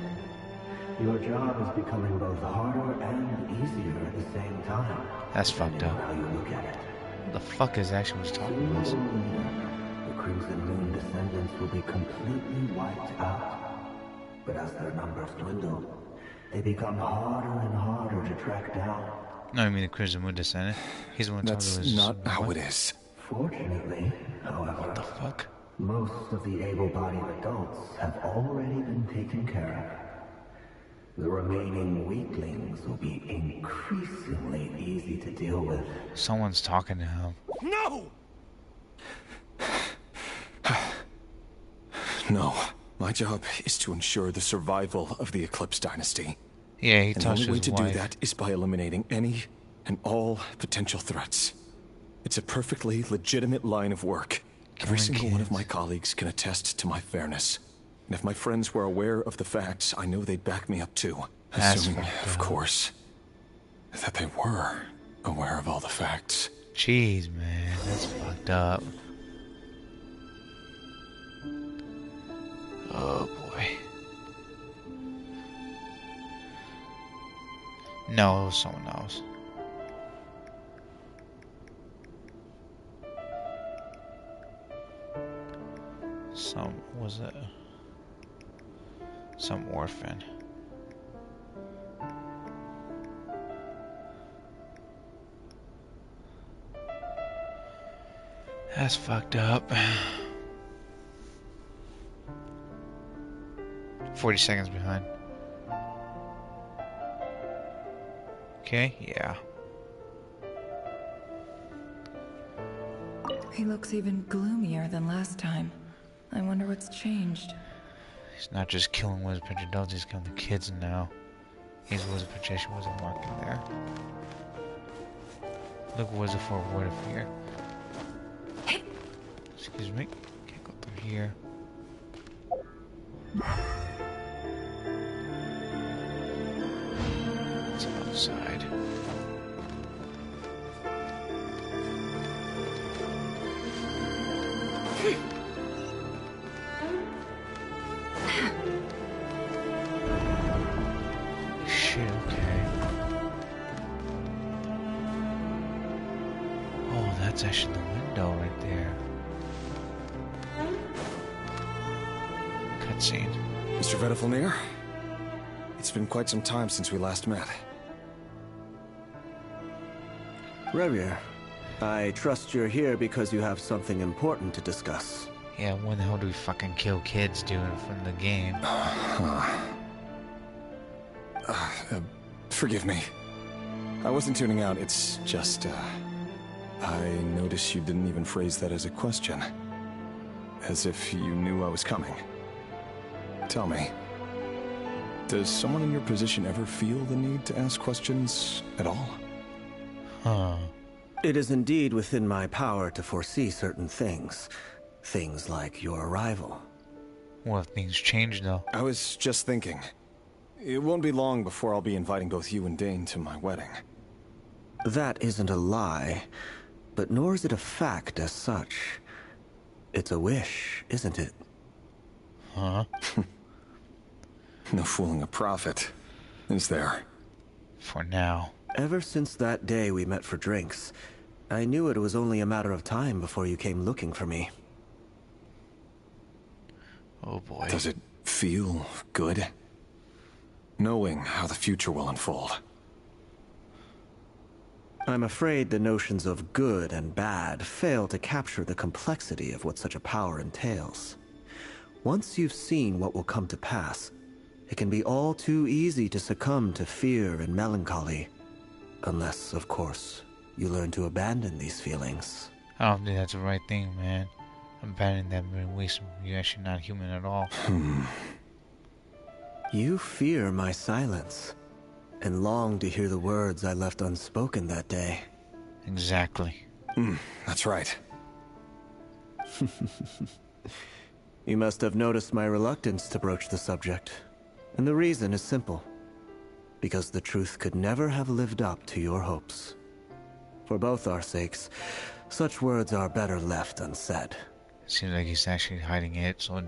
Your job is becoming both harder and easier at the same time. That's fucked up. How you look at it. The fuck is actually was talking about? The Crimson Moon descendants will be completely wiped out. But as their numbers dwindle, they become harder and harder to track down. No, I mean the Crimson Moon descendant. He's the one talking to his That's not how it is. Fortunately, however, what the fuck? Most of the able-bodied adults have already been taken care of. The remaining weaklings will be increasingly easy to deal with. Someone's talking to him. No! No. My job is to ensure the survival of the Eclipse Dynasty. Yeah, he and touched the only way his to wife. do that is by eliminating any and all potential threats. It's a perfectly legitimate line of work. Every single one of my colleagues can attest to my fairness. And if my friends were aware of the facts, I know they'd back me up too. Assuming, of course, that they were aware of all the facts. Jeez, man, that's fucked up. Oh boy. No, it was someone else. Was it some orphan? That's fucked up. 40 seconds behind. Okay, yeah. He looks even gloomier than last time. I wonder what's changed. He's not just killing Wizard Picture adults, he's killing the kids now. His Wizard Picture wasn't working there. Look, Wizard for a word of fear. Excuse me. Can't go through here. It's outside. Shit, okay. Oh, that's actually the window right there. Cutscene. Mr. Vettelfnir, it's been quite some time since we last met. Revier, I trust you're here because you have something important to discuss. Yeah, when the hell do we fucking kill kids doing from the game? Forgive me. I wasn't tuning out, it's just, I noticed you didn't even phrase that as a question. As if you knew I was coming. Tell me, does someone in your position ever feel the need to ask questions at all? Huh. It is indeed within my power to foresee certain things. Things like your arrival. Well, if things change though. I was just thinking. It won't be long before I'll be inviting both you and Dane to my wedding. That isn't a lie, but nor is it a fact as such. It's a wish, isn't it? Huh? No fooling a prophet, is there? For now. Ever since that day we met for drinks, I knew it was only a matter of time before you came looking for me. Oh boy. Does it feel good? Knowing how the future will unfold. I'm afraid the notions of good and bad fail to capture the complexity of what such a power entails. Once you've seen what will come to pass, it can be all too easy to succumb to fear and melancholy. Unless, of course, you learn to abandon these feelings. I don't think that's the right thing, man. Abandoning them in ways you're actually not human at all. You fear my silence, and long to hear the words I left unspoken that day. Exactly. That's right. You must have noticed my reluctance to broach the subject. And the reason is simple. Because the truth could never have lived up to your hopes. For both our sakes, such words are better left unsaid. Seems like he's actually hiding it so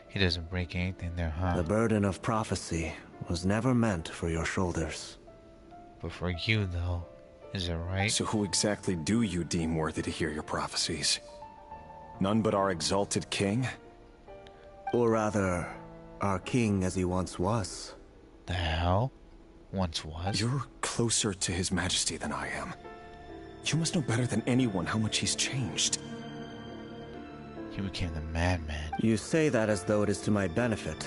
he doesn't break anything there, huh? The burden of prophecy was never meant for your shoulders. But for you, though, is it right? So who exactly do you deem worthy to hear your prophecies? None but our exalted king? Or rather, our king as he once was. The hell? Once was? You're closer to his majesty than I am. You must know better than anyone how much he's changed. He became the madman. You say that as though it is to my benefit.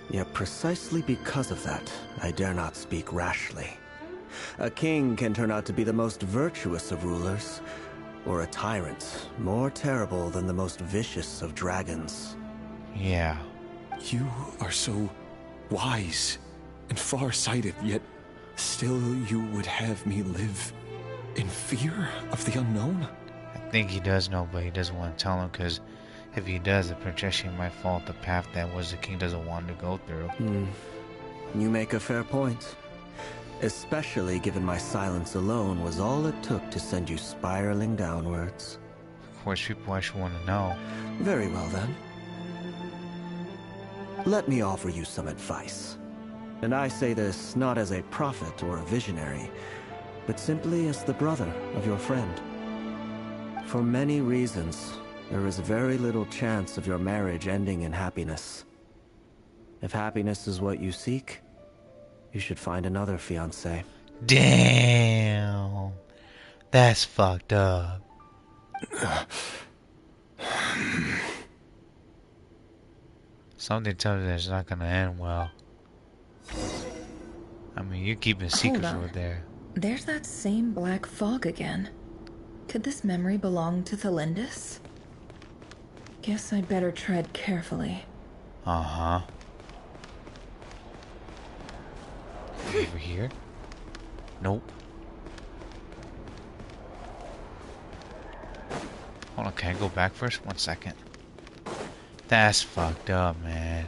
Yet precisely because of that, I dare not speak rashly. A king can turn out to be the most virtuous of rulers, or a tyrant more terrible than the most vicious of dragons. Yeah. You are so wise and far-sighted, yet still you would have me live in fear of the unknown? I think he does know, but he doesn't want to tell him, because if he does, the projection might fall off the path that was the king doesn't want to go through. You make a fair point. Especially given my silence alone was all it took to send you spiraling downwards. Of course, people actually want to know. Very well then. Let me offer you some advice. And I say this not as a prophet or a visionary, but simply as the brother of your friend. For many reasons, there is very little chance of your marriage ending in happiness. If happiness is what you seek, you should find another fiancé. Damn. That's fucked up. Something tells me that it's not gonna end well. I mean, you're keeping secrets over there. There's that same black fog again. Could this memory belong to Thelindis? Guess I'd better tread carefully. Uh-huh. Over here? Nope. Hold on, can I go back first? 1 second. That's fucked up, man.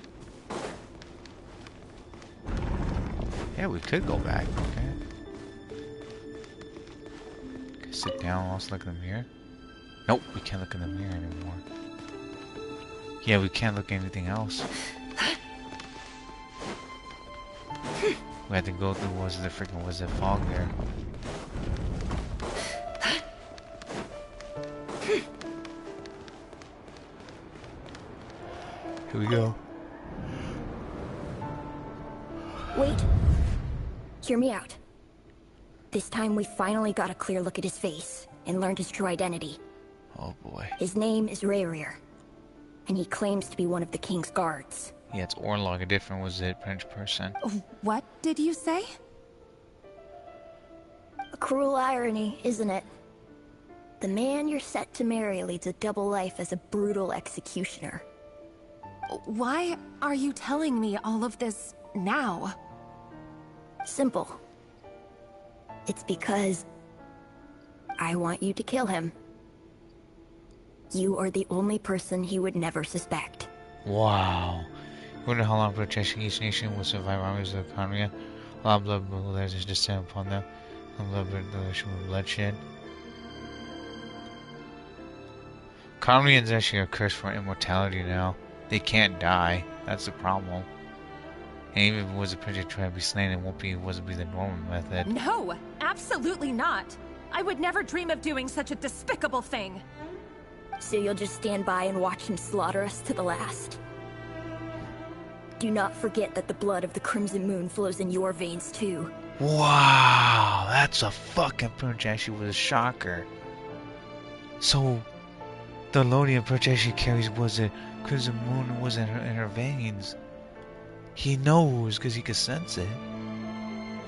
Yeah, we could go back, okay. Okay, sit down, also look in the mirror. Nope, we can't look in the mirror anymore. Yeah, we can't look at anything else. We had to go through, was the fog there? Here we go. Wait. Hear me out. This time we finally got a clear look at his face and learned his true identity. Oh boy. His name is Rerir, and he claims to be one of the king's guards. Yeah, it's Orlog, a different was it French person. What did you say? A cruel irony, isn't it? The man you're set to marry leads a double life as a brutal executioner. Why are you telling me all of this now? Simple. It's because I want you to kill him. You are the only person he would never suspect. Wow. You wonder how long protection each nation will survive armies of Conria. A lot of blood will descend upon them. And bloodshed. Conrians actually are cursed for immortality now. They can't die. That's the problem. And even if it was a project trying to be slain, it wasn't be the normal method. No, absolutely not. I would never dream of doing such a despicable thing. So you'll just stand by and watch him slaughter us to the last? Do not forget that the blood of the Crimson Moon flows in your veins too. Wow, that's a fucking projection with a shocker. So, the Lodian projection carries was a Crimson Moon was in her veins. He knows because he can sense it.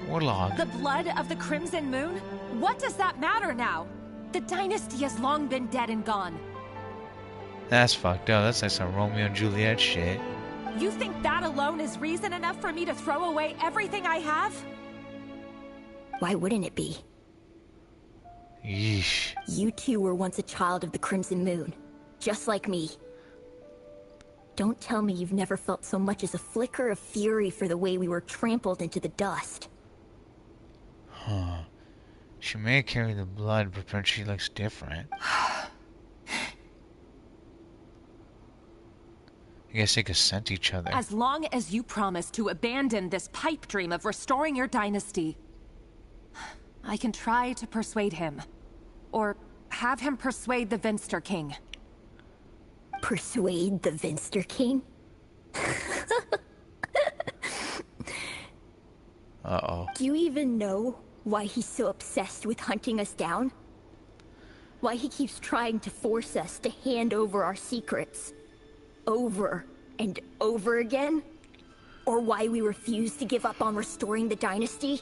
Warlog. The blood of the Crimson Moon? What does that matter now? The dynasty has long been dead and gone. That's fucked up. That's like some Romeo and Juliet shit. You think that alone is reason enough for me to throw away everything I have? Why wouldn't it be? Yeesh. You two were once a child of the Crimson Moon, just like me. Don't tell me you've never felt so much as a flicker of fury for the way we were trampled into the dust. Huh. She may carry the blood, but she looks different. I guess they could scent each other. As long as you promise to abandon this pipe dream of restoring your dynasty, I can try to persuade him. Or have him persuade the Vinster King. Persuade the Vinster King? Uh-oh. Do you even know why he's so obsessed with hunting us down? Why he keeps trying to force us to hand over our secrets. Over and over again? Or why we refuse to give up on restoring the dynasty?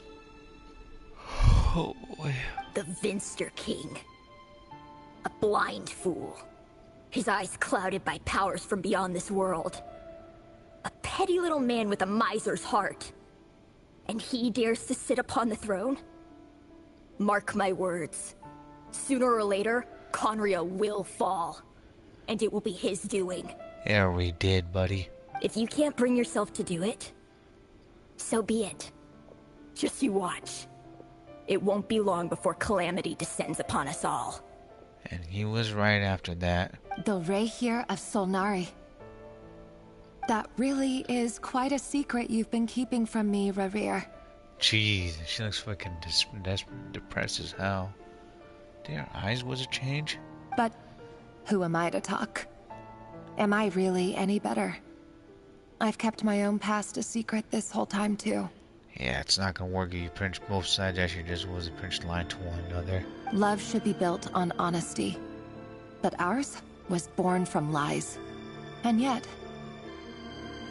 Oh boy. The Vinster King. A blind fool. His eyes clouded by powers from beyond this world. A petty little man with a miser's heart. And he dares to sit upon the throne? Mark my words. Sooner or later, Conria will fall. And it will be his doing. Yeah, we did, buddy. If you can't bring yourself to do it, so be it. Just you watch. It won't be long before calamity descends upon us all. And he was right after that. The Rey here of Solnari. That really is quite a secret you've been keeping from me, Rerir. Jeez, she looks fucking depressed as hell. Did her eyes was a change? But who am I to talk? Am I really any better? I've kept my own past a secret this whole time too. Yeah, it's not gonna work if you pinch both sides. Actually, just was a pinched line to one another. Love should be built on honesty. But ours was born from lies. And yet,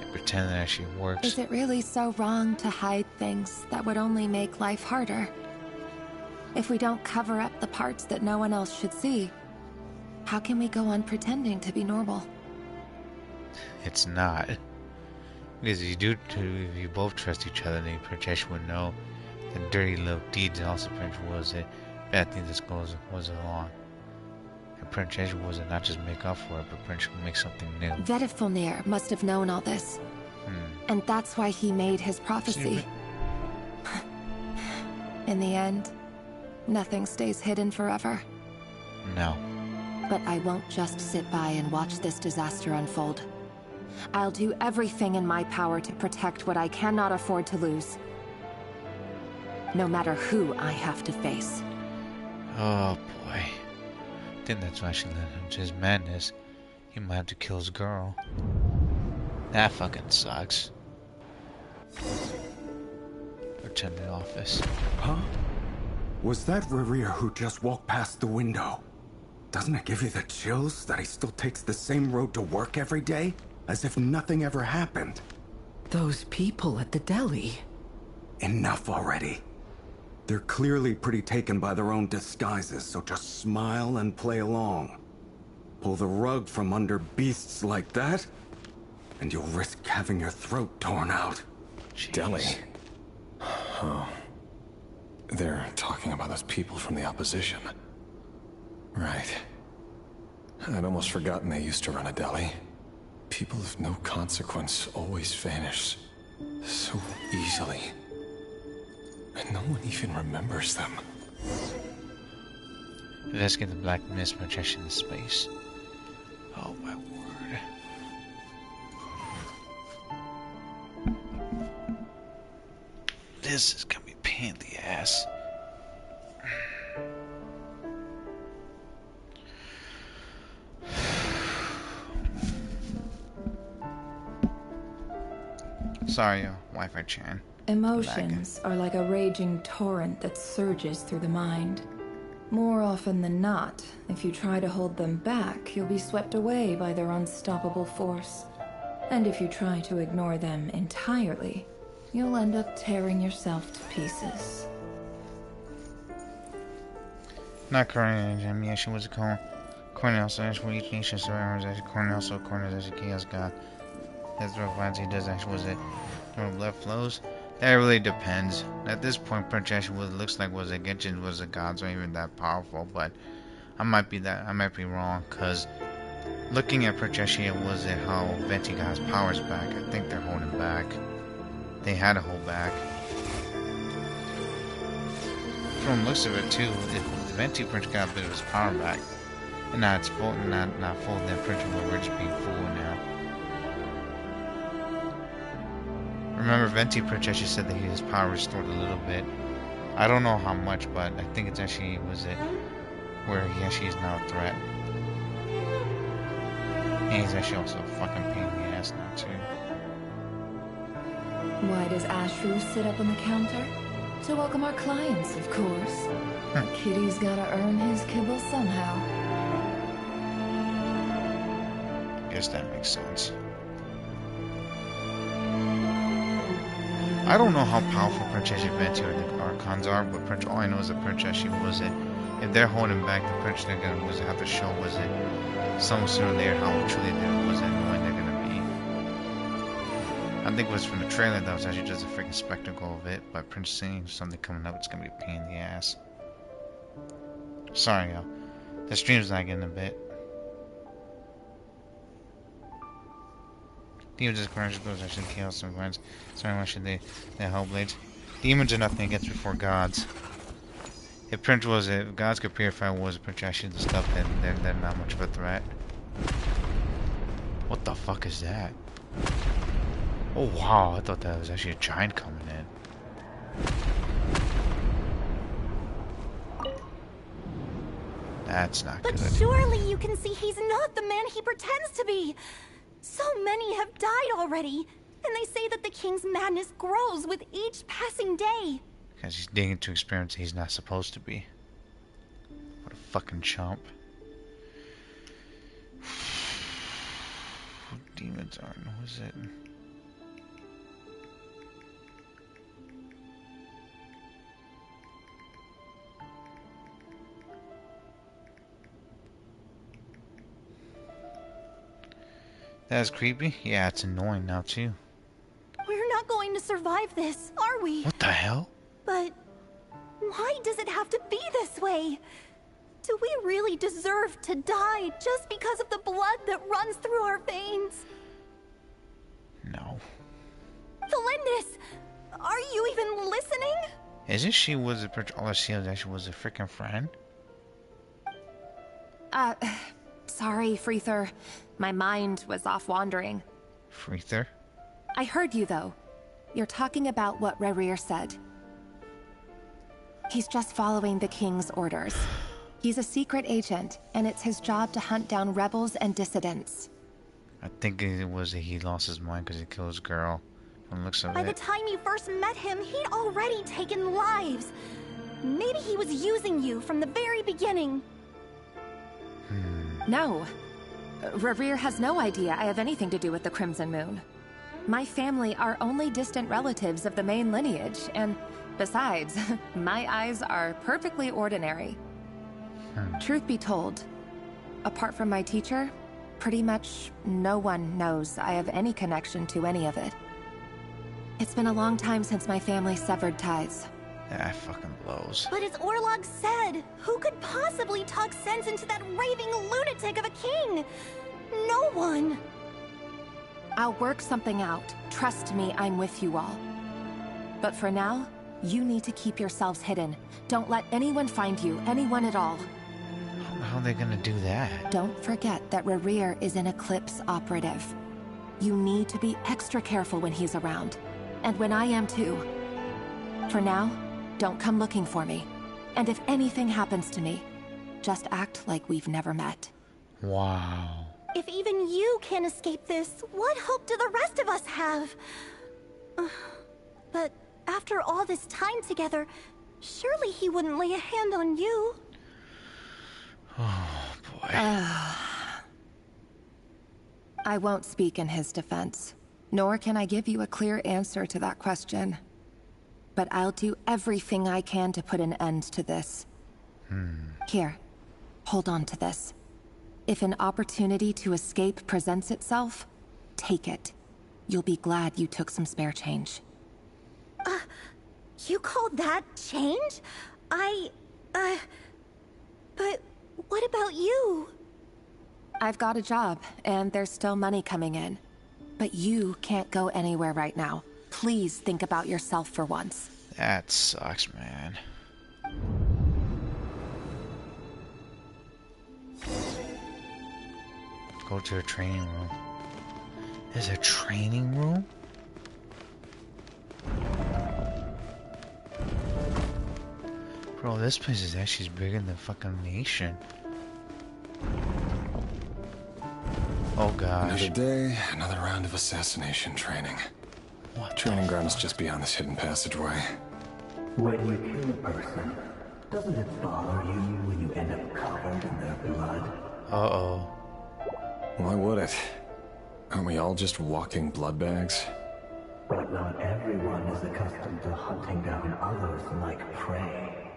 I pretend that actually works. is it really so wrong to hide things that would only make life harder? If we don't cover up the parts that no one else should see, how can we go on pretending to be normal? It's not. Because if you both trust each other, then Princess would know the dirty little deeds, and also Prince was it bad thing that was along. And Princess was it not just make up for it, but Prince would make something new. Vedifulnir must have known all this. And that's why he made his prophecy. In the end, nothing stays hidden forever. No. But I won't just sit by and watch this disaster unfold. I'll do everything in my power to protect what I cannot afford to lose. No matter who I have to face. Oh boy. I think that's why she let him to his madness. He might have to kill his girl. That fucking sucks. Return to the office. Huh? Was that Rerir who just walked past the window? Doesn't it give you the chills that he still takes the same road to work every day? As if nothing ever happened. Those people at the deli. Enough already. They're clearly pretty taken by their own disguises, so just smile and play along. Pull the rug from under beasts like that, and you'll risk having your throat torn out. Jeez. Deli. Oh. They're talking about those people from the opposition. Right. I'd almost forgotten they used to run a deli. People of no consequence always vanish so easily. And no one even remembers them. Investigate the black mist projection in space. Oh my word. This is gonna be a pain in the ass. Sorry, Wi-Fi chan. Emotions are like a raging torrent that surges through the mind. More often than not, if you try to hold them back, you'll be swept away by their unstoppable force. And if you try to ignore them entirely, you'll end up tearing yourself to pieces. Not Cornell, examination was a call. Cornell says for each nation survivors as Cornell, so Cornell as a chaos god. That's what finds he does actually was it when blood flows. That really depends. At this point, Princess looks like was it Genshin was the gods aren't even that powerful, but I might be wrong, cause looking at Princess was it how Venti got his powers back. I think they're holding back. They had to hold back. From the looks of it too, if Venti Prince got a bit of his power back. And now it's full, not full, then Prince we're just being fooled now. Remember, Venti Prince actually said that his power restored a little bit. I don't know how much, but I think it's actually was it where he actually is now a threat. And he's actually also a fucking pain in the ass now too. Why does Ashru sit up on the counter? To welcome our clients, of course. A kitty's gotta earn his kibble somehow. Guess that makes sense. I don't know how powerful Princess Vanti or the Archons are, but all I know is that Princess was it. If they're holding back the Prince, they're gonna have to show was it some sooner or later how truly there was it and when they're gonna be. I think it was from the trailer that was actually just a freaking spectacle of it, but Prince seeing something coming up, it's gonna be a pain in the ass. Sorry, y'all. The stream's lagging a bit. Demons is current those actually chaos and violence. Sorry, why should they Hellblades? Demons are nothing against before gods. If gods could purify wars, Prince actually the stuff, then they're not much of a threat. What the fuck is that? Oh wow, I thought that was actually a giant coming in. That's not good. But surely you can see he's not the man he pretends to be. So many have died already, and they say that the king's madness grows with each passing day. Because he's digging into experience he's not supposed to be. What a fucking chump. Demons aren't, who is it? That's creepy? Yeah, it's annoying now too. We're not going to survive this, are we? What the hell? But why does it have to be this way? Do we really deserve to die just because of the blood that runs through our veins? No. Felindis, are you even listening? Isn't she was all I see actually was a freaking friend? Sorry, Freether. My mind was off wandering. Freether? I heard you, though. You're talking about what Rerir said. He's just following the king's orders. He's a secret agent, and it's his job to hunt down rebels and dissidents. I think it was that he lost his mind because he killed his girl. From the looks of it. By the time you first met him, he'd already taken lives. Maybe he was using you from the very beginning. No. Rerir has no idea I have anything to do with the Crimson Moon. My family are only distant relatives of the main lineage, and besides, my eyes are perfectly ordinary. Truth be told, apart from my teacher, pretty much no one knows I have any connection to any of it. It's been a long time since my family severed ties. That fucking blows. But as Orlog said, who could possibly talk sense into that raving lunatic of a king? No one. I'll work something out. Trust me, I'm with you all. But for now, you need to keep yourselves hidden. Don't let anyone find you, anyone at all. How are they gonna do that? Don't forget that Rerir is an Eclipse operative. You need to be extra careful when he's around. And when I am too. For now, don't come looking for me. And if anything happens to me, just act like we've never met. Wow. If even you can't escape this, what hope do the rest of us have? But after all this time together, surely he wouldn't lay a hand on you. Oh, boy. I won't speak in his defense, nor can I give you a clear answer to that question. But I'll do everything I can to put an end to this. Here, hold on to this. If an opportunity to escape presents itself, take it. You'll be glad you took some spare change. You call that change? But what about you? I've got a job, and there's still money coming in. But you can't go anywhere right now. Please think about yourself for once. That sucks, man. Go to a training room. There's a training room? Bro, this place is actually bigger than the fucking nation. Oh gosh. Another day, another round of assassination training. What? Training ground is just beyond this hidden passageway. When you kill a person, doesn't it bother you when you end up covered in their blood? Uh-oh. Why would it? Aren't we all just walking blood bags? But not everyone is accustomed to hunting down others like prey.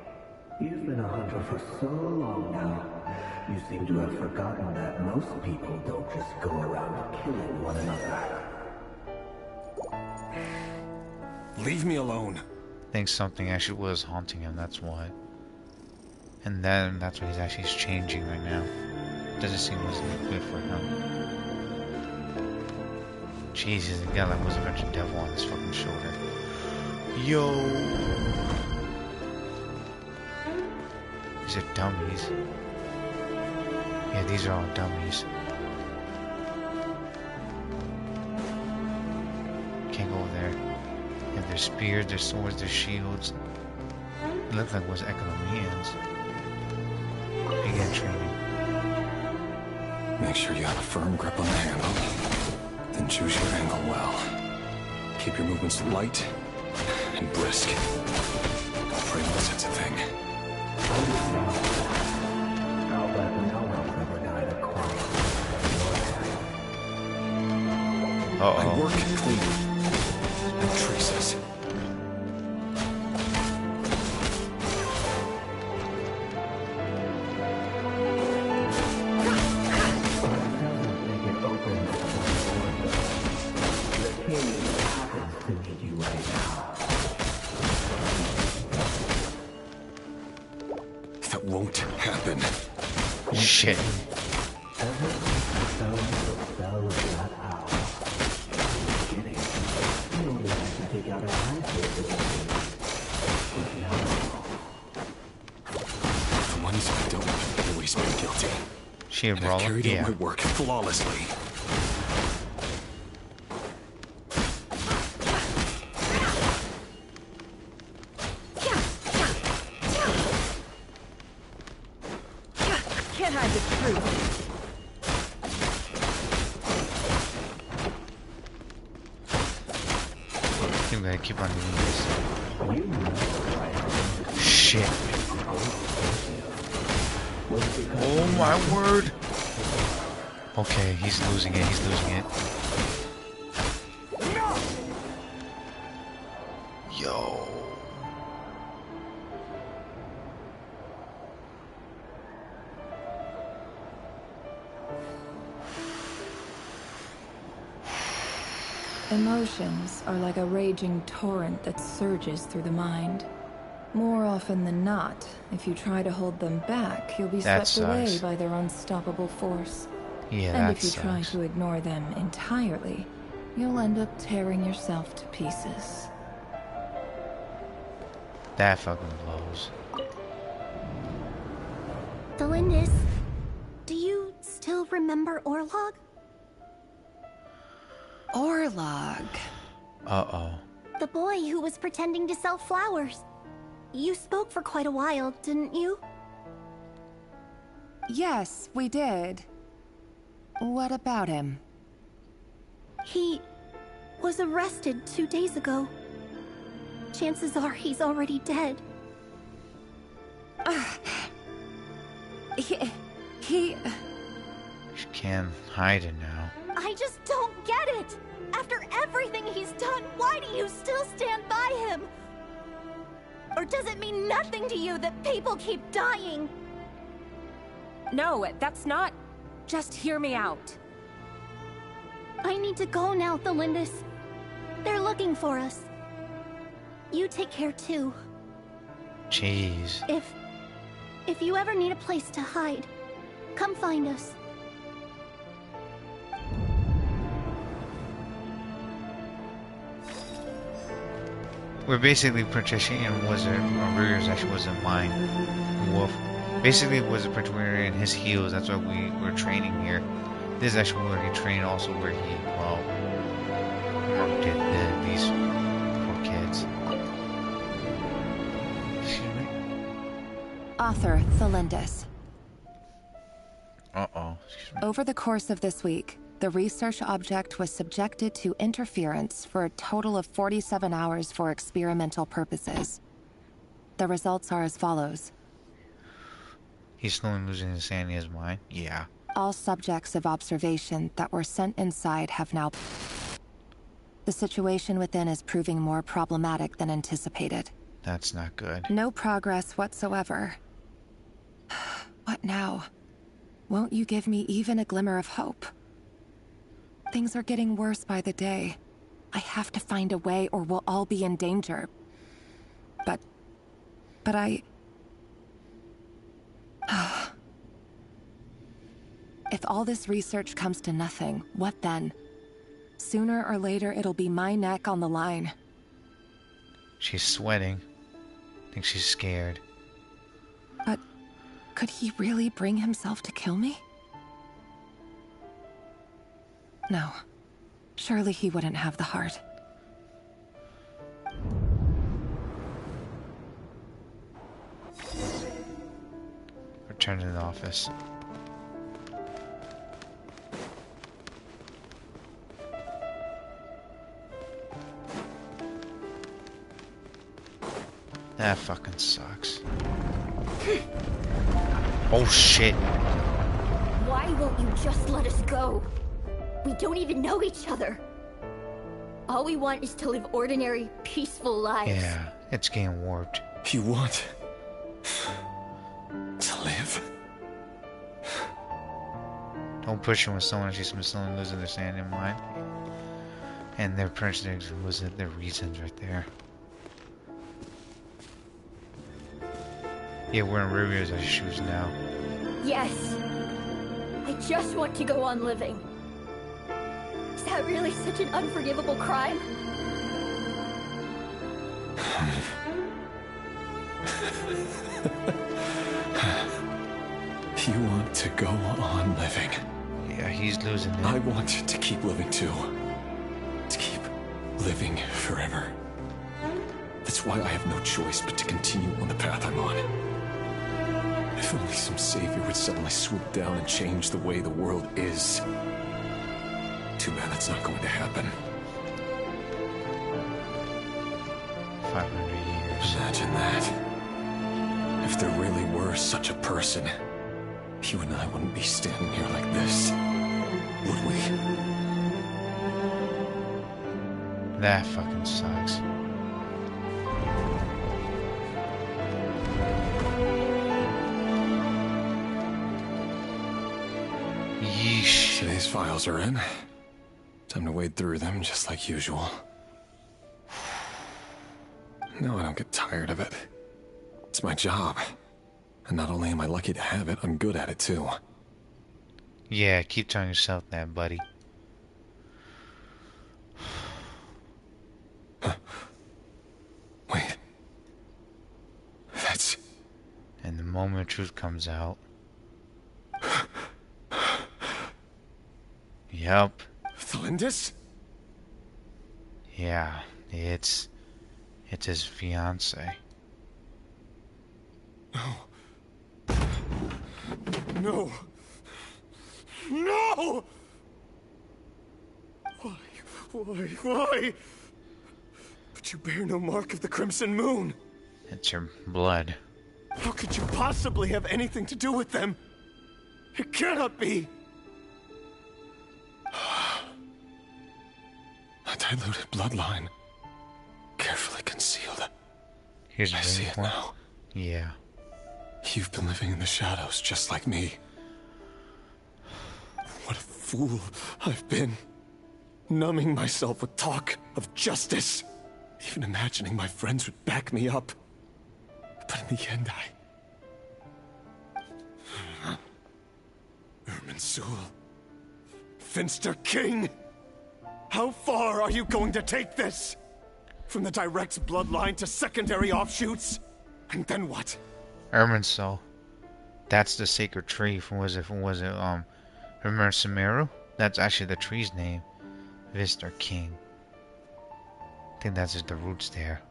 You've been a hunter for so long now, you seem to have forgotten that most people don't just go around killing one another. Leave me alone. I think something actually was haunting him, that's why. And then that's why he's actually changing right now. Doesn't seem was good for him. Jesus, the guy like was a bunch of devil on his fucking shoulder. Yo! These are dummies. Yeah, these are all dummies. Can't go over there. Yeah, there's spears, there's swords, there's shields. It looks like it was Economians. Begin training. Make sure you have a firm grip on the handle. Then choose your angle well. Keep your movements light and brisk. Don't pray unless it's a thing. I'll bet no one's ever died a quiet. I work clean. No traces. That won't happen. Shit. The ones who don't have always been guilty. She a and I've brawler? carried out Yeah. my work flawlessly. Can't hide the truth. I'm gonna keep on doing this. Shit. Oh my word. Okay, he's losing it, he's losing it. Yo. Emotions are like a raging torrent that surges through the mind. More often than not, if you try to hold them back, you'll be swept away by their unstoppable force. Yeah, and if you try to ignore them entirely, you'll end up tearing yourself to pieces. That fucking blows. Delindis, do you still remember Orlog? Orlog. Uh-oh. The boy who was pretending to sell flowers. You spoke for quite a while, didn't you? Yes, we did. What about him? He was arrested 2 days ago. Chances are he's already dead. He... She can't hide it now. I just don't get it! After everything he's done, why do you still stand by him? Or does it mean nothing to you that people keep dying? No, that's not... Just hear me out. I need to go now, Delindis. They're looking for us. You take care too. Jeez. If you ever need a place to hide, come find us. We're basically protecting and wizard. Warriors actually wasn't mine. Wolf. Basically was a Praetorian in his heels. That's why we were training here. This is actually where he trained, also where he, well, did these poor kids. Excuse me? Author Thelindis. Uh-oh. Excuse me. Over the course of this week, the research object was subjected to interference for a total of 47 hours for experimental purposes. The results are as follows. He's slowly losing his sanity in his mind. Yeah. All subjects of observation that were sent inside have now... The situation within is proving more problematic than anticipated. That's not good. No progress whatsoever. What now? Won't you give me even a glimmer of hope? Things are getting worse by the day. I have to find a way or we'll all be in danger. But I... If all this research comes to nothing, what then? Sooner or later, it'll be my neck on the line. She's sweating. I think she's scared. But could he really bring himself to kill me? No. Surely he wouldn't have the heart. Return to the office. That fucking sucks. Oh shit. Why won't you just let us go? We don't even know each other. All we want is to live ordinary, peaceful lives. Yeah, it's getting warped. You want to live? Don't push him with someone. She's slowly losing their sanity in mind. And their prejudice was their reasons right there. Yeah, we're in Rubio's shoes now. Yes. I just want to go on living. Is that really such an unforgivable crime? You want to go on living? Yeah, he's losing it. I want to keep living too. To keep living forever. That's why I have no choice but to continue on the path I'm on. If only some savior would suddenly swoop down and change the way the world is. Too bad that's not going to happen. 500 years. Imagine that. If there really were such a person, you and I wouldn't be standing here like this, would we? That fucking sucks. Yeesh. Today's files are in. Time to wade through them just like usual. No, I don't get tired of it. It's my job. And not only am I lucky to have it, I'm good at it too. Yeah, keep telling yourself that, buddy. Wait. That's... And the moment of truth comes out. Yep. Thalindis? Yeah, it's his fiance. No. No! Why? But you bear no mark of the Crimson Moon. It's her blood. How could you possibly have anything to do with them? It cannot be. A diluted bloodline. Carefully concealed. Here's I see it now. Yeah. You've been living in the shadows just like me. What a fool I've been. Numbing myself with talk of justice. Even imagining my friends would back me up. But in the end, Irminsul. Finster King! How far are you going to take this? From the direct bloodline to secondary offshoots? And then what? Irminsul. That's the sacred tree from remember Sumeru? That's actually the tree's name. Vistor King. I think that's just the roots there.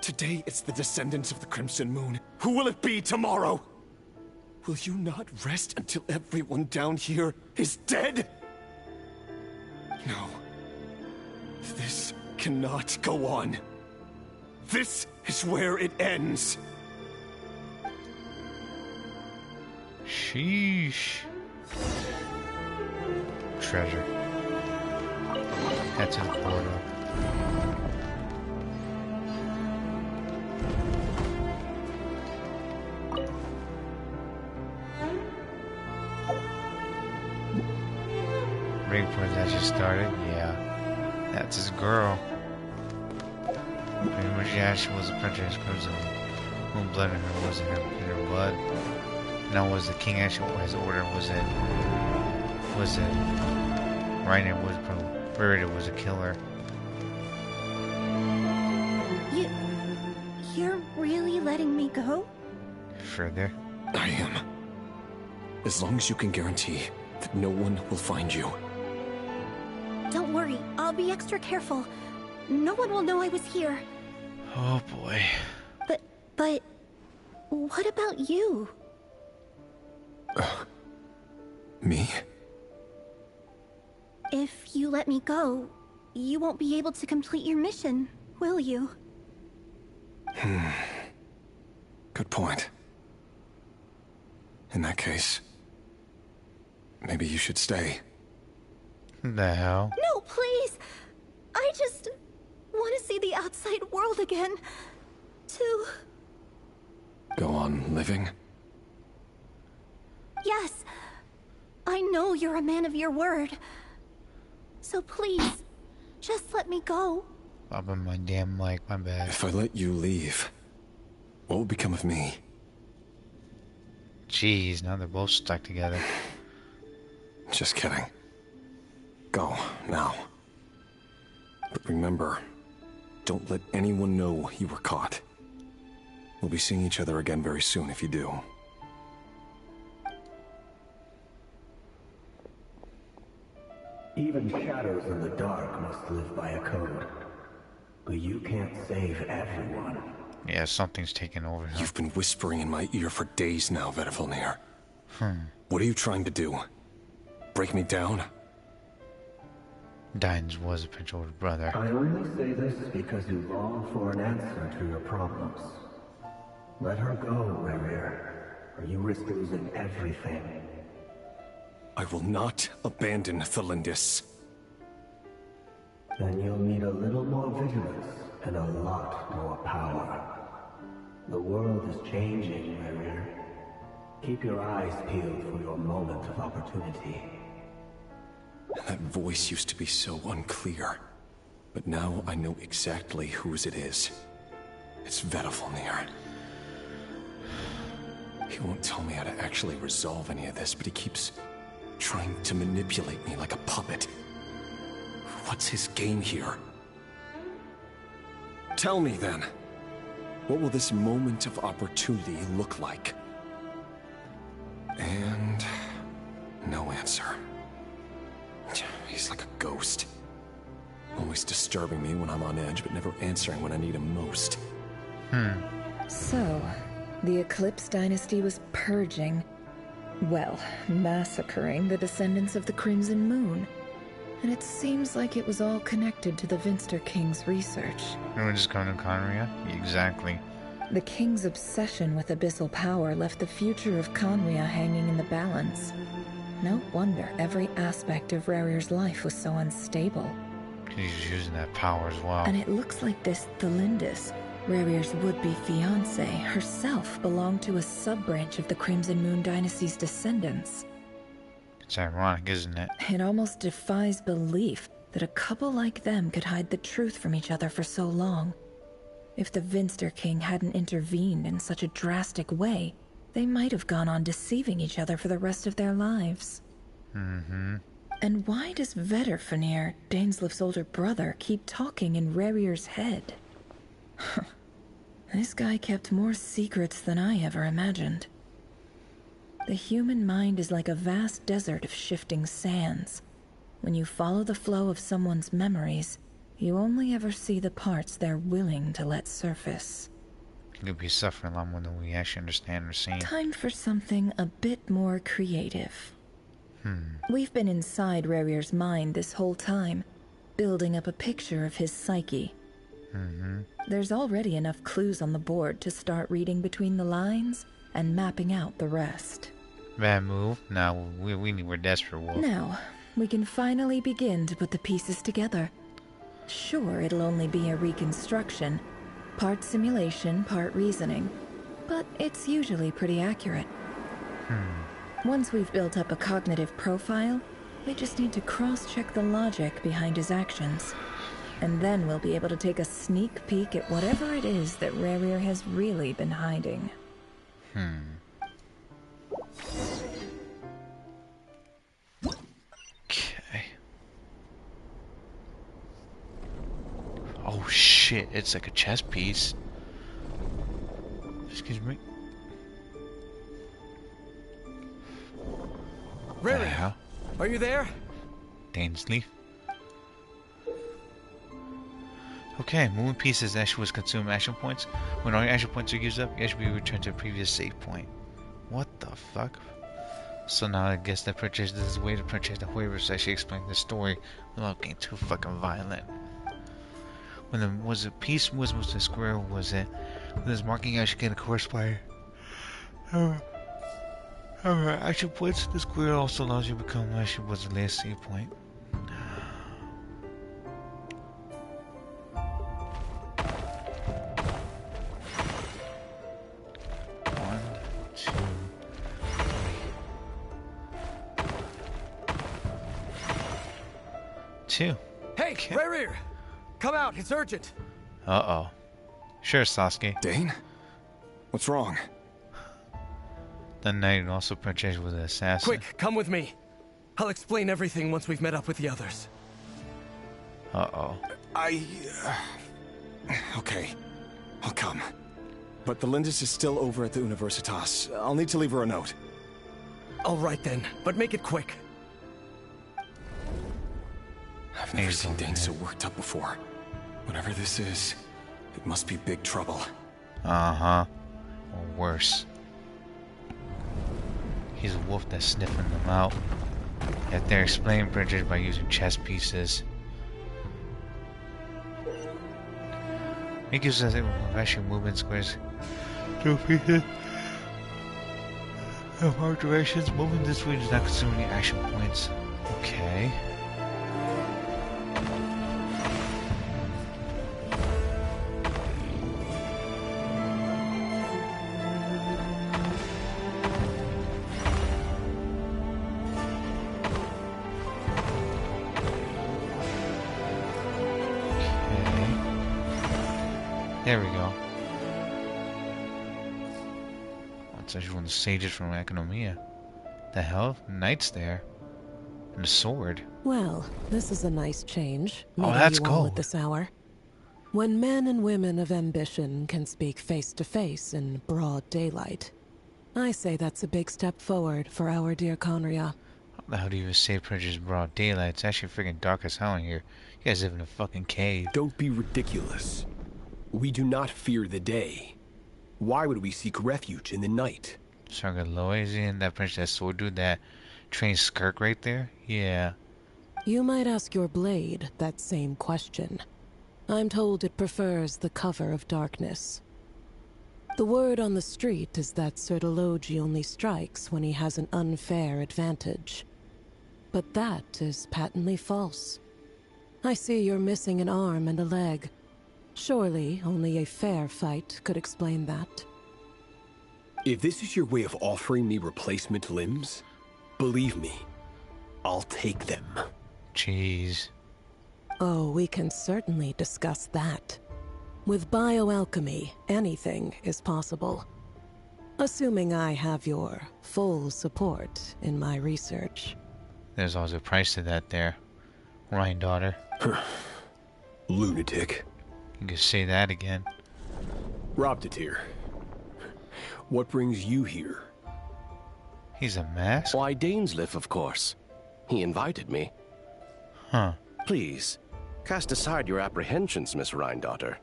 Today it's the descendants of the Crimson Moon. Who will it be tomorrow? Will you not rest until everyone down here is dead? No. This cannot go on. This is where it ends. Sheesh. Treasure. Head to the portal. Repost that just started? Yeah. That's his girl. Pretty much, yeah, she was a princess because who blood in her was in her blood. Now was the king actually his order was it Rainer was probably was a killer. You're really letting me go? Further. I am. As long as you can guarantee that no one will find you. Don't worry, I'll be extra careful. No one will know I was here. Oh boy. But what about you? Me? If you let me go, you won't be able to complete your mission, will you? Good point. In that case, maybe you should stay. The hell? No, please! I just want to see the outside world again. To... Go on living? Yes. I know you're a man of your word. So please, just let me go. Up on my damn mic, my bad. If I let you leave, what will become of me? Jeez, now they're both stuck together. Just kidding. Go, now. But remember, don't let anyone know you were caught. We'll be seeing each other again very soon if you do. Even shadows in the dark must live by a code. But you can't save everyone. Yeah, something's taken over him. You've been whispering in my ear for days now, Vedifalnir. What are you trying to do? Break me down? Dyne's was a pinch older brother. I only say this because you long for an answer to your problems. Let her go, Rerir, or you risk losing everything. I will not abandon Thelindis. Then you'll need a little more vigilance and a lot more power. The world is changing, Rerir. Keep your eyes peeled for your moment of opportunity. That voice used to be so unclear. But now I know exactly whose it is. It's Vedifalnir. He won't tell me how to actually resolve any of this, but he keeps trying to manipulate me like a puppet. What's his game here? Tell me then. What will this moment of opportunity look like? And no answer. He's like a ghost. Always disturbing me when I'm on edge, but never answering when I need him most. So, the Eclipse Dynasty was purging, well, massacring the descendants of the Crimson Moon. And it seems like it was all connected to the Vinster King's research. We're just going to Conria? Exactly. The King's obsession with abyssal power left the future of Conria hanging in the balance. No wonder every aspect of Rerir's life was so unstable. He's using that power as well. And it looks like this Thelindis, Rerir's would-be fiancée, herself belonged to a sub-branch of the Crimson Moon Dynasty's descendants. It's ironic, isn't it? It almost defies belief that a couple like them could hide the truth from each other for so long. If the Vinster King hadn't intervened in such a drastic way, they might have gone on deceiving each other for the rest of their lives. And why does Vedifalnir, Daneslif's older brother, keep talking in Rerir's head? This guy kept more secrets than I ever imagined. The human mind is like a vast desert of shifting sands. When you follow the flow of someone's memories, you only ever see the parts they're willing to let surface. He could be suffering a lot more than we actually understand or see. Time for something a bit more creative. We've been inside Rerir's mind this whole time, building up a picture of his psyche. There's already enough clues on the board to start reading between the lines and mapping out the rest. Bad move. Now we're desperate, Wolf. Now, we can finally begin to put the pieces together. Sure, it'll only be a reconstruction. Part simulation, part reasoning. But it's usually pretty accurate. Once we've built up a cognitive profile, we just need to cross-check the logic behind his actions. And then we'll be able to take a sneak peek at whatever it is that Rerir has really been hiding. Okay. Oh shit, it's like a chess piece. Excuse me. Rerir, are you there? Dainsley. Okay, moving pieces actually was consume action points. When all your action points are used up, you should be returned to a previous save point. What the fuck? So now I guess that this is a way to purchase the waivers to actually explain the story without getting too fucking violent. When the piece was the square was it? With this marking I should get a course player. Alright, action points. The square also allows you to become action was the last save point. Two. Hey, Rerir! Come out, it's urgent! Uh-oh. Sure, Sasuke. Dane? What's wrong? The knight also purchased with an assassin. Quick, come with me. I'll explain everything once we've met up with the others. Uh-oh. Okay. I'll come. But the Lindis is still over at the Universitas. I'll need to leave her a note. All right then, but make it quick. I've never seen Dane so worked up before. Whatever this is, it must be big trouble. Uh-huh. Or worse. He's a wolf that's sniffing them out. Yet they're explaining bridges by using chess pieces. Make use of actually movement squares. Two pieces. In hard directions. Moving this way does not consume any action points. Okay. There we go. That's actually one of the sages from Academia. The hell? Knight's there. And a sword. Well, this is a nice change. Oh, that's cool. cool. At this hour. When men and women of ambition can speak face to face in broad daylight, I say that's a big step forward for our dear Conria. How do you even say purchase broad daylight? It's actually freaking dark as hell in here. You guys live in a fucking cave. Don't be ridiculous. We do not fear the day. Why would we seek refuge in the night? Sarga Loasian, that Prince, that sword dude, that trained Skirk right there? Yeah. You might ask your blade that same question. I'm told it prefers the cover of darkness. The word on the street is that Sir Delogi only strikes when he has an unfair advantage. But that is patently false. I see you're missing an arm and a leg. Surely only a fair fight could explain that. If this is your way of offering me replacement limbs, believe me, I'll take them. Jeez. Oh, we can certainly discuss that. With bioalchemy, anything is possible. Assuming I have your full support in my research. There's always a price to that there. Ryan daughter. Lunatic. You can say that again. Robdatir. What brings you here? He's a mask? Why, Dainsliff, of course. He invited me. Huh. Please, cast aside your apprehensions, Miss Rhindaughter.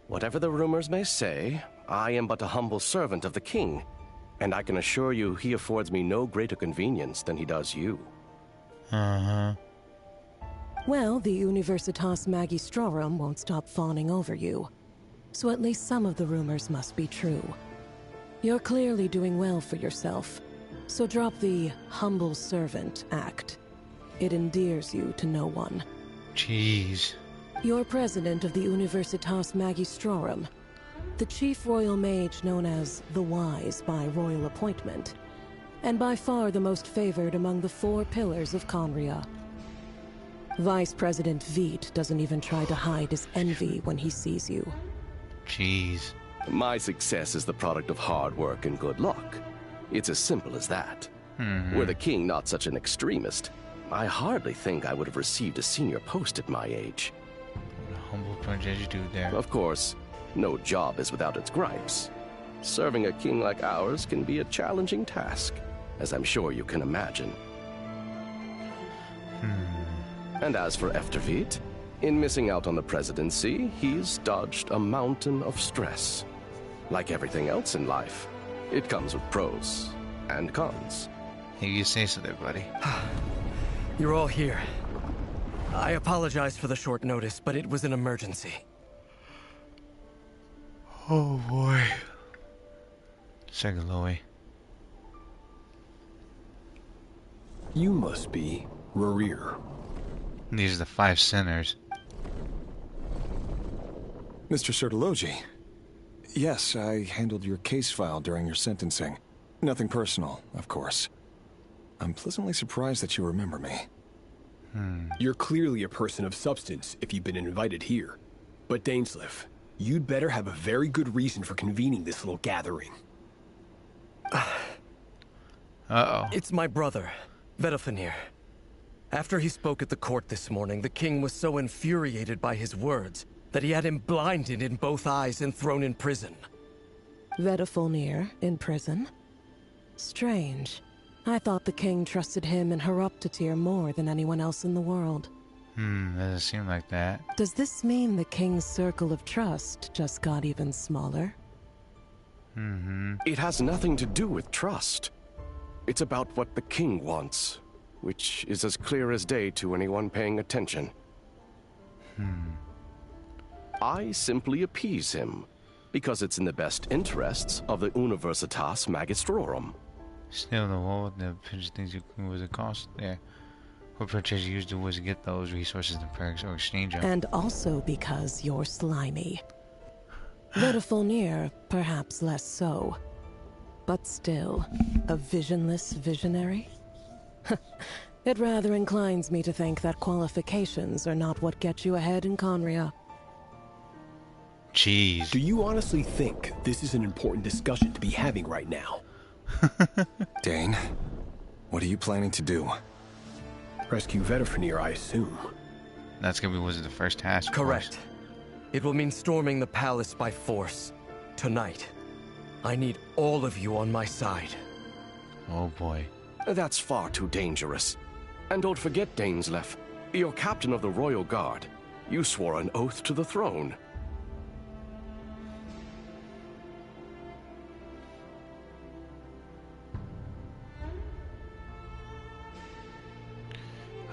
Whatever the rumors may say, I am but a humble servant of the king, and I can assure you he affords me no greater convenience than he does you. Uh-huh. Well, the Universitas Magistrorum won't stop fawning over you. So at least some of the rumors must be true. You're clearly doing well for yourself, so drop the humble servant act. It endears you to no one. Jeez. You're president of the Universitas Magistrorum, the chief royal mage known as the Wise by royal appointment, and by far the most favored among the 4 pillars of Conria. Vice President Veit doesn't even try to hide his envy when he sees you. Jeez. My success is the product of hard work and good luck. It's as simple as that. Were the king not such an extremist, I hardly think I would have received a senior post at my age. What a humble project dude there. Of course, no job is without its gripes. Serving a king like ours can be a challenging task, as I'm sure you can imagine. And as for Efterveit, in missing out on the presidency, he's dodged a mountain of stress. Like everything else in life, it comes with pros and cons. Hey, you say so there, buddy. You're all here. I apologize for the short notice, but it was an emergency. Oh boy. Segaloy. You must be Rerir. These are the 5 sinners. Mr. Sertologi. Yes, I handled your case file during your sentencing. Nothing personal, of course. I'm pleasantly surprised that you remember me. You're clearly a person of substance if you've been invited here. But Dainsleif, you'd better have a very good reason for convening this little gathering. Uh-oh. It's my brother, Vedalfenir. After he spoke at the court this morning, the king was so infuriated by his words that he had him blinded in both eyes and thrown in prison. Vedalfenir in prison? Strange. I thought the king trusted him and Heroptatir more than anyone else in the world. Doesn't seem like that. Does this mean the king's circle of trust just got even smaller? It has nothing to do with trust. It's about what the king wants, which is as clear as day to anyone paying attention. I simply appease him, because it's in the best interests of the Universitas Magistrorum. Still, the whole the pinch things was a cost there. What purchase you used to was to get those resources and perks or exchange them. And also because you're slimy. Vedalfenir, perhaps less so. But still, a visionless visionary? It rather inclines me to think that qualifications are not what get you ahead in Conria. Jeez. Do you honestly think this is an important discussion to be having right now? Dane, what are you planning to do? Rescue Vedalfenir, I assume. That's gonna be was it the first task? Correct. It will mean storming the palace by force. Tonight. I need all of you on my side. Oh boy. That's far too dangerous. And don't forget, Dainsleif, you're captain of the Royal Guard. You swore an oath to the throne.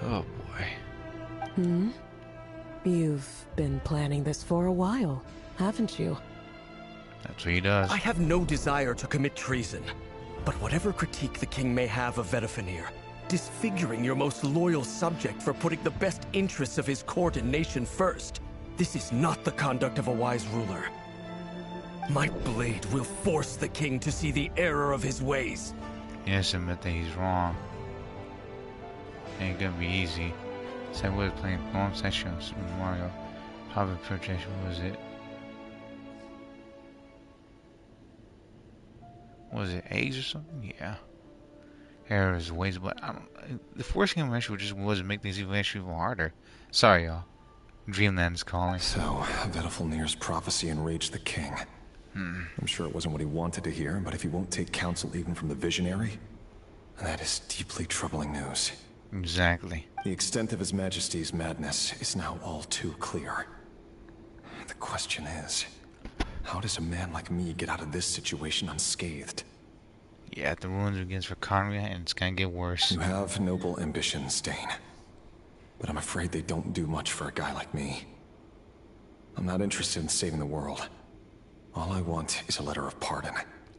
Oh boy. You've been planning this for a while, haven't you? That's what he does. I have no desire to commit treason. But whatever critique the king may have of Vedalfenir, disfiguring your most loyal subject for putting the best interests of his court and nation first, this is not the conduct of a wise ruler. My blade will force the king to see the error of his ways. Yes, admit that he's wrong. Ain't gonna be easy. Same way playing long session of Super Mario. Probably purchase, what was it? Was it A's or something? Yeah. Errors, ways, but I don't. The forcing him actually just was to make things even harder. Sorry, y'all. Dreamland's calling. So, Vedalfenir's prophecy enraged the king. I'm sure it wasn't what he wanted to hear, but if he won't take counsel even from the visionary, that is deeply troubling news. Exactly. The extent of His Majesty's madness is now all too clear. The question is, how does a man like me get out of this situation unscathed? Yeah, the ruins begins for Conria, and it's gonna get worse. You have noble ambitions, Dane. but I'm afraid they don't do much for a guy like me. I'm not interested in saving the world. All I want is a letter of pardon.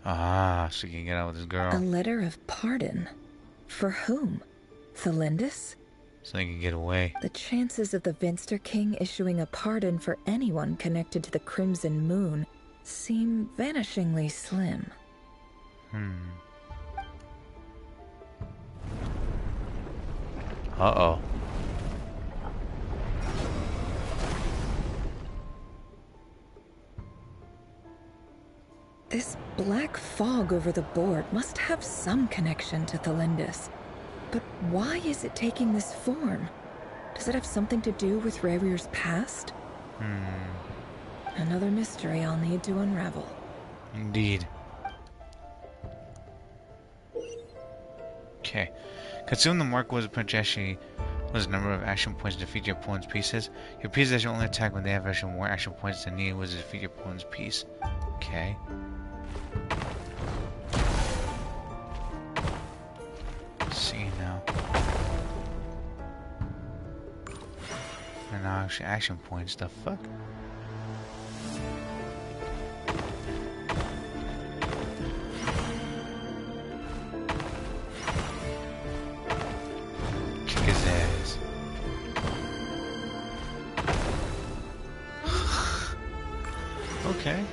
Ah, so you can get out with this girl. A letter of pardon? For whom? Thelindis? So they can get away. The chances of the Vinster King issuing a pardon for anyone connected to the Crimson Moon seem vanishingly slim. Uh-oh. This black fog over the board must have some connection to Thelindis. But why is it taking this form? Does it have something to do with Revir's past? Another mystery I'll need to unravel. Indeed. Okay. Consume the mark was a Prancheshi was the number of action points to defeat your opponent's pieces. Your pieces only attack when they have actually more action points than needed was to defeat your opponent's piece. Okay. Let's see now. And now actually action points, the fuck? Kick his ass. Okay.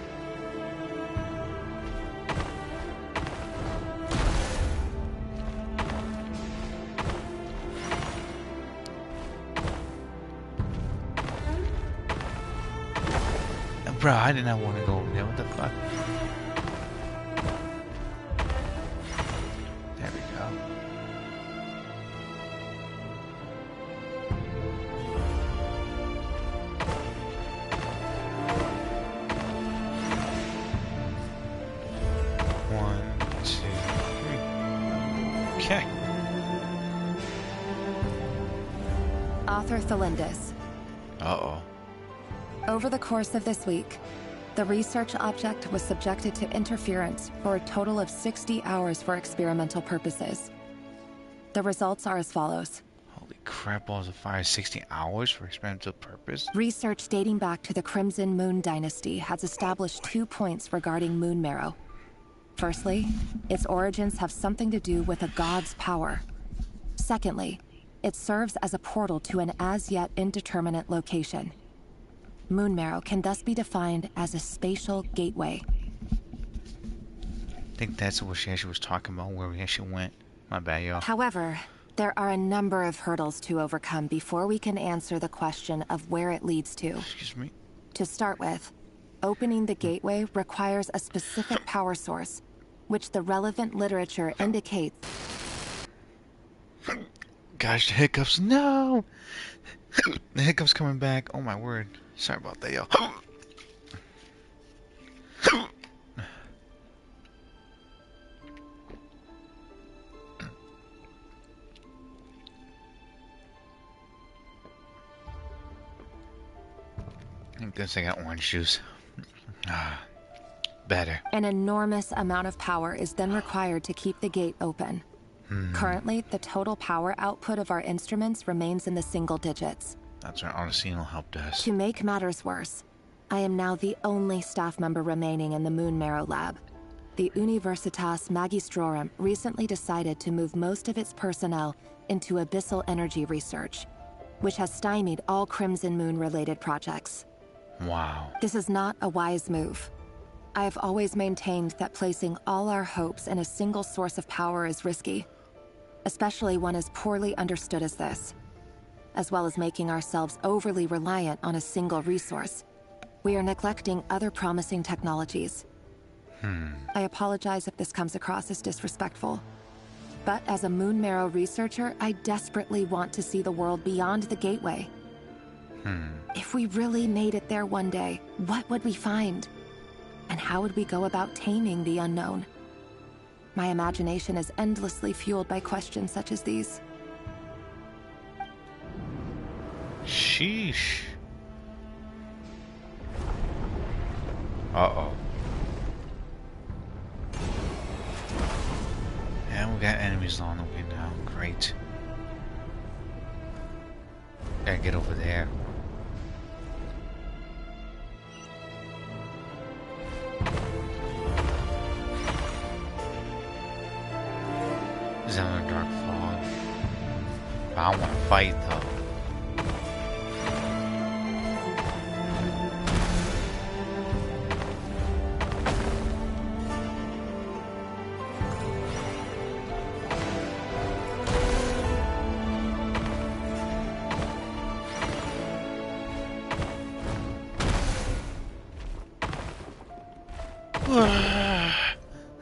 Bro, I did not want to go over there. What the fuck? There we go. One, two, three. Okay. Author Thelindis. Uh-oh. Over the course of this week, the research object was subjected to interference for a total of 60 hours for experimental purposes. The results are as follows. Holy crap, balls of fire, 60 hours for experimental purpose? Research dating back to the Crimson Moon Dynasty has established 2 points regarding Moon Marrow. Firstly, its origins have something to do with a god's power. Secondly, it serves as a portal to an as-yet indeterminate location. Moon Marrow can thus be defined as a spatial gateway. I think that's what she actually was talking about, where we actually went. My bad, y'all. However, there are a number of hurdles to overcome before we can answer the question of where it leads to. Excuse me. To start with, opening the gateway requires a specific power source, which the relevant literature indicates. Gosh, the hiccups, no! The hiccups coming back, oh my word. Sorry about that, y'all. I guess I got orange juice. Better. An enormous amount of power is then required to keep the gate open. Currently, the total power output of our instruments remains in the single digits. That's our Arctis helped us. To make matters worse, I am now the only staff member remaining in the Moon Marrow lab. The Universitas Magistrorum recently decided to move most of its personnel into abyssal energy research, which has stymied all Crimson Moon-related projects. Wow. This is not a wise move. I have always maintained that placing all our hopes in a single source of power is risky, especially one as poorly understood as this. As well as making ourselves overly reliant on a single resource, we are neglecting other promising technologies. I apologize if this comes across as disrespectful. But as a Moon Marrow researcher, I desperately want to see the world beyond the gateway. If we really made it there one day, what would we find? And how would we go about taming the unknown? My imagination is endlessly fueled by questions such as these. Sheesh. Uh-oh. And we got enemies along the way now. Great. Gotta get over there. Is that a dark fog? I don't want to fight though.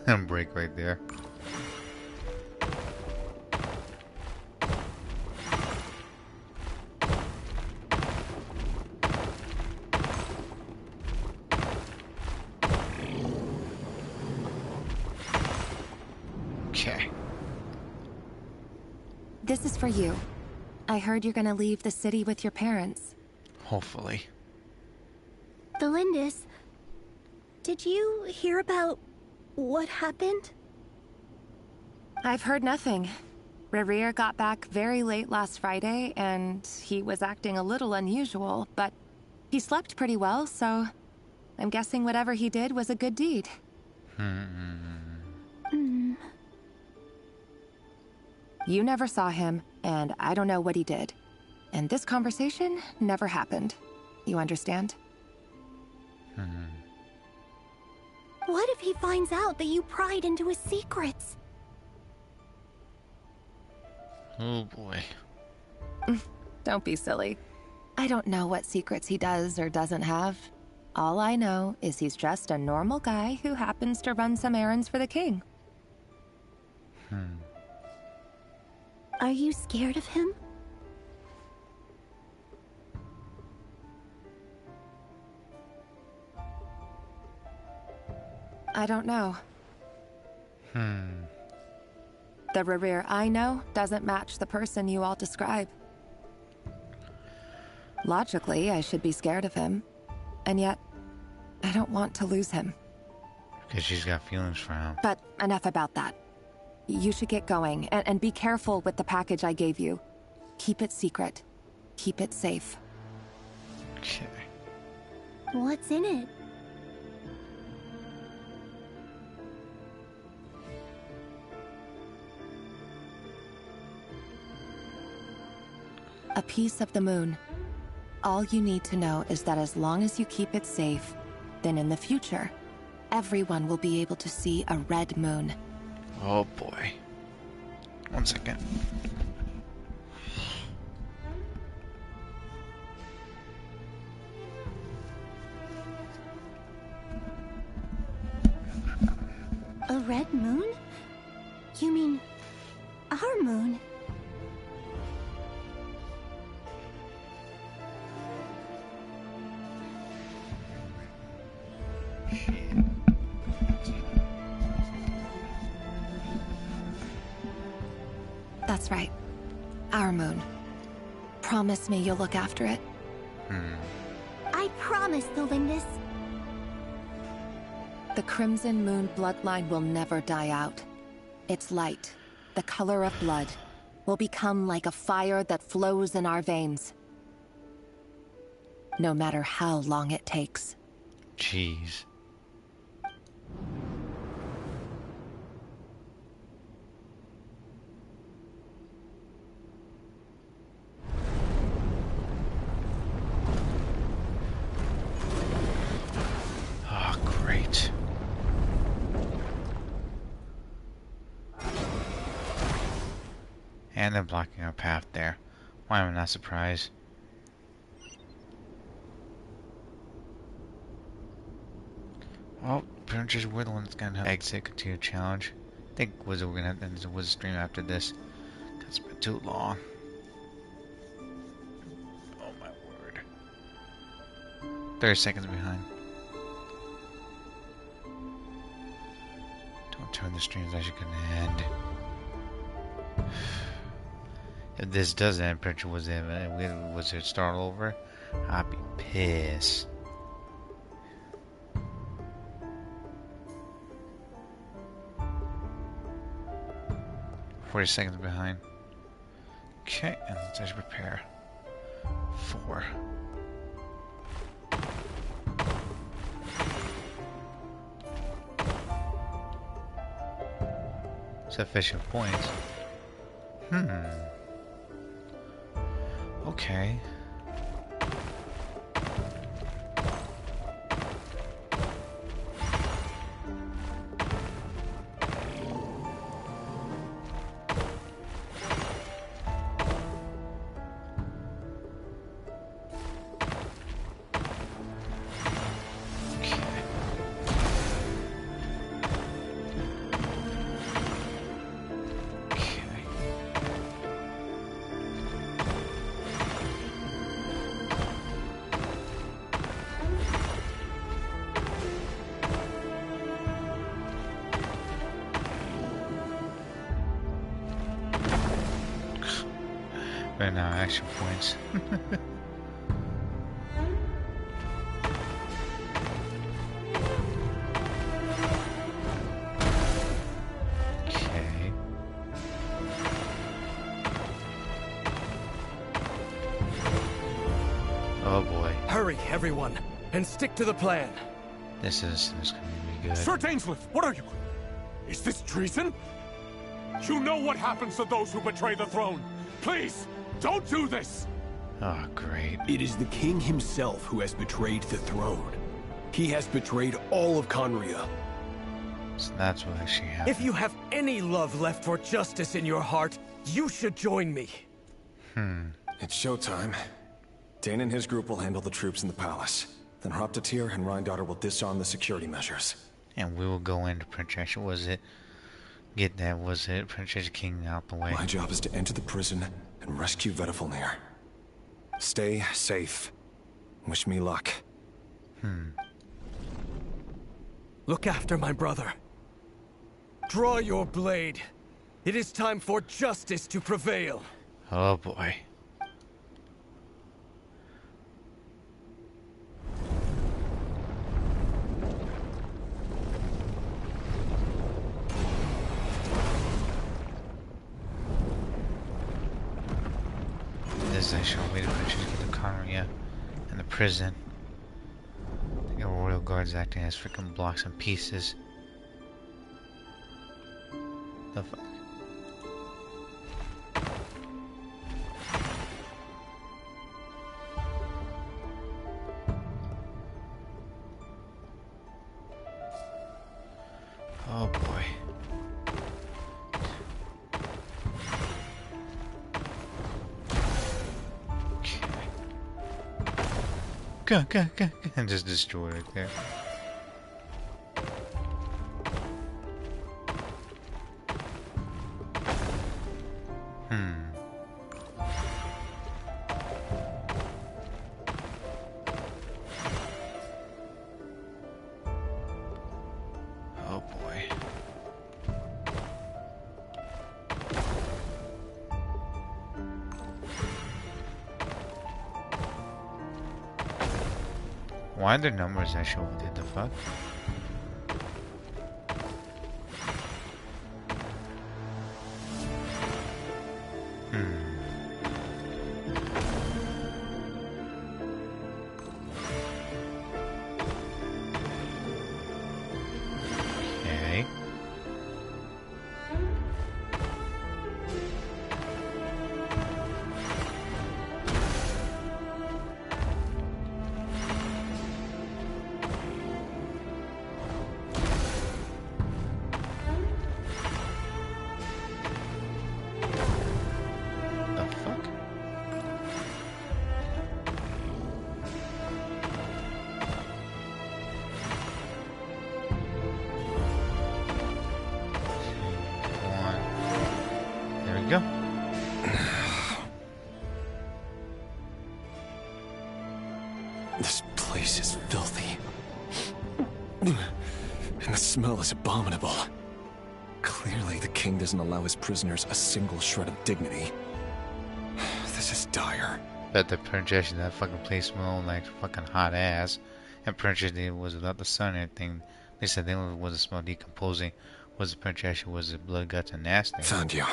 And break right there. Okay. This is for you. I heard you're gonna leave the city with your parents. Hopefully. Valindis, did you hear about what happened? I've heard nothing. Rerir got back very late last Friday, and he was acting a little unusual, but he slept pretty well, so I'm guessing whatever he did was a good deed. You never saw him, and I don't know what he did. And this conversation never happened. You understand? What if he finds out that you pried into his secrets? Oh boy. Don't be silly. I don't know what secrets he does or doesn't have. All I know is he's just a normal guy who happens to run some errands for the king. Are you scared of him? I don't know. The Rerir I know doesn't match the person you all describe. Logically, I should be scared of him. And yet, I don't want to lose him. Because she's got feelings for him. But enough about that. You should get going, and be careful with the package I gave you. Keep it secret. Keep it safe. Okay. What's in it? A piece of the moon. All you need to know is that as long as you keep it safe, then in the future, everyone will be able to see a red moon. Oh boy. 1 second. A red moon? You mean our moon? That's right. Our moon. Promise me you'll look after it. I promise, Valindis. The Crimson Moon bloodline will never die out. Its light, the color of blood, will become like a fire that flows in our veins. No matter how long it takes. Jeez. Oh, great. And they're blocking our path there. Why am I not surprised? Well, pretty much we're the ones that's gonna have exit continue challenge. I think we're gonna have to end the Wizard stream after this. That's been too long. Oh my word. 30 seconds behind. Don't turn the stream's actually gonna end. If this does end, pretty much was it start over? I'd be pissed. "40 seconds behind." Okay, and let's actually prepare. 4. Sufficient points. Okay. Right now, action points. Okay. Oh boy. Hurry, everyone, and stick to the plan. This is gonna be good. Sir Dainsleif, what are you? Is this treason? You know what happens to those who betray the throne. Please, don't do this! Oh, great. It is the king himself who has betrayed the throne. He has betrayed all of Conria. So that's what actually happened. If you have any love left for justice in your heart, you should join me. It's showtime. Dane and his group will handle the troops in the palace. Then Hraptatir and Rhindaughter will disarm the security measures. And we will go into Princess. Princess King out the way. My job is to enter the prison and rescue Vedifalnir. Stay safe. Wish me luck. Look after my brother. Draw your blade. It is time for justice to prevail. Oh boy. This is actually a way to get the Conria and the prison. They got royal guards acting as freaking blocks and pieces. The fuck? Oh boy. Go, and just destroy it there. Oh boy. Why are the numbers actually? What the fuck? Okay. Go. This place is filthy. And the smell is abominable. Clearly, the king doesn't allow his prisoners a single shred of dignity. This is dire. Bet the princess in that fucking place smelled like fucking hot ass. And princess was without the sun and everything. They said they was the smell decomposing. Was the princess was the blood guts and nasty. Found you.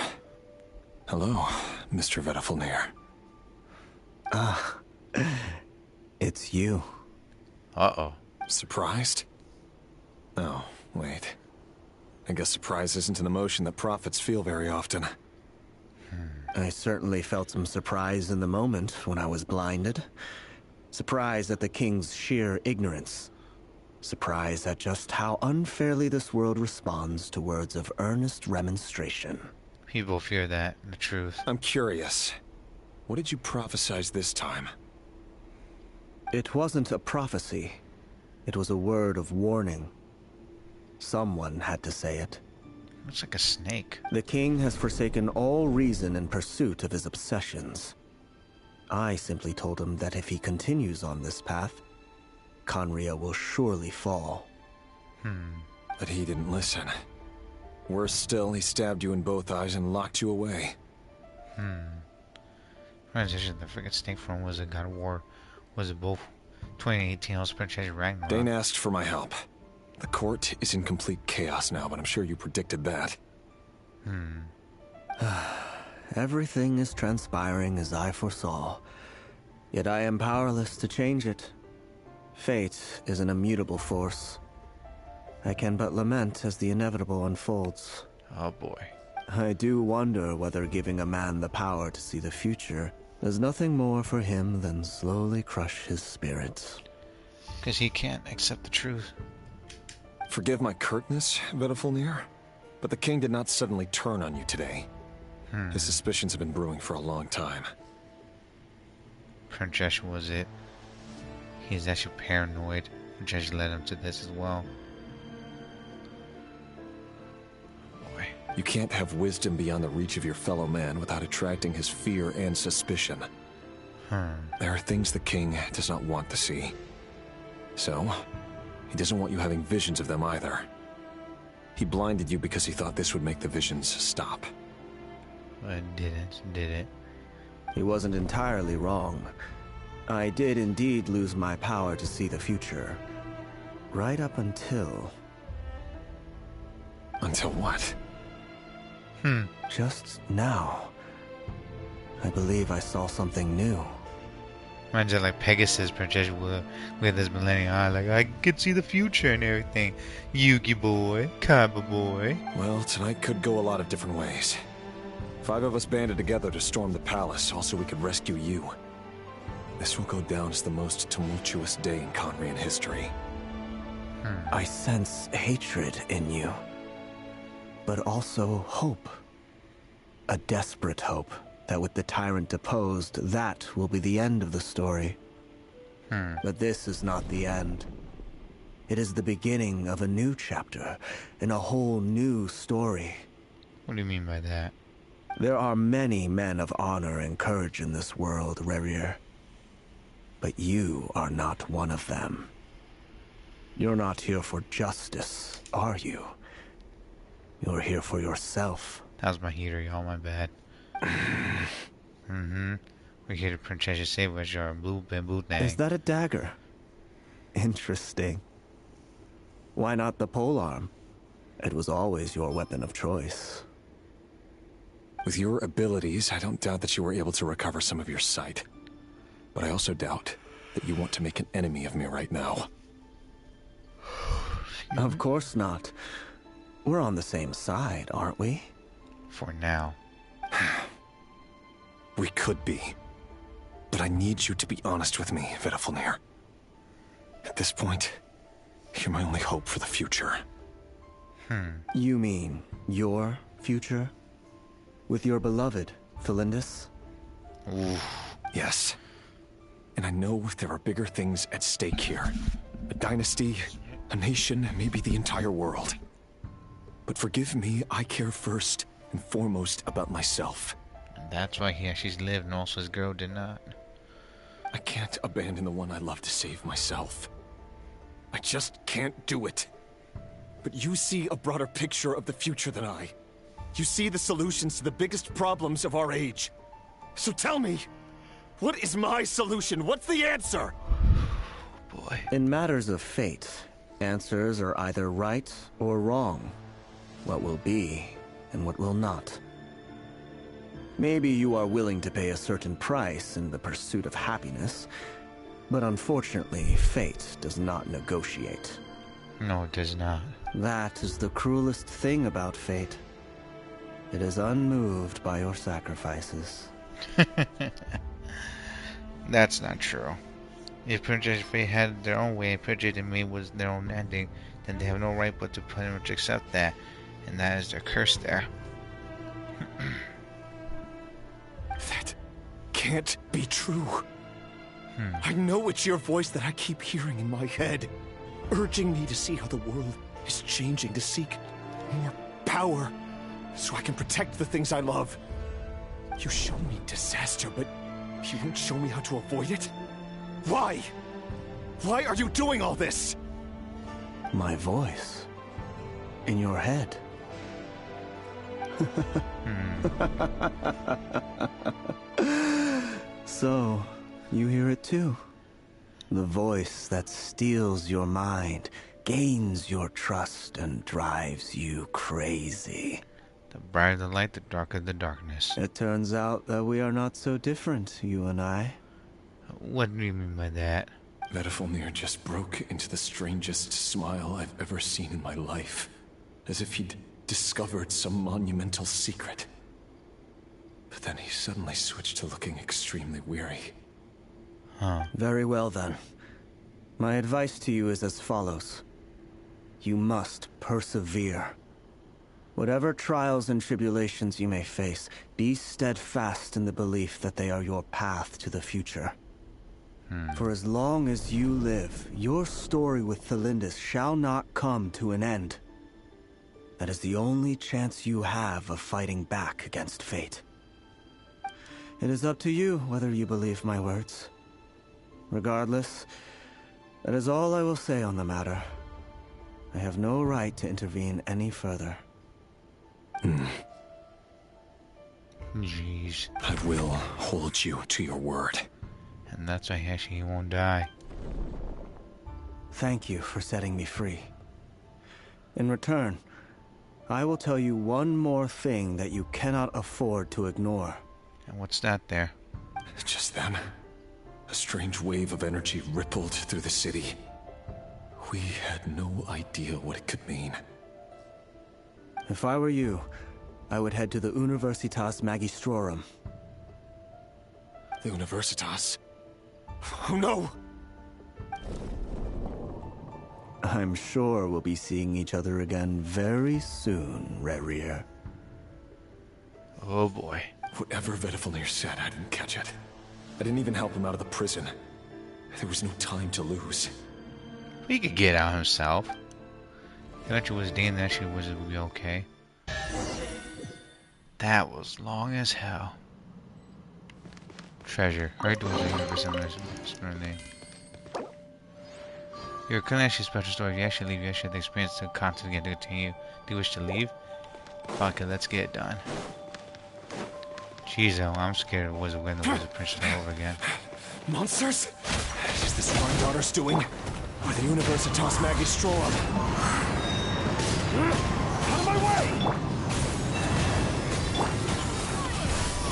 Hello, Mr. Vedifalnir. It's you. Uh-oh. Surprised? Oh, wait. I guess surprise isn't an emotion that prophets feel very often. I certainly felt some surprise in the moment when I was blinded. Surprise at the king's sheer ignorance. Surprise at just how unfairly this world responds to words of earnest remonstration. People fear that, the truth. I'm curious. What did you prophesize this time? It wasn't a prophecy. It was a word of warning. Someone had to say it. Looks like a snake. The king has forsaken all reason in pursuit of his obsessions. I simply told him that if he continues on this path, Khaenri'ah will surely fall. But he didn't listen. Worse still, he stabbed you in both eyes and locked you away. Transition, the freaking snake form was a God of War. Was it both 2018 also Princess Ragnarok? Dane asked for my help. The court is in complete chaos now, but I'm sure you predicted that. Everything is transpiring as I foresaw. Yet I am powerless to change it. Fate is an immutable force. I can but lament as the inevitable unfolds. Oh boy. I do wonder whether giving a man the power to see the future does nothing more for him than slowly crush his spirit. Because he can't accept the truth. Forgive my curtness, Vedifulnir, but the king did not suddenly turn on you today. His suspicions have been brewing for a long time. Princess was it. He's actually paranoid. Princess led him to this as well. Boy. You can't have wisdom beyond the reach of your fellow man without attracting his fear and suspicion. There are things the king does not want to see. So, he doesn't want you having visions of them either. He blinded you because he thought this would make the visions stop. But it didn't, did it? He wasn't entirely wrong. I did indeed lose my power to see the future. Right up until... Until what? Just now. I believe I saw something new. Imagine like Pegasus, Princess with his millennium eye, like I could see the future and everything. Yugi boy, Kaiba boy. Well, tonight could go a lot of different ways. 5 of us banded together to storm the palace, also we could rescue you. This will go down as the most tumultuous day in Khaenri'ah history. I sense hatred in you, but also hope. A desperate hope that with the tyrant deposed, that will be the end of the story. But this is not the end. It is the beginning of a new chapter, in a whole new story. What do you mean by that? There are many men of honor and courage in this world, Rerir. But you are not one of them. You're not here for justice, are you? You're here for yourself. That was my heater, y'all, my bad. We're here to Princess save us, your blue bamboo thing. Is that a dagger? Interesting. Why not the polearm? It was always your weapon of choice. With your abilities, I don't doubt that you were able to recover some of your sight. But I also doubt that you want to make an enemy of me right now. Of course not. We're on the same side, aren't we? For now. We could be. But I need you to be honest with me, Vedifulnir. At this point, you're my only hope for the future. You mean your future? With your beloved, Felindis? Yes. And I know there are bigger things at stake here. A dynasty, a nation, maybe the entire world. But forgive me, I care first and foremost about myself. And that's why he actually lived and also his girl did not. I can't abandon the one I love to save myself. I just can't do it. But you see a broader picture of the future than I. You see the solutions to the biggest problems of our age. So tell me, what is my solution? What's the answer? Boy. In matters of fate, answers are either right or wrong. What will be and what will not. Maybe you are willing to pay a certain price in the pursuit of happiness, but unfortunately, fate does not negotiate. No, it does not. That is the cruelest thing about fate. It is unmoved by your sacrifices. That's not true. If Princess Fate had their own way and Princess and me was their own ending, then they have no right but to pretty much accept that. And that is their curse there. That can't be true. I know it's your voice that I keep hearing in my head, urging me to see how the world is changing, to seek more power, so I can protect the things I love. You show me disaster, but you won't show me how to avoid it? Why? Why are you doing all this? My voice. In your head. So, you hear it too. The voice that steals your mind, gains your trust, and drives you crazy. The brighter the light, the darker the darkness. It turns out that we are not so different, you and I. What do you mean by that? Vedifalnir just broke into the strangest smile I've ever seen in my life. As if he'd discovered some monumental secret. But then he suddenly switched to looking extremely weary. Very well then. My advice to you is as follows. You must persevere. Whatever trials and tribulations you may face, be steadfast in the belief that they are your path to the future. For as long as you live, your story with Thelindis shall not come to an end. That is the only chance you have of fighting back against fate. It is up to you whether you believe my words. Regardless, that is all I will say on the matter. I have no right to intervene any further. Jeez. I will hold you to your word. And that's why he won't die. Thank you for setting me free. In return, I will tell you one more thing that you cannot afford to ignore. And what's that there? Just then, a strange wave of energy rippled through the city. We had no idea what it could mean. If I were you, I would head to the Universitas Magistrorum. The Universitas? Oh no! I'm sure we'll be seeing each other again very soon, Rerir. Oh boy. Whatever Vedifalnir said, I didn't catch it. I didn't even help him out of the prison. There was no time to lose. He could get out himself. Eventually was deemed that she was be okay. That was long as hell. Treasure. Right to the universe name. You're currently actually a special story. If you actually leave, you actually have the experience to content again to continue. Do you wish to leave? Fuck it, let's get it done. Jeez, I'm scared of Wizard Wind, the Wizard Princess all over again. Monsters? Is this Shrine Daughter's doing? Or the Universitas Magistrorum? Out of my way!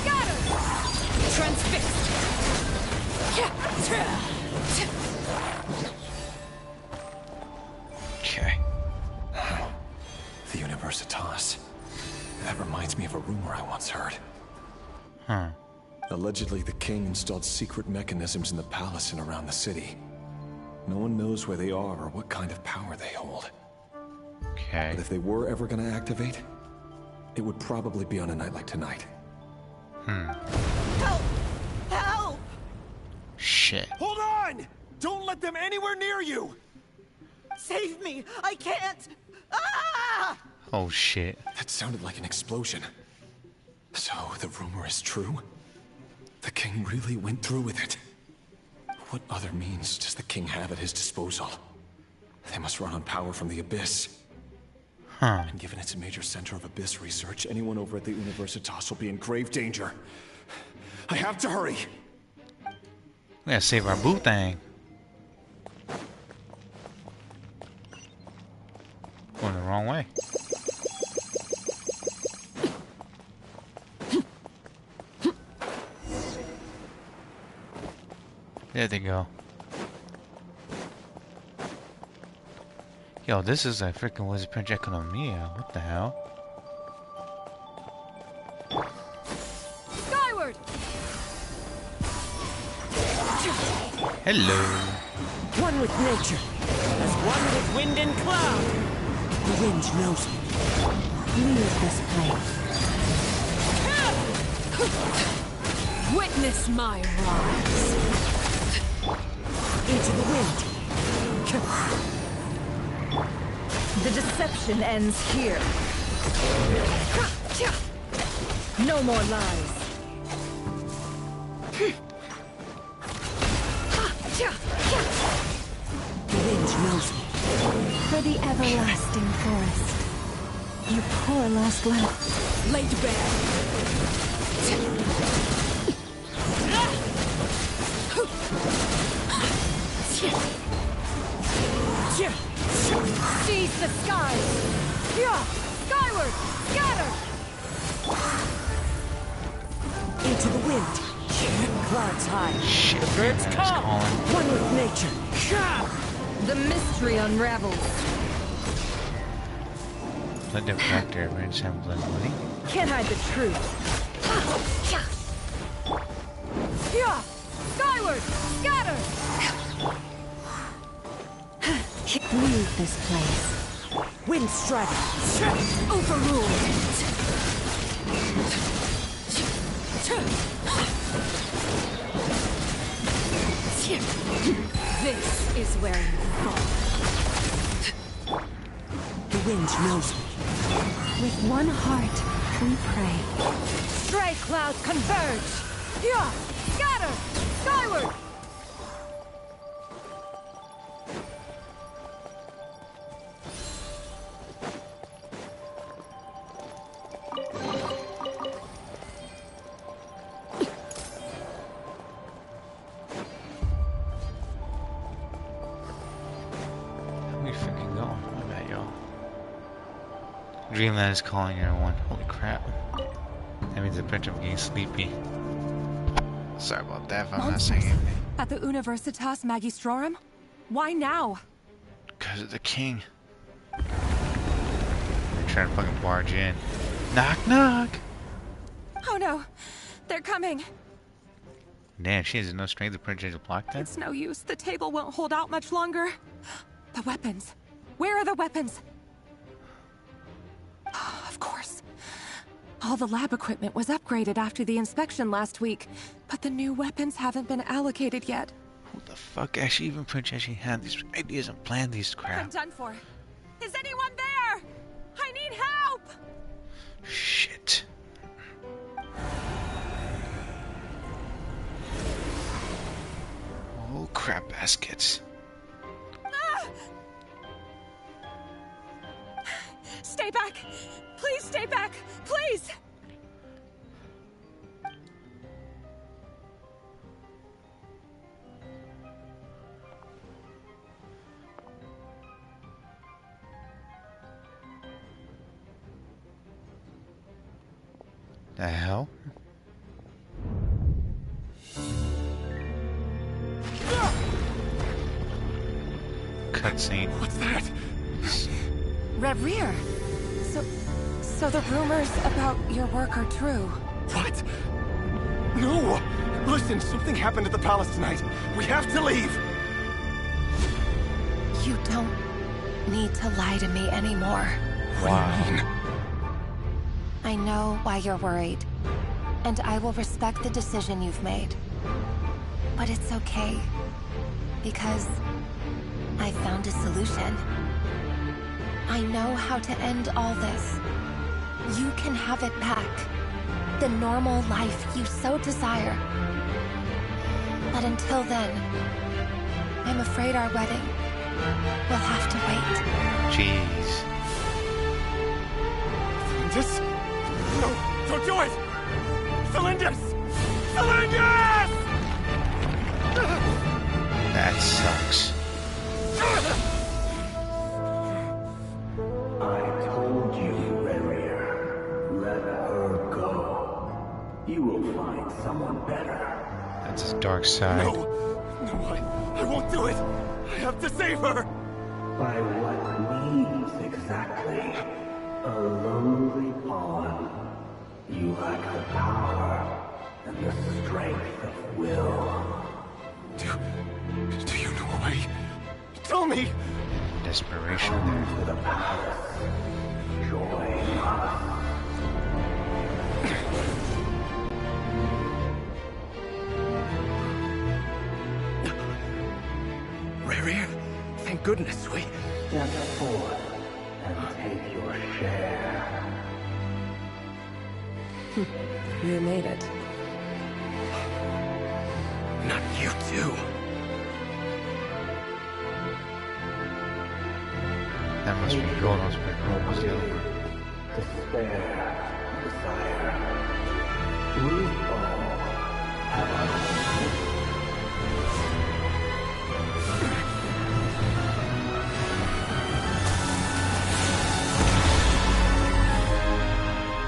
Got her! Transfixed! Okay. The Universitas. That reminds me of a rumor I once heard. Allegedly, the king installed secret mechanisms in the palace and around the city. No one knows where they are or what kind of power they hold. Okay. But if they were ever going to activate, it would probably be on a night like tonight. Help! Help! Shit. Hold on! Don't let them anywhere near you! Save me! I can't! Ah! Oh shit. That sounded like an explosion. So, the rumor is true? The king really went through with it. What other means does the king have at his disposal? They must run on power from the Abyss. And given it's a major center of Abyss research, anyone over at the Universitas will be in grave danger. I have to hurry! We gotta save our boo thing. Going the wrong way. There they go. Yo, this is a freaking Wizard Prince Economia. What the hell? Skyward! Hello. One with nature, as one with wind and cloud. The wind knows me. Leave this place. Witness my rise. Into the wind. The deception ends here. No more lies. The wind knows me. For the everlasting forest. Your poor lost lamp. Laid bare. Seize the skies! Skyward! Scatter! Into the wind. Clouds high. Shit, The birds call. One with nature. The mystery unravels. Let them back there, man. Just have blood money. Can't hide the truth. Skyward! Scatter! Leave this place. Wind strike. Overruled. This is where you fall. The wind knows me. With one heart, we pray. Stray clouds converge. Scatter! Skyward! Dreamland is calling everyone. Holy crap. That means the prince of getting sleepy. Sorry about that if I'm not saying anything. At the Universitas Magistrorum? Why now? Because of the king. They're trying to fucking barge in. Knock, knock! Oh no, they're coming. Damn, she has no strength to purchase a block that? It's no use. The table won't hold out much longer. The weapons. Where are the weapons? Of course. All the lab equipment was upgraded after the inspection last week, but the new weapons haven't been allocated yet. Who the fuck actually even actually had these ideas and planned these crap? I'm done for. Is anyone there? I need help! Shit. Oh crap baskets. Stay back! Please stay back! Please! The hell? Cutscene. What's that? Rear. So the rumors about your work are true. What? No! Listen, something happened at the palace tonight. We have to leave! You don't need to lie to me anymore. Wow. What do you mean? I know why you're worried, and I will respect the decision you've made. But it's okay, because I found a solution. I know how to end all this. You can have it back. The normal life you so desire. But until then, I'm afraid our wedding will have to wait. Jeez. Cylinders? No, don't do it! Cylinders! Cylinders! That sucks. I told you, Reria. Let her go. You will find someone better. That's his dark side. No, No, I won't do it! I have to save her! By what means exactly? A lonely pawn. You lack the power and the strength of will. Do you know why? Tell me! Desperation. Come to the palace. Join us. Rary, thank goodness we... Step forth and take your share. You made it. Not you too. That must be cool. That must be cool. What's the other one? Despair, desire. We all have our own.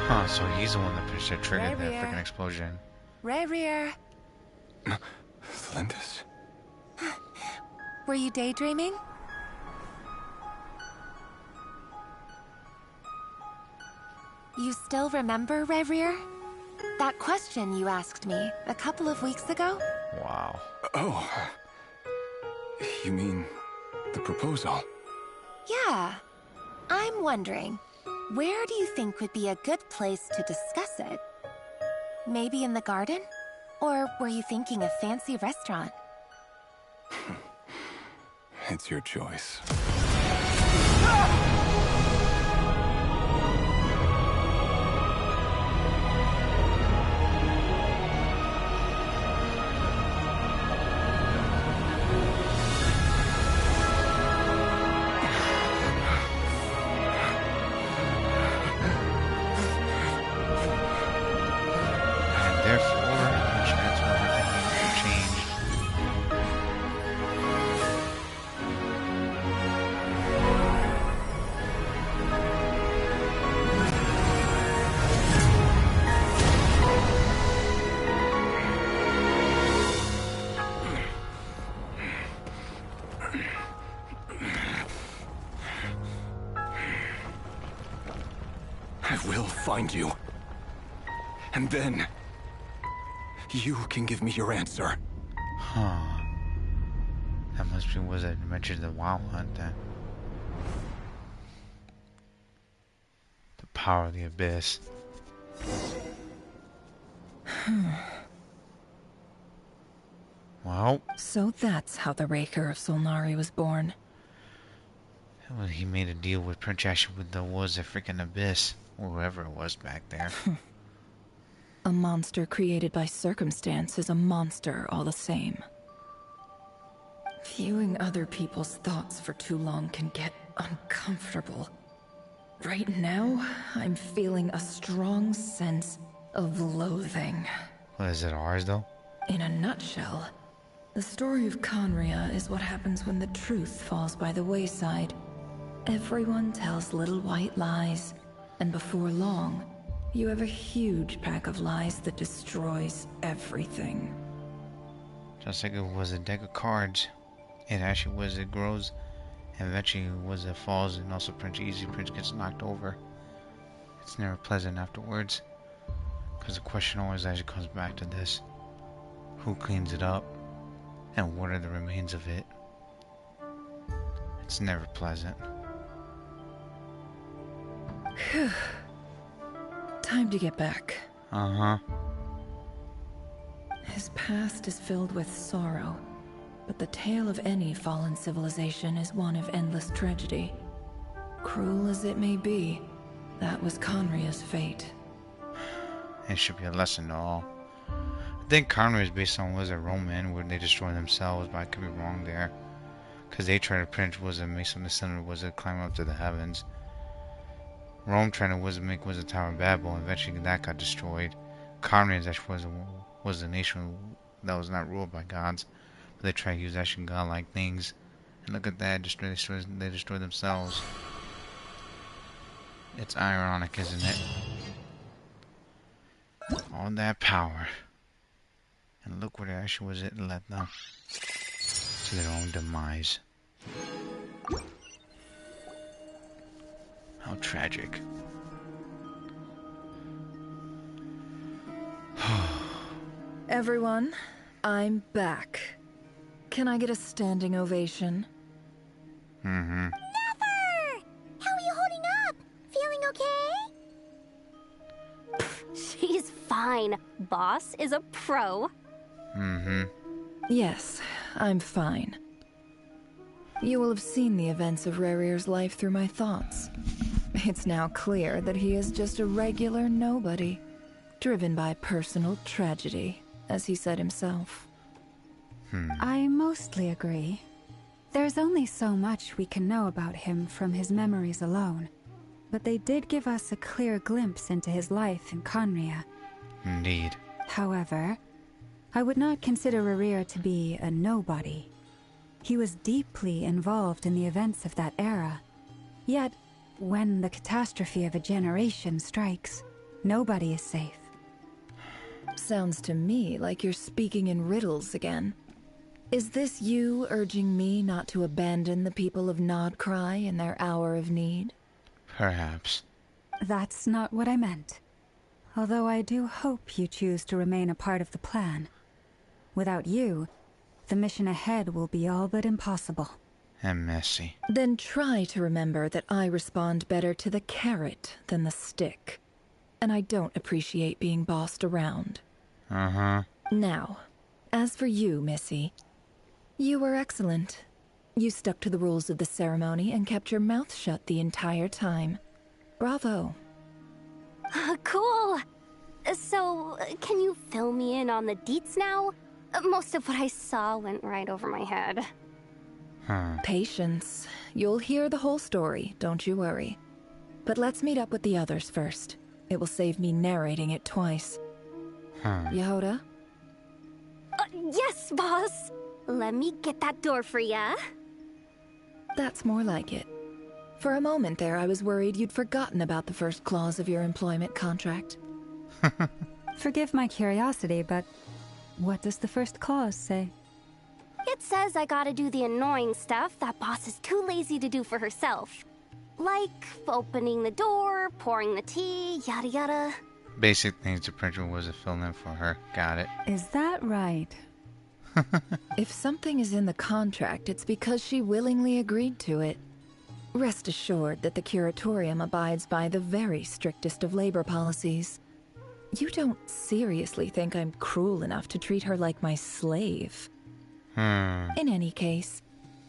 Huh, so he's the one that triggered that freaking explosion. Rare. Flindus? Were you daydreaming? You still remember, Rare? That question you asked me a couple of weeks ago? Wow. Oh. You mean the proposal? Yeah. I'm wondering, where do you think would be a good place to discuss it? Maybe in the garden? Or were you thinking a fancy restaurant? It's your choice. I will find you. And then... you can give me your answer. Huh. That must be was it mentioned the WoW Hunt then. The power of the abyss. Well. So that's how the Raker of Solnari was born. Well, he made a deal with Prince Asher with the was a freaking abyss. Or whoever it was back there. A monster created by circumstance is a monster all the same. Viewing other people's thoughts for too long can get uncomfortable. Right now, I'm feeling a strong sense of loathing. Well, is it ours, though? In a nutshell, the story of Conria is what happens when the truth falls by the wayside. Everyone tells little white lies, and before long, you have a huge pack of lies that destroys everything. Just like it was a deck of cards. It actually was, it grows, and eventually was it falls, and also Prince gets knocked over. It's never pleasant afterwards. Because the question always actually comes back to this. Who cleans it up? And what are the remains of it? It's never pleasant. Time to get back. Uh-huh. His past is filled with sorrow, but the tale of any fallen civilization is one of endless tragedy. Cruel as it may be, that was Conria's fate. It should be a lesson to all. I think Conria is based on was a Roman where they destroy themselves, but I could be wrong there. Because they tried to print was a make some descendant was a climb up to the heavens. Rome trying to make was a Tower of Babel, and eventually that got destroyed. Conria actually was a nation that was not ruled by gods, but they tried to use actually godlike things. And look at that, they destroy themselves. It's ironic, isn't it? All that power. And look what it actually was it let them. to their own demise. How tragic. Everyone, I'm back. Can I get a standing ovation? Mm-hmm. Never! How are you holding up? Feeling okay? She's fine. Boss is a pro. Mm-hmm. Yes, I'm fine. You will have seen the events of Rerir's life through my thoughts. It's now clear that he is just a regular nobody, driven by personal tragedy, as he said himself. I mostly agree. There's only so much we can know about him from his memories alone, but they did give us a clear glimpse into his life in Conria. Indeed. However, I would not consider Rerir to be a nobody. He was deeply involved in the events of that era. Yet, when the catastrophe of a generation strikes, nobody is safe. Sounds to me like you're speaking in riddles again. Is this you urging me not to abandon the people of Nodcry in their hour of need? Perhaps. That's not what I meant. Although I do hope you choose to remain a part of the plan. Without you, the mission ahead will be all but impossible. And messy. Then try to remember that I respond better to the carrot than the stick. And I don't appreciate being bossed around. Uh-huh. Now, as for you, Missy, you were excellent. You stuck to the rules of the ceremony and kept your mouth shut the entire time. Bravo. Cool. So, can you fill me in on the deets now? Most of what I saw went right over my head. Patience. You'll hear the whole story, don't you worry. But let's meet up with the others first. It will save me narrating it twice. Yehoda? Yes, boss! Let me get that door for ya. That's more like it. For a moment there, I was worried you'd forgotten about the first clause of your employment contract. Forgive my curiosity, but what does the first clause say? It says I gotta do the annoying stuff that boss is too lazy to do for herself. Like opening the door, pouring the tea, yada yada. Basic things the printer was a fill in for her. Got it. Is that right? If something is in the contract, it's because she willingly agreed to it. Rest assured that the Curatorium abides by the very strictest of labor policies. You don't seriously think I'm cruel enough to treat her like my slave? In any case,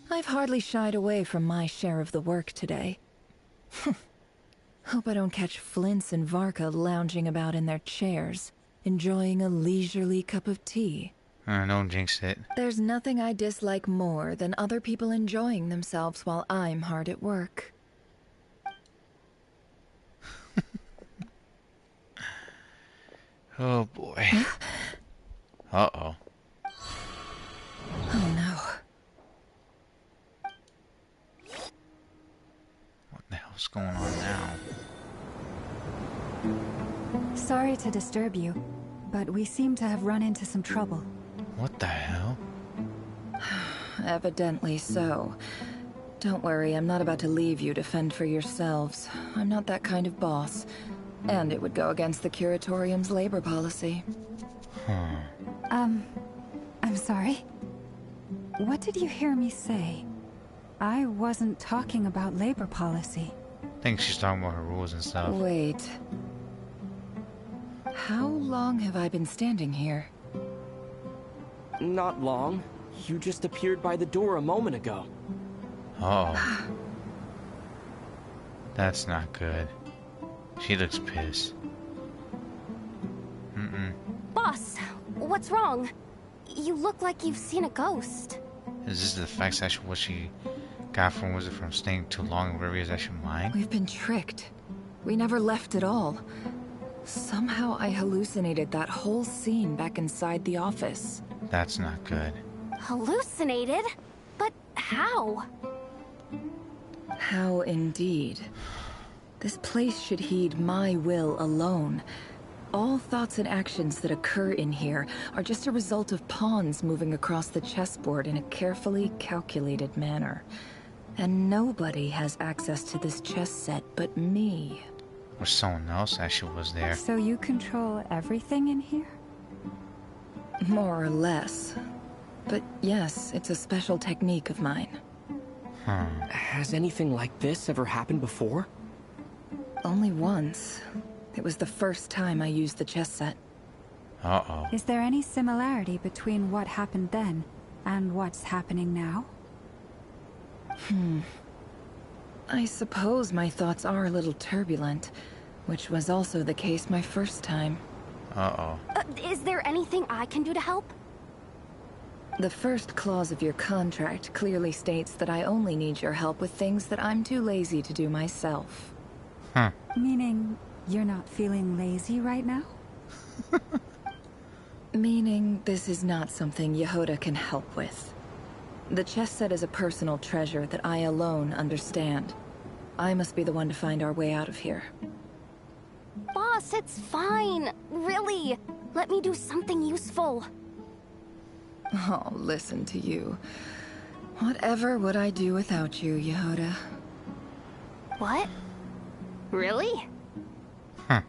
I've hardly shied away from my share of the work today. Hope I don't catch Flintz and Varka lounging about in their chairs, enjoying a leisurely cup of tea. Don't jinx it. There's nothing I dislike more than other people enjoying themselves while I'm hard at work. Oh boy. Uh-oh. Oh no. What the hell's going on now? Sorry to disturb you, but we seem to have run into some trouble. What the hell? Evidently so. Don't worry, I'm not about to leave you to fend for yourselves. I'm not that kind of boss. And it would go against the Curatorium's labor policy. I'm sorry? What did you hear me say? I wasn't talking about labor policy. I think she's talking about her rules and stuff. Wait. How long have I been standing here? Not long. You just appeared by the door a moment ago. Oh. That's not good. She looks pissed. Boss, what's wrong? You look like you've seen a ghost. Is this the facts actually what she got from? Was it from staying too long in Rivia? Is actually mine? We've been tricked. We never left at all. Somehow I hallucinated that whole scene back inside the office. That's not good. Hallucinated? But how? How indeed. This place should heed my will alone. All thoughts and actions that occur in here are just a result of pawns moving across the chessboard in a carefully calculated manner. And nobody has access to this chess set but me. Or someone else actually was there. So you control everything in here? More or less. But yes, it's a special technique of mine. Has anything like this ever happened before? Only once. It was the first time I used the chess set. Uh-oh. Is there any similarity between what happened then and what's happening now? I suppose my thoughts are a little turbulent, which was also the case my first time. Uh-oh. Is there anything I can do to help? The first clause of your contract clearly states that I only need your help with things that I'm too lazy to do myself. Meaning, you're not feeling lazy right now? Meaning, this is not something Yehoda can help with. The chess set is a personal treasure that I alone understand. I must be the one to find our way out of here. Boss, it's fine. Really. Let me do something useful. Oh, listen to you. Whatever would I do without you, Yehoda? What? Really?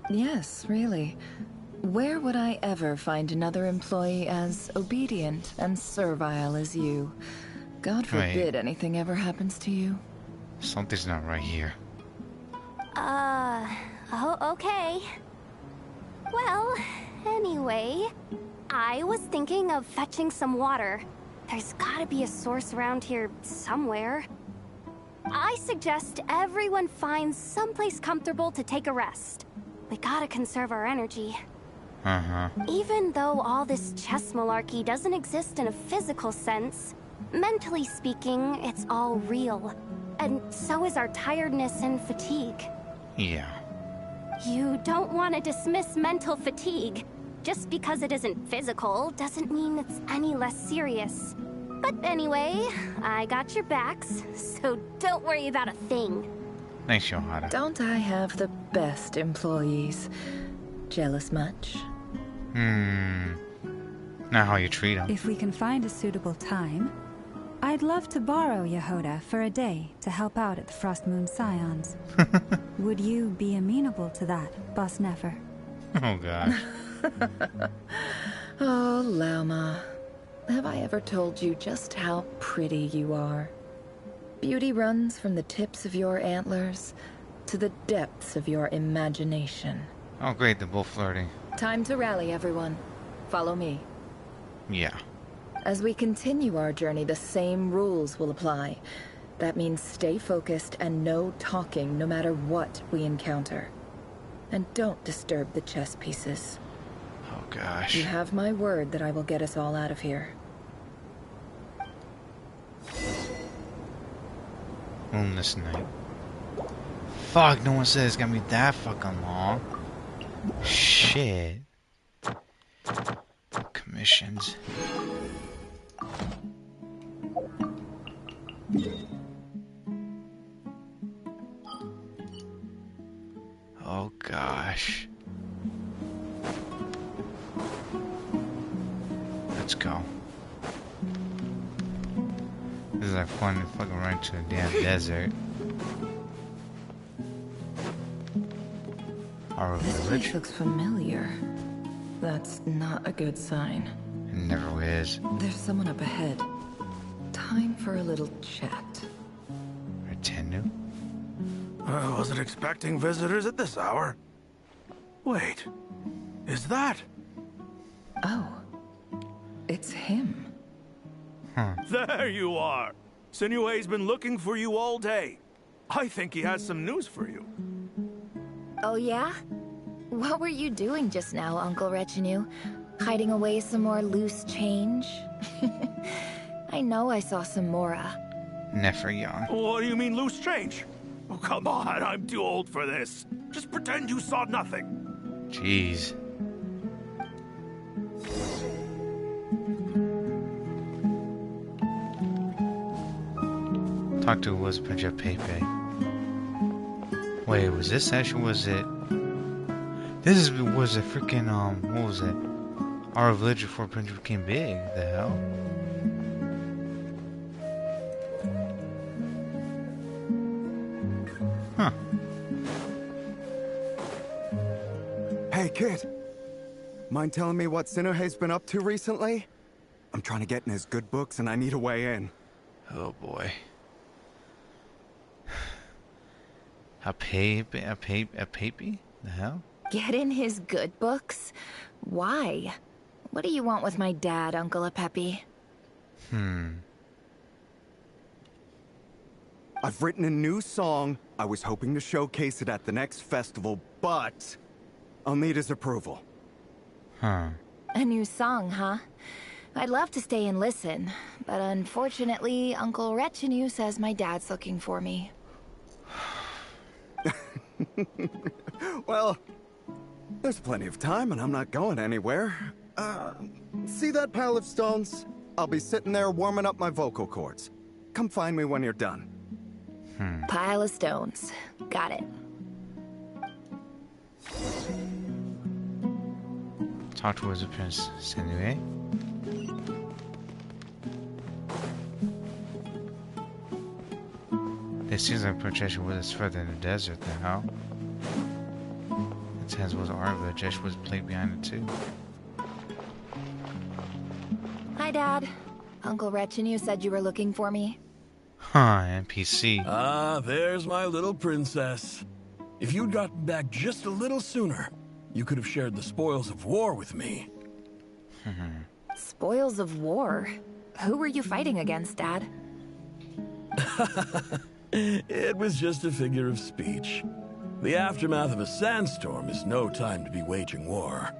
Yes, really. Where would I ever find another employee as obedient and servile as you? God forbid anything ever happens to you. Something's not right here. Oh, okay. Well, anyway, I was thinking of fetching some water. There's gotta be a source around here somewhere. I suggest everyone finds someplace comfortable to take a rest. We gotta conserve our energy. Even though all this chess malarkey doesn't exist in a physical sense, mentally speaking, it's all real. And so is our tiredness and fatigue. Yeah. You don't want to dismiss mental fatigue. Just because it isn't physical doesn't mean it's any less serious. But anyway, I got your backs, so don't worry about a thing. Thanks, Yehoda. Don't I have the best employees? Jealous much? Not how you treat them. If we can find a suitable time, I'd love to borrow Yehoda for a day to help out at the Frost Moon Scions. Would you be amenable to that, Boss Nefer? Oh, gosh. Oh, Lauma. Have I ever told you just how pretty you are? Beauty runs from the tips of your antlers to the depths of your imagination. Oh, great, they're both flirting. Time to rally, everyone. Follow me. Yeah. As we continue our journey, the same rules will apply. That means stay focused and no talking no matter what we encounter. And don't disturb the chess pieces. Oh, gosh. You have my word that I will get us all out of here. Moonless night. Fuck, no one said it's gonna be that fucking long. Shit. Commissions. Oh gosh. Let's go. This is like fun to fucking run to the damn desert. Our This village? place looks familiar. That's not a good sign. It never is. There's someone up ahead. Time for a little chat. Retenu? I wasn't expecting visitors at this hour. Wait, is that? Oh, it's him. There you are. Sinue's been looking for you all day. I think he has some news for you. Oh yeah? What were you doing just now, Uncle Retinue? Hiding away some more loose change? I know I saw some Mora. Never young. What do you mean loose change? Oh, come on, I'm too old for this. Just pretend you saw nothing. Jeez. Talk to was Punjab Pepe. Wait, was this actually, was it? This was a freaking, what was it? Our village before Prince became big. The hell? Huh. Hey, kid. Mind telling me what Sinnohe's been up to recently? I'm trying to get in his good books and I need a way in. Oh boy. A papy? The hell? Get in his good books? Why? What do you want with my dad, Uncle Apepi? I've written a new song. I was hoping to showcase it at the next festival, but I'll need his approval. Huh. A new song, huh? I'd love to stay and listen, but unfortunately, Uncle Retinue says my dad's looking for me. Well, there's plenty of time and I'm not going anywhere. See that pile of stones? I'll be sitting there warming up my vocal cords. Come find me when you're done. Pile of stones. Got it. Talk towards the Prince anyway. It seems like protection was further in the desert than how. Its hands was our village. Ash was plagued behind it too. Hi, Dad. Uncle Retinue said you were looking for me. Huh, NPC. Ah, there's my little princess. If you'd gotten back just a little sooner, you could have shared the spoils of war with me. Spoils of war? Who were you fighting against, Dad? It was just a figure of speech. The aftermath of a sandstorm is no time to be waging war.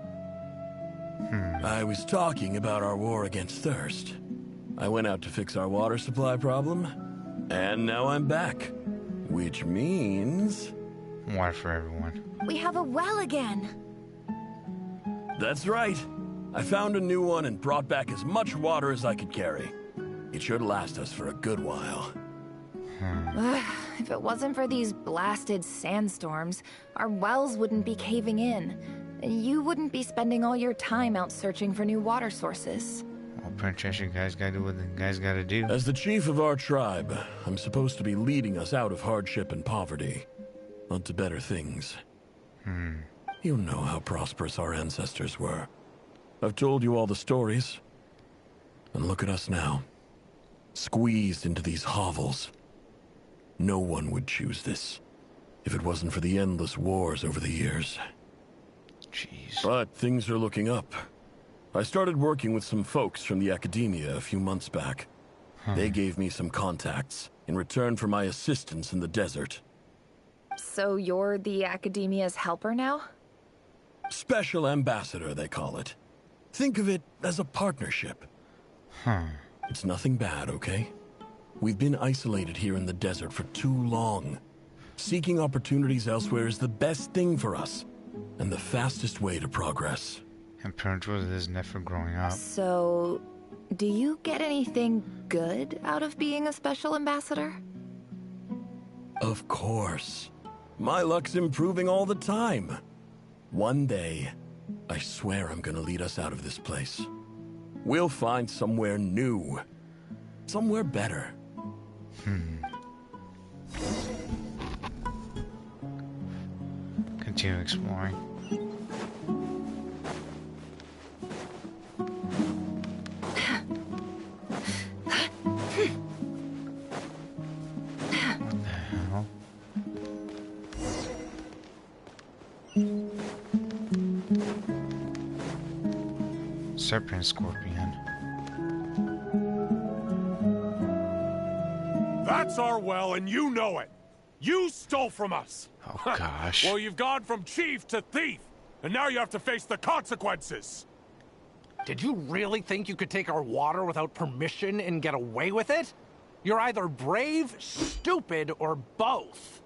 I was talking about our war against thirst. I went out to fix our water supply problem, and now I'm back. Which means... water for everyone. We have a well again! That's right. I found a new one and brought back as much water as I could carry. It should last us for a good while. If it wasn't for these blasted sandstorms, our wells wouldn't be caving in. And you wouldn't be spending all your time out searching for new water sources. Well, Princess, you guys gotta do what the guys gotta do. As the chief of our tribe, I'm supposed to be leading us out of hardship and poverty, onto better things. You know how prosperous our ancestors were. I've told you all the stories. And look at us now. Squeezed into these hovels. No one would choose this, if it wasn't for the endless wars over the years. Jeez. But things are looking up. I started working with some folks from the academia a few months back. They gave me some contacts in return for my assistance in the desert. So you're the academia's helper now? Special ambassador, they call it. Think of it as a partnership. It's nothing bad, okay? We've been isolated here in the desert for too long. Seeking opportunities elsewhere is the best thing for us, and the fastest way to progress. And parents was his nephew growing up. So, do you get anything good out of being a special ambassador? Of course. My luck's improving all the time. One day, I swear I'm gonna lead us out of this place. We'll find somewhere new. Somewhere better. Continue exploring. What the hell? Serpent scorpion. That's our well, and you know it. You stole from us. Oh, gosh. Well, you've gone from chief to thief, and now you have to face the consequences. Did you really think you could take our water without permission and get away with it? You're either brave, stupid, or both.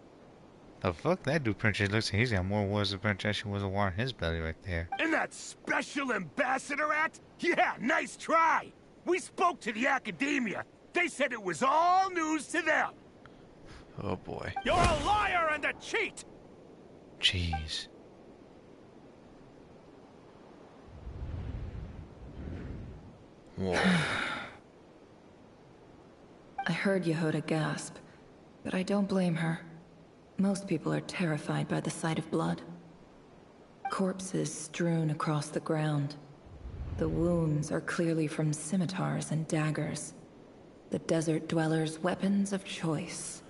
The fuck that dude, Princess, looks like he's got more wars than Princess was a war in his belly right there. And that special ambassador act? Yeah, nice try. We spoke to the academia. They said it was all news to them. Oh boy. You're a liar and a cheat! Jeez. Whoa. I heard Yehuda gasp, but I don't blame her. Most people are terrified by the sight of blood. Corpses strewn across the ground. The wounds are clearly from scimitars and daggers. The desert dwellers' weapons of choice.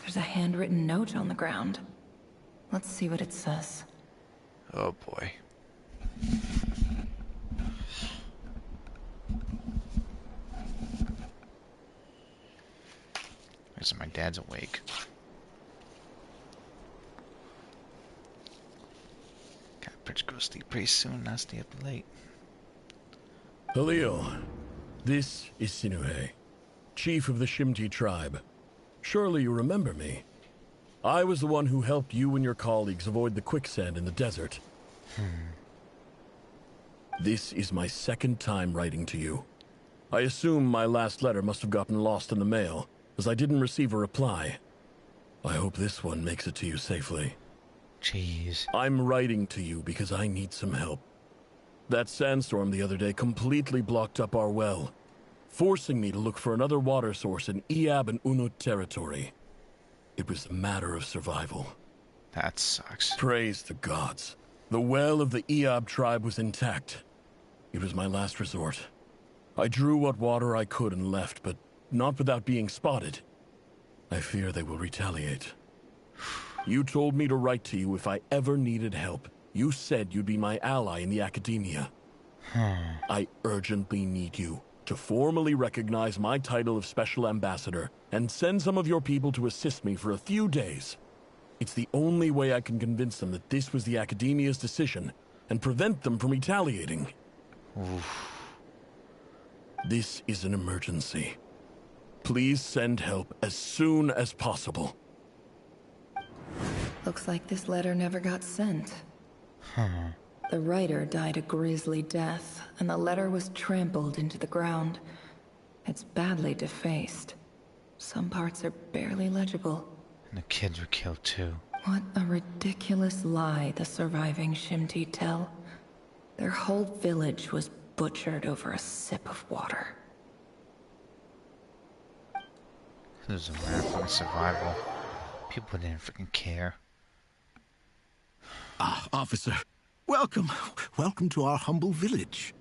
There's a handwritten note on the ground. Let's see what it says. Oh boy. I guess my dad's awake. Gotta pretty go sleep pretty soon, not stay up late. Halil, this is Sinuhe, chief of the Shimti tribe. Surely you remember me. I was the one who helped you and your colleagues avoid the quicksand in the desert. This is my second time writing to you. I assume my last letter must have gotten lost in the mail, as I didn't receive a reply. I hope this one makes it to you safely. Jeez. I'm writing to you because I need some help. That sandstorm the other day completely blocked up our well, forcing me to look for another water source in Iab and Unut territory. It was a matter of survival. That sucks. Praise the gods. The well of the Iab tribe was intact. It was my last resort. I drew what water I could and left, but not without being spotted. I fear they will retaliate. You told me to write to you if I ever needed help. You said you'd be my ally in the academia. I urgently need you to formally recognize my title of Special Ambassador and send some of your people to assist me for a few days. It's the only way I can convince them that this was the academia's decision and prevent them from retaliating. This is an emergency. Please send help as soon as possible. Looks like this letter never got sent. The writer died a grisly death, and the letter was trampled into the ground. It's badly defaced. Some parts are barely legible. And the kids were killed too. What a ridiculous lie the surviving Shimti tell. Their whole village was butchered over a sip of water. This is a marathon survival. People didn't freaking care. Ah, officer. Welcome. Welcome to our humble village.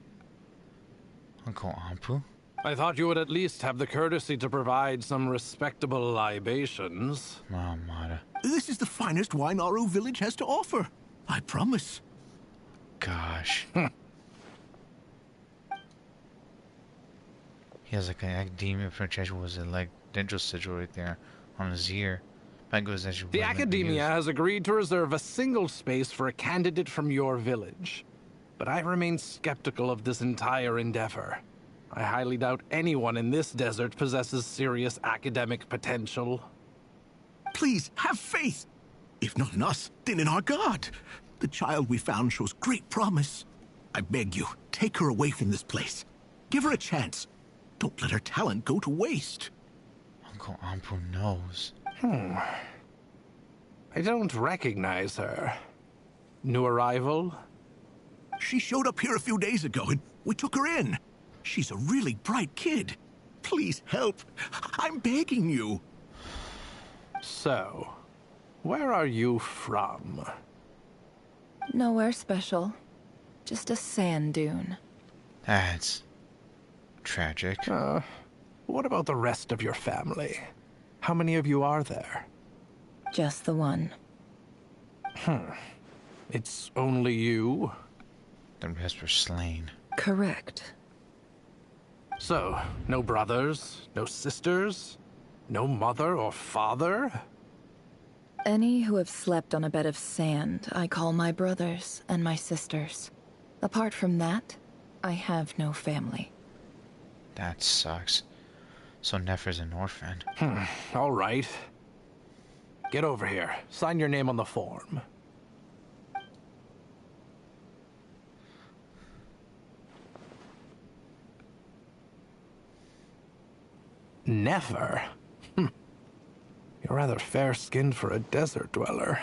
Uncle Ampu? I thought you would at least have the courtesy to provide some respectable libations. Mamada. This is the finest wine Aru village has to offer. I promise. Gosh. He has like an academia projection. Was it like dental sigil right there on his ear? The academia has agreed to reserve a single space for a candidate from your village. But I remain skeptical of this entire endeavor. I highly doubt anyone in this desert possesses serious academic potential. Please, have faith. If not in us, then in our god. The child we found shows great promise. I beg you, take her away from this place. Give her a chance. Don't let her talent go to waste. Uncle Ampu knows. I don't recognize her. New arrival? She showed up here a few days ago and we took her in. She's a really bright kid. Please help. I'm begging you. So, where are you from? Nowhere special. Just a sand dune. That's tragic. What about the rest of your family? How many of you are there? Just the one. It's only you? The rest were slain. Correct. So, no brothers, no sisters, no mother or father? Any who have slept on a bed of sand, I call my brothers and my sisters. Apart from that, I have no family. That sucks. So Nefer's an orphan. All right. Get over here. Sign your name on the form. Nefer? You're rather fair-skinned for a desert dweller.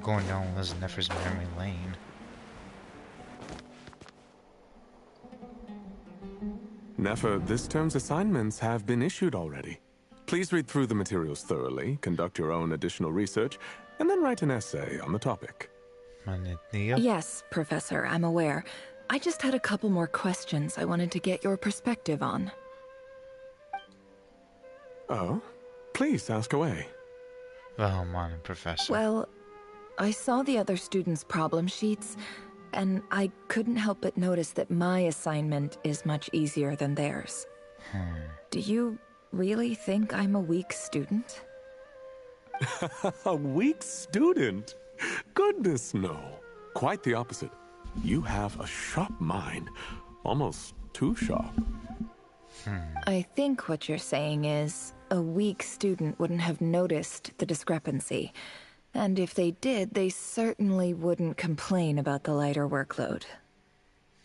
going down was Nefer's memory lane. Nefer, this term's assignments have been issued already. Please read through the materials thoroughly, conduct your own additional research, and then write an essay on the topic. Yes, Professor, I'm aware. I just had a couple more questions I wanted to get your perspective on. Oh? Please ask away. Well, on, Professor. Well, I saw the other students' problem sheets, and I couldn't help but notice that my assignment is much easier than theirs. Do you really think I'm a weak student? A weak student? Goodness, no. Quite the opposite. You have a sharp mind. Almost too sharp. I think what you're saying is, a weak student wouldn't have noticed the discrepancy. And if they did, they certainly wouldn't complain about the lighter workload.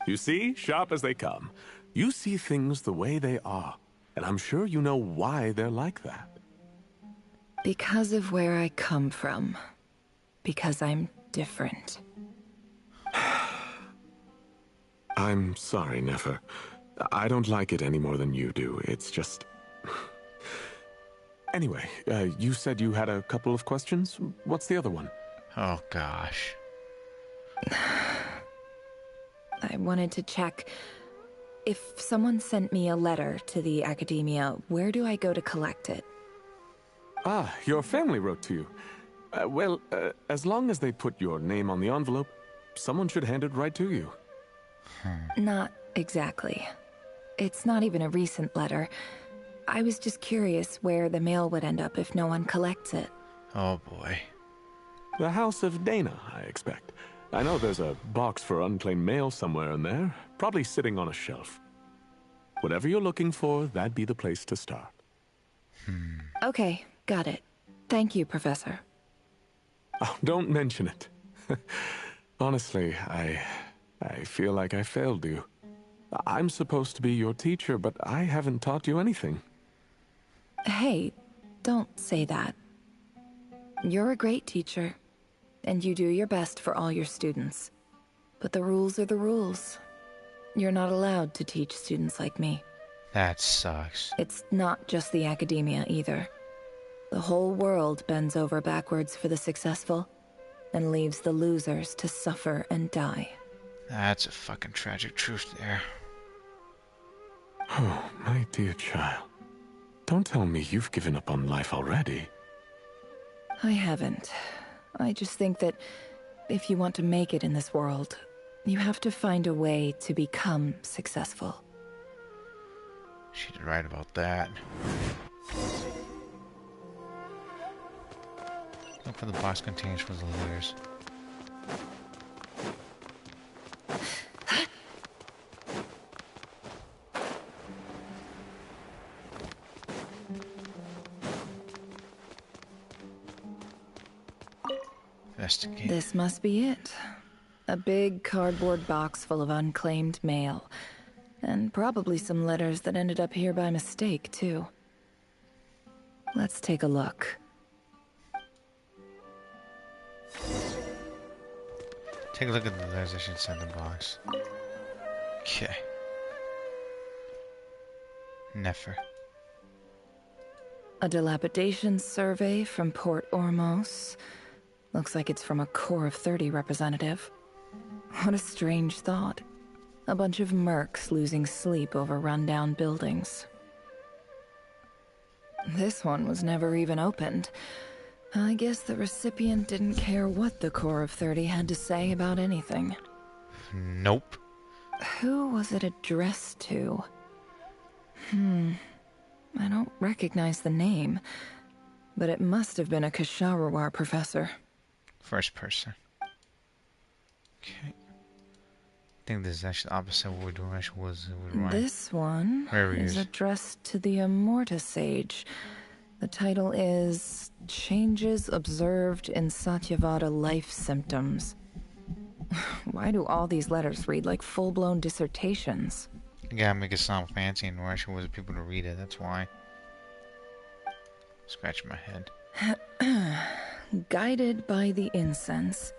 You see, sharp as they come. You see things the way they are. And I'm sure you know why they're like that. Because of where I come from. Because I'm different. I'm sorry, Nefer. I don't like it any more than you do. It's just... Anyway, you said you had a couple of questions. What's the other one? Oh, gosh. I wanted to check... If someone sent me a letter to the Academia, where do I go to collect it? Ah, your family wrote to you. Well, as long as they put your name on the envelope, someone should hand it right to you. Not exactly. It's not even a recent letter. I was just curious where the mail would end up if no one collects it. Oh boy. The House of Dana, I expect. I know there's a box for unclaimed mail somewhere in there, probably sitting on a shelf. Whatever you're looking for, that'd be the place to start. Okay, got it. Thank you, Professor. Oh, don't mention it. Honestly, I feel like I failed you. I'm supposed to be your teacher, but I haven't taught you anything. Hey, don't say that. You're a great teacher, and you do your best for all your students. But the rules are the rules. You're not allowed to teach students like me. That sucks. It's not just the Academia either. The whole world bends over backwards for the successful, and leaves the losers to suffer and die. That's a fucking tragic truth there. Oh, my dear child. Don't tell me you've given up on life already. I haven't. I just think that if you want to make it in this world, you have to find a way to become successful. She did right about that. Look for the box contains for the leaders. Investigate. This must be it. A big cardboard box full of unclaimed mail. And probably some letters that ended up here by mistake, too. Let's take a look. Take a look at the letters I should send in the box. Okay. Nefer. A dilapidation survey from Port Ormos. Looks like it's from a Core of 30 representative. What a strange thought. A bunch of mercs losing sleep over rundown buildings. This one was never even opened. I guess the recipient didn't care what the Core of 30 had to say about anything. Nope. Who was it addressed to? I don't recognize the name, but it must have been a Ksharawar professor. First person. Okay. I think this is actually the opposite of what we're doing. Actually, was right. This one is addressed to the Immorta Sage. The title is Changes Observed in Satyavada Life Symptoms. Why do all these letters read like full-blown dissertations? You gotta make it sound fancy and actually was people to read it, that's why. Scratch my head. Guided by the incense,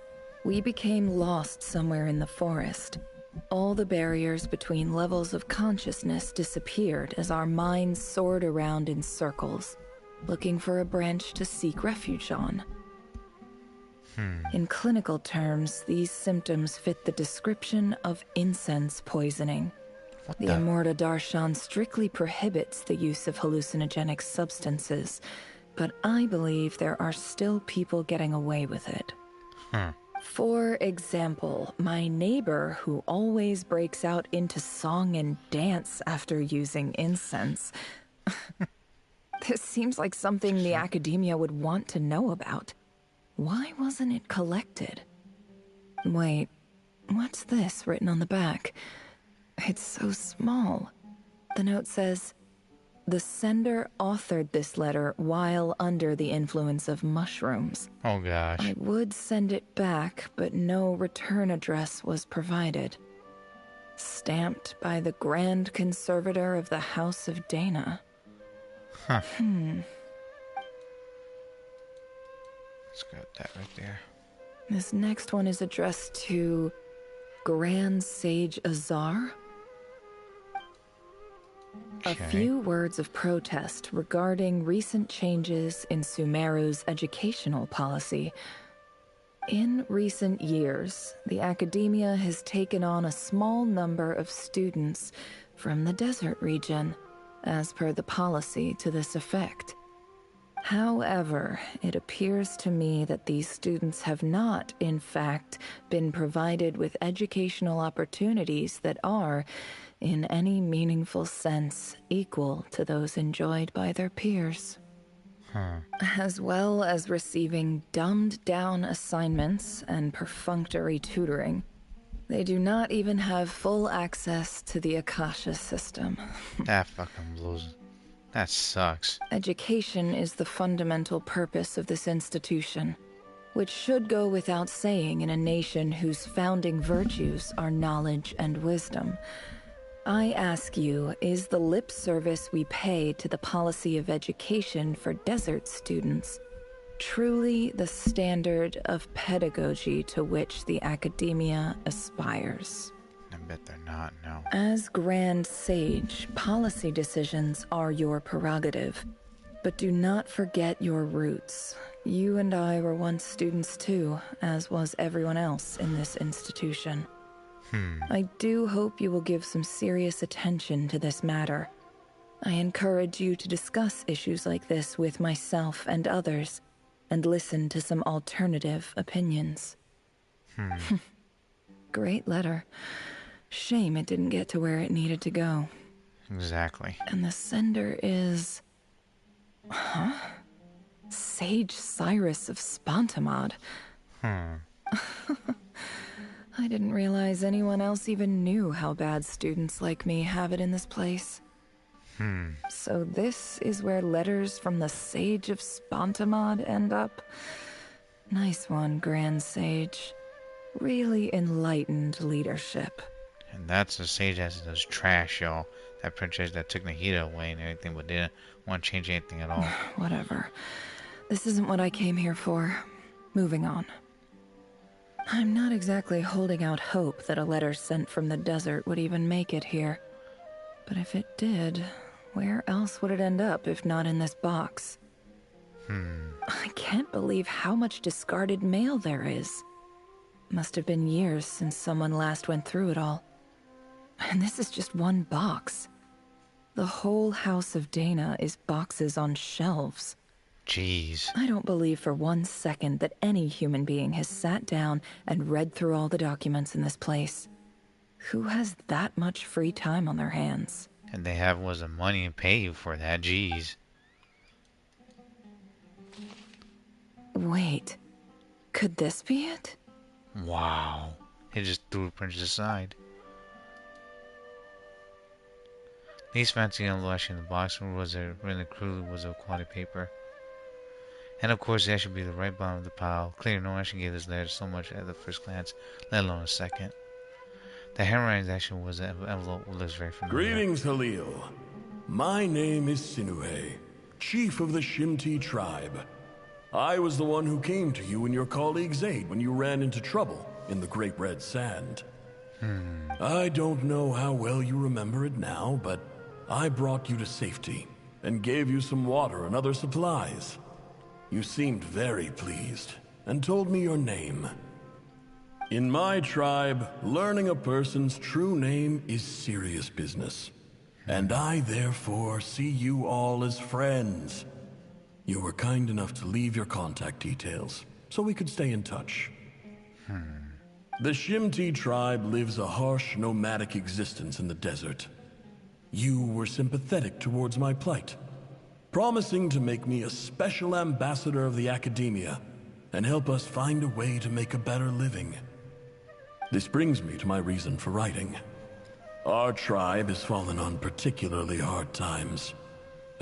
we became lost somewhere in the forest. All the barriers between levels of consciousness disappeared as our minds soared around in circles, looking for a branch to seek refuge on. In clinical terms, these symptoms fit the description of incense poisoning. The Immorta Darshan strictly prohibits the use of hallucinogenic substances, but I believe there are still people getting away with it. For example, my neighbor who always breaks out into song and dance after using incense. This seems like something the academia would want to know about. Why wasn't it collected? Wait, what's this written on the back? It's so small. The note says, "The sender authored this letter while under the influence of mushrooms." Oh gosh. I would send it back, but no return address was provided. Stamped by the Grand Conservator of the House of Dana. Let's get that right there. This next one is addressed to Grand Sage Azar. A few words of protest regarding recent changes in Sumeru's educational policy. In recent years, the academia has taken on a small number of students from the desert region, as per the policy to this effect. However, it appears to me that these students have not, in fact, been provided with educational opportunities that are, in any meaningful sense, equal to those enjoyed by their peers. As well as receiving dumbed-down assignments and perfunctory tutoring, they do not even have full access to the Akasha system. That fucking blows. That sucks. Education is the fundamental purpose of this institution, which should go without saying in a nation whose founding virtues are knowledge and wisdom. I ask you, is the lip service we pay to the policy of education for desert students truly the standard of pedagogy to which the academia aspires? I bet they're not, no. As Grand Sage, policy decisions are your prerogative, but do not forget your roots. You and I were once students too, as was everyone else in this institution. I do hope you will give some serious attention to this matter. I encourage you to discuss issues like this with myself and others, and listen to some alternative opinions. Great letter. Shame it didn't get to where it needed to go. Exactly. And the sender is... Sage Cyrus of Spontamod. I didn't realize anyone else even knew how bad students like me have it in this place. So this is where letters from the Sage of Spontamod end up? Nice one, Grand Sage. Really enlightened leadership. And that's a sage that does trash, y'all. That princess that took Nahida away and everything, but didn't want to change anything at all. Whatever. This isn't what I came here for. Moving on. I'm not exactly holding out hope that a letter sent from the desert would even make it here. But if it did, where else would it end up if not in this box? I can't believe how much discarded mail there is. Must have been years since someone last went through it all. And this is just one box. The whole House of Dana is boxes on shelves. Jeez. I don't believe for 1 second that any human being has sat down and read through all the documents in this place. Who has that much free time on their hands? And they have was the money to pay you for that, jeez. Wait. Could this be it? Wow. He just threw the princess aside. Least fancy unlush in the box was a really crudely was a quality paper. And of course that should be the right bottom of the pile. Clearly no one should give this letter so much at the first glance, let alone a second. The handwriting actually was an envelope looks very familiar. Greetings, Halil. My name is Sinuhe, chief of the Shimti tribe. I was the one who came to you and your colleague's aid when you ran into trouble in the Great Red Sand. I don't know how well you remember it now, but I brought you to safety and gave you some water and other supplies. You seemed very pleased and told me your name. In my tribe, learning a person's true name is serious business, and I therefore see you all as friends. You were kind enough to leave your contact details, so we could stay in touch. The Shimti tribe lives a harsh, nomadic existence in the desert. You were sympathetic towards my plight, promising to make me a special ambassador of the Academia and help us find a way to make a better living. This brings me to my reason for writing. Our tribe has fallen on particularly hard times,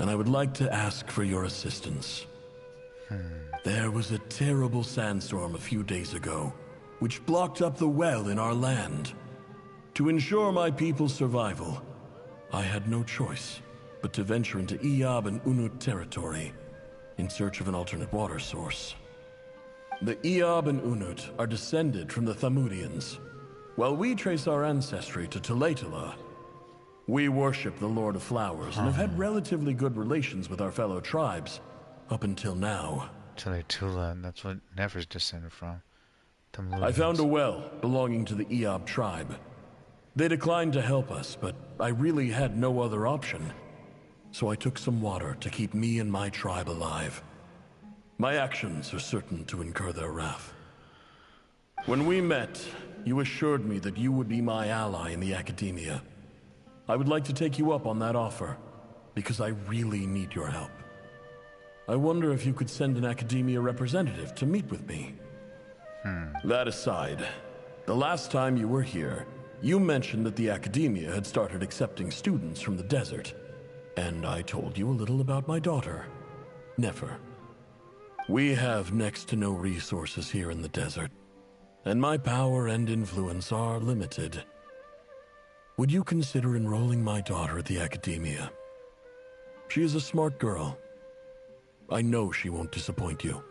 and I would like to ask for your assistance. There was a terrible sandstorm a few days ago, which blocked up the well in our land. To ensure my people's survival, I had no choice but to venture into Iyab and Unut territory in search of an alternate water source. The Iyab and Unut are descended from the Thamudians, while we trace our ancestry to Tulatula. We worship the Lord of Flowers and have had relatively good relations with our fellow tribes up until now. Tulatula, that's what Nefer's descended from. I found a well belonging to the Iyab tribe. They declined to help us, but I really had no other option. So I took some water to keep me and my tribe alive. My actions are certain to incur their wrath. When we met, you assured me that you would be my ally in the Academia. I would like to take you up on that offer, because I really need your help. I wonder if you could send an Academia representative to meet with me. That aside, the last time you were here, you mentioned that the Academia had started accepting students from the desert, and I told you a little about my daughter, Nefer. We have next to no resources here in the desert, and my power and influence are limited. Would you consider enrolling my daughter at the Academia? She is a smart girl. I know she won't disappoint you.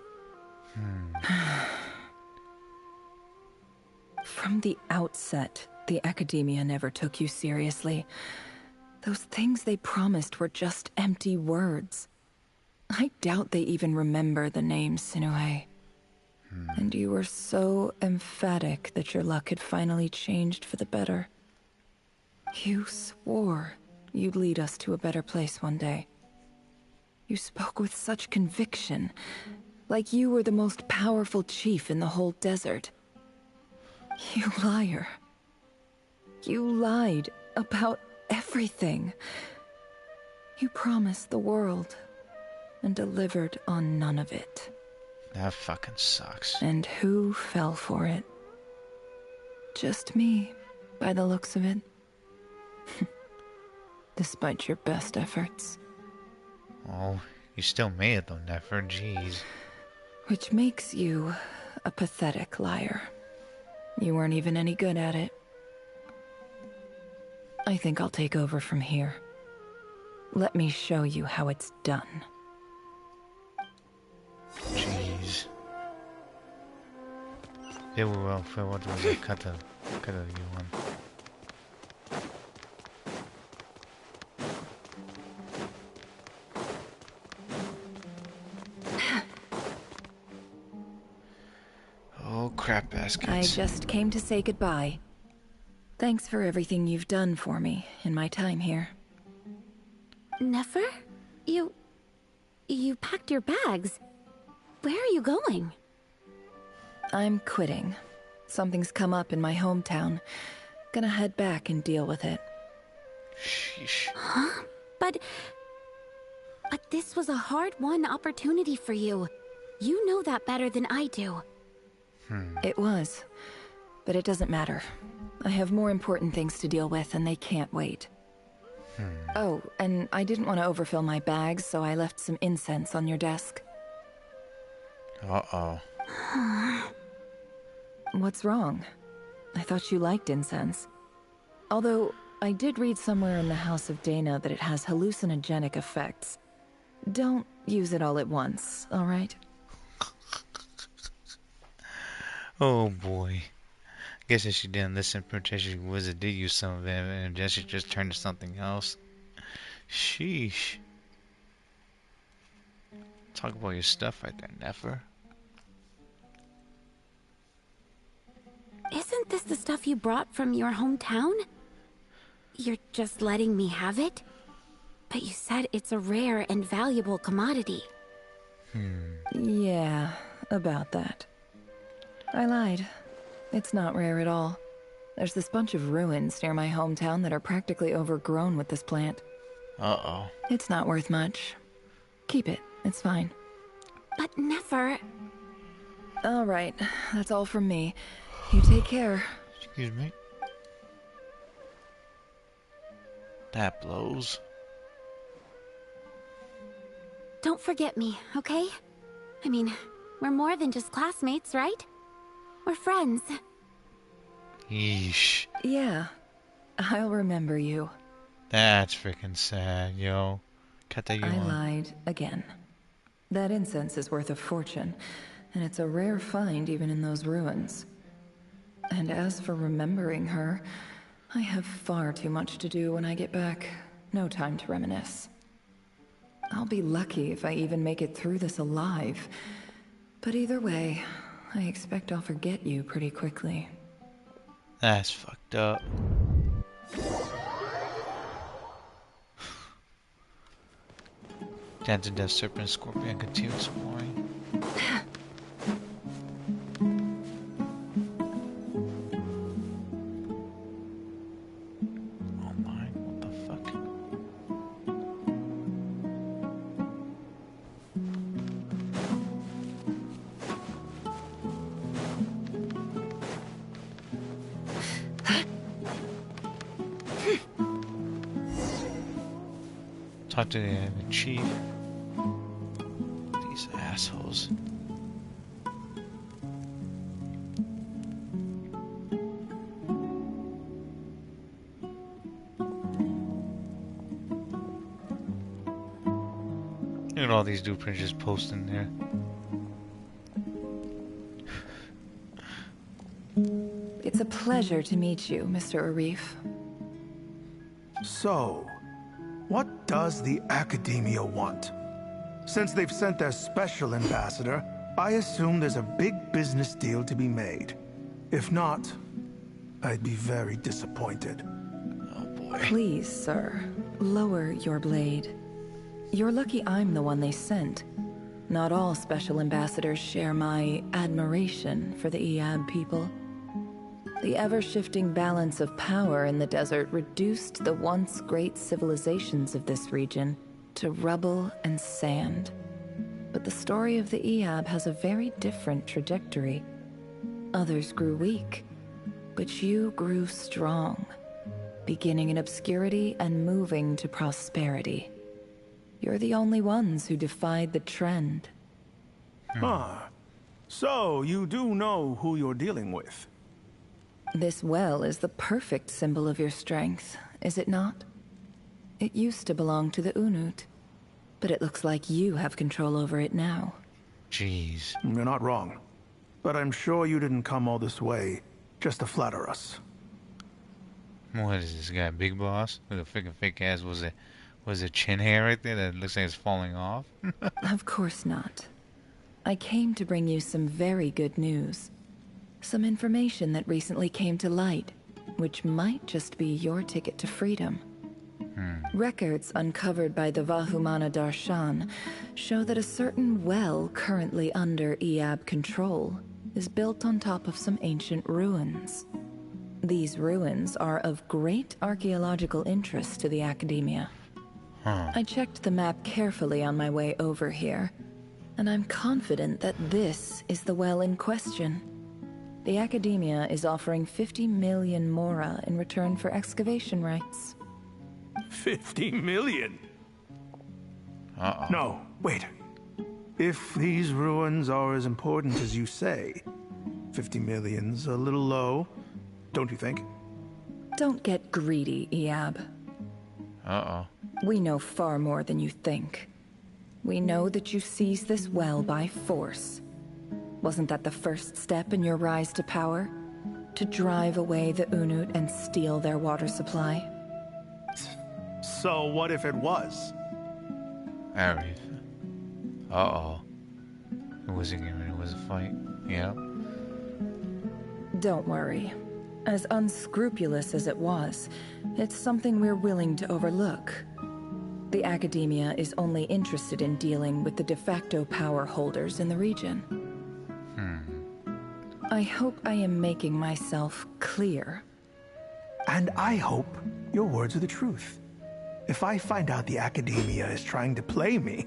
From the outset, the Academia never took you seriously. Those things they promised were just empty words. I doubt they even remember the name Sinuhe. And you were so emphatic that your luck had finally changed for the better. You swore you'd lead us to a better place one day. You spoke with such conviction, like you were the most powerful chief in the whole desert. You liar. You lied about everything. You promised the world and delivered on none of it. That fucking sucks. And who fell for it? Just me, by the looks of it. Despite your best efforts. Oh, you still made it though, Nefer. Jeez. Which makes you a pathetic liar. You weren't even any good at it. I think I'll take over from here. Let me show you how it's done. Jeez. Det var för vad det var katta Johan. Oh crap baskets. I just came to say goodbye. Thanks for everything you've done for me in my time here. Nefer? You packed your bags. Where are you going? I'm quitting. Something's come up in my hometown. Gonna head back and deal with it. Sheesh. Huh? But this was a hard-won opportunity for you. You know that better than I do. It was. But it doesn't matter. I have more important things to deal with, and they can't wait. Oh, and I didn't want to overfill my bags, so I left some incense on your desk. Uh-oh. What's wrong? I thought you liked incense. Although, I did read somewhere in the House of Dana that it has hallucinogenic effects. Don't use it all at once, all right? Oh boy. Guess if she didn't listen, potentially Wizard did use some of it, and then she just turned to something else. Sheesh. Talk about your stuff right there, Nefer. Isn't this the stuff you brought from your hometown? You're just letting me have it? But you said it's a rare and valuable commodity. Yeah, about that. I lied. It's not rare at all. There's this bunch of ruins near my hometown that are practically overgrown with this plant. Uh-oh. It's not worth much. Keep it. It's fine. But Nefer... All right. That's all from me. You take care. Excuse me. That blows. Don't forget me, okay? I mean, we're more than just classmates, right? We're friends. Yeesh. Yeah. I'll remember you. That's freaking sad, yo. Cut that you I on. lied again. That incense is worth a fortune, and it's a rare find even in those ruins. And as for remembering her, I have far too much to do when I get back. No time to reminisce. I'll be lucky if I even make it through this alive. But either way, I expect I'll forget you pretty quickly. That's fucked up. Dance of Death Serpent Scorpion continue exploring. Online? What the fuck? Talk to the chief. These assholes. Look at all these dudes just posting there. It's a pleasure to meet you, Mr. Arif. So, what does the Academia want? Since they've sent their special ambassador, I assume there's a big business deal to be made. If not, I'd be very disappointed. Oh boy. Please, sir, lower your blade. You're lucky I'm the one they sent. Not all special ambassadors share my admiration for the Iab people. The ever-shifting balance of power in the desert reduced the once great civilizations of this region to rubble and sand. But the story of the Iab has a very different trajectory. Others grew weak, but you grew strong, beginning in obscurity and moving to prosperity. You're the only ones who defied the trend. Huh. So, you do know who you're dealing with? This well is the perfect symbol of your strength, is it not? It used to belong to the Unut, but it looks like you have control over it now. Jeez. You're not wrong. But I'm sure you didn't come all this way just to flatter us. What is this guy, Big Boss? With a freaking fake ass, was it chin hair right there that looks like it's falling off? Of course not. I came to bring you some very good news. Some information that recently came to light, which might just be your ticket to freedom. Records uncovered by the Vahumana Darshan show that a certain well currently under Iab control is built on top of some ancient ruins. These ruins are of great archaeological interest to the Academia. I checked the map carefully on my way over here, and I'm confident that this is the well in question. The Academia is offering 50 million mora in return for excavation rights. 50 million? Uh-oh. No, wait. If these ruins are as important as you say, 50 million's a little low, don't you think? Don't get greedy, Iab. Uh-oh. We know far more than you think. We know that you seized this well by force. Wasn't that the first step in your rise to power? To drive away the Unut and steal their water supply? So what if it was? Alright. Uh-oh. It was a game, it was a fight. Yeah. Don't worry. As unscrupulous as it was, it's something we're willing to overlook. The Academia is only interested in dealing with the de facto power holders in the region. I hope I am making myself clear. And I hope your words are the truth. If I find out the Academia is trying to play me,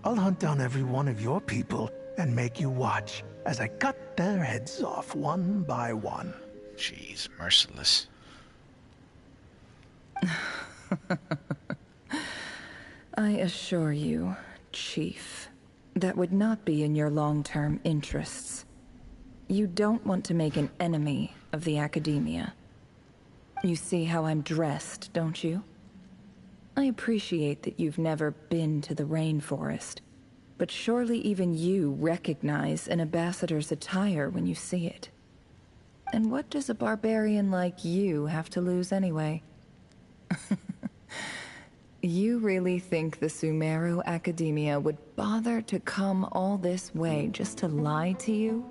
I'll hunt down every one of your people and make you watch as I cut their heads off one by one. Jeez, merciless. I assure you, Chief, that would not be in your long-term interests. You don't want to make an enemy of the Academia. You see how I'm dressed, don't you? I appreciate that you've never been to the rainforest, but surely even you recognize an ambassador's attire when you see it. And what does a barbarian like you have to lose anyway? You really think the Sumeru Academia would bother to come all this way just to lie to you?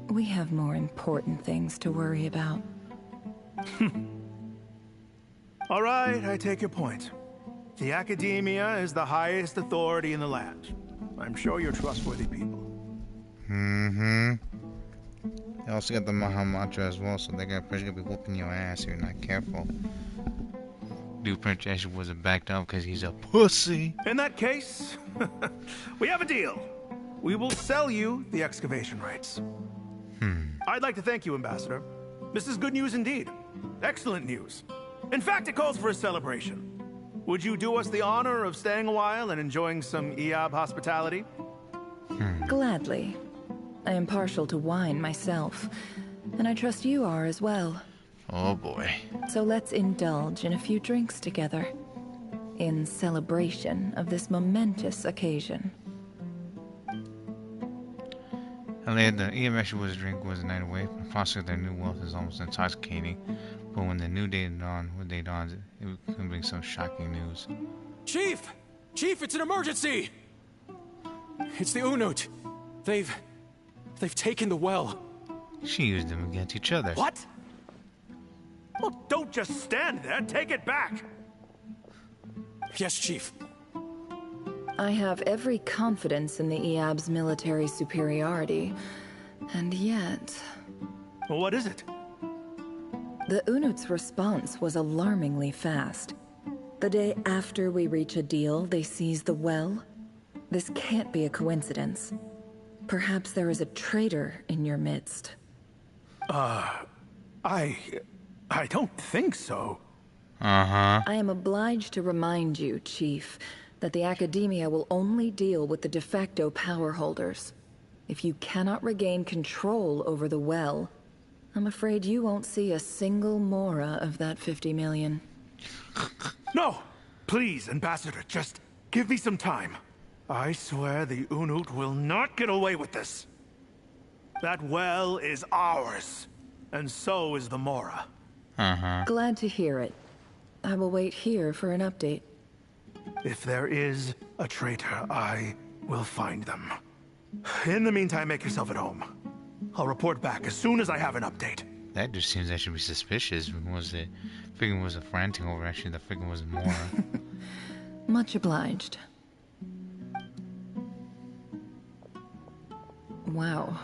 We have more important things to worry about. All right, I take your point. The Academia is the highest authority in the land. I'm sure you're trustworthy people. Mm-hmm. They also got the Mahamacha as well, so they're gonna be whooping your ass if you're not careful. Dude, Prince Asher wasn't backed up because he's a pussy. In that case, we have a deal. We will sell you the excavation rights. I'd like to thank you, Ambassador. This is good news indeed. Excellent news. In fact, it calls for a celebration. Would you do us the honor of staying a while and enjoying some Eob hospitality? Gladly. I am partial to wine myself, and I trust you are as well. Oh boy. So let's indulge in a few drinks together, in celebration of this momentous occasion. Earlier, the EMS was drink was a night away. The prospect of their new wealth is almost intoxicating. But when the new day dawned, it could bring some shocking news. Chief! Chief, it's an emergency! It's the Unut. They've taken the well. She used them against each other. What? Well, don't just stand there. Take it back. Yes, Chief. I have every confidence in the Eob's military superiority, and yet... Well, what is it? The Unut's response was alarmingly fast. The day after we reach a deal, they seize the well. This can't be a coincidence. Perhaps there is a traitor in your midst. I don't think so. Uh-huh. I am obliged to remind you, Chief, that the Academia will only deal with the de facto power holders. If you cannot regain control over the well, I'm afraid you won't see a single mora of that 50 million. No! Please, Ambassador, just give me some time. I swear the Unut will not get away with this. That well is ours, and so is the mora. Uh-huh. Glad to hear it. I will wait here for an update. If there is a traitor, I will find them. In the meantime, make yourself at home. I'll report back as soon as I have an update. That just seems actually suspicious. Was it? Figuring it was a friend thing over. Actually, the figure was more. Much obliged. Wow.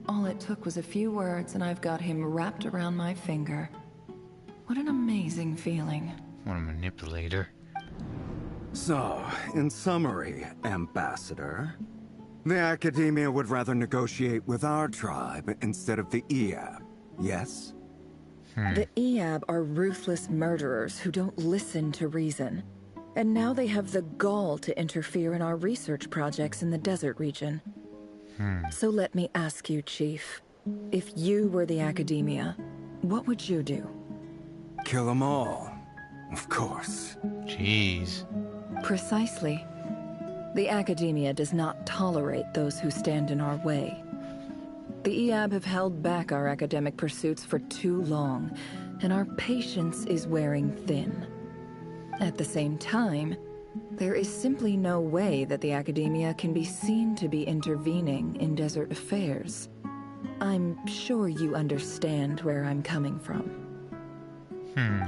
All it took was a few words, and I've got him wrapped around my finger. What an amazing feeling. What a manipulator. So, in summary, Ambassador, the Academia would rather negotiate with our tribe instead of the Eob, yes? The Eob are ruthless murderers who don't listen to reason. And now they have the gall to interfere in our research projects in the desert region. So let me ask you, Chief. If you were the Academia, what would you do? Kill them all, of course. Jeez. Precisely. The Academia does not tolerate those who stand in our way. The EAB have held back our academic pursuits for too long, and our patience is wearing thin. At the same time, there is simply no way that the academia can be seen to be intervening in desert affairs. I'm sure you understand where I'm coming from.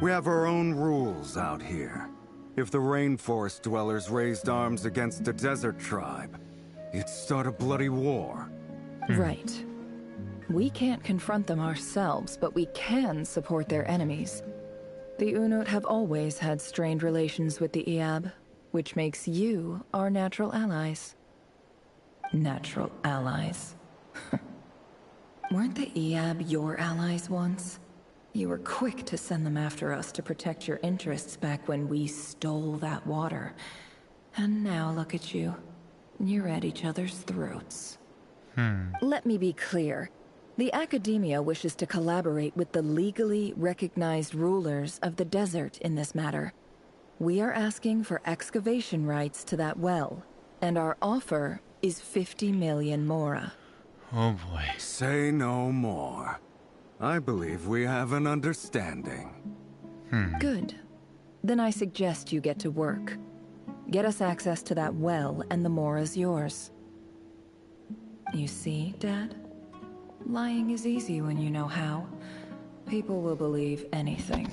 We have our own rules out here. If the rainforest dwellers raised arms against a desert tribe, it'd start a bloody war. Right. We can't confront them ourselves, but we can support their enemies. The Unut have always had strained relations with the EAB, which makes you our natural allies. Natural allies? Weren't the EAB your allies once? You were quick to send them after us to protect your interests back when we stole that water. And now look at you. You're at each other's throats. Let me be clear. The academia wishes to collaborate with the legally recognized rulers of the desert in this matter. We are asking for excavation rights to that well, and our offer is 50 million mora. Oh boy. Say no more. I believe we have an understanding. Good. Then I suggest you get to work. Get us access to that well, and the mora's yours. You see, Dad? Lying is easy when you know how. People will believe anything.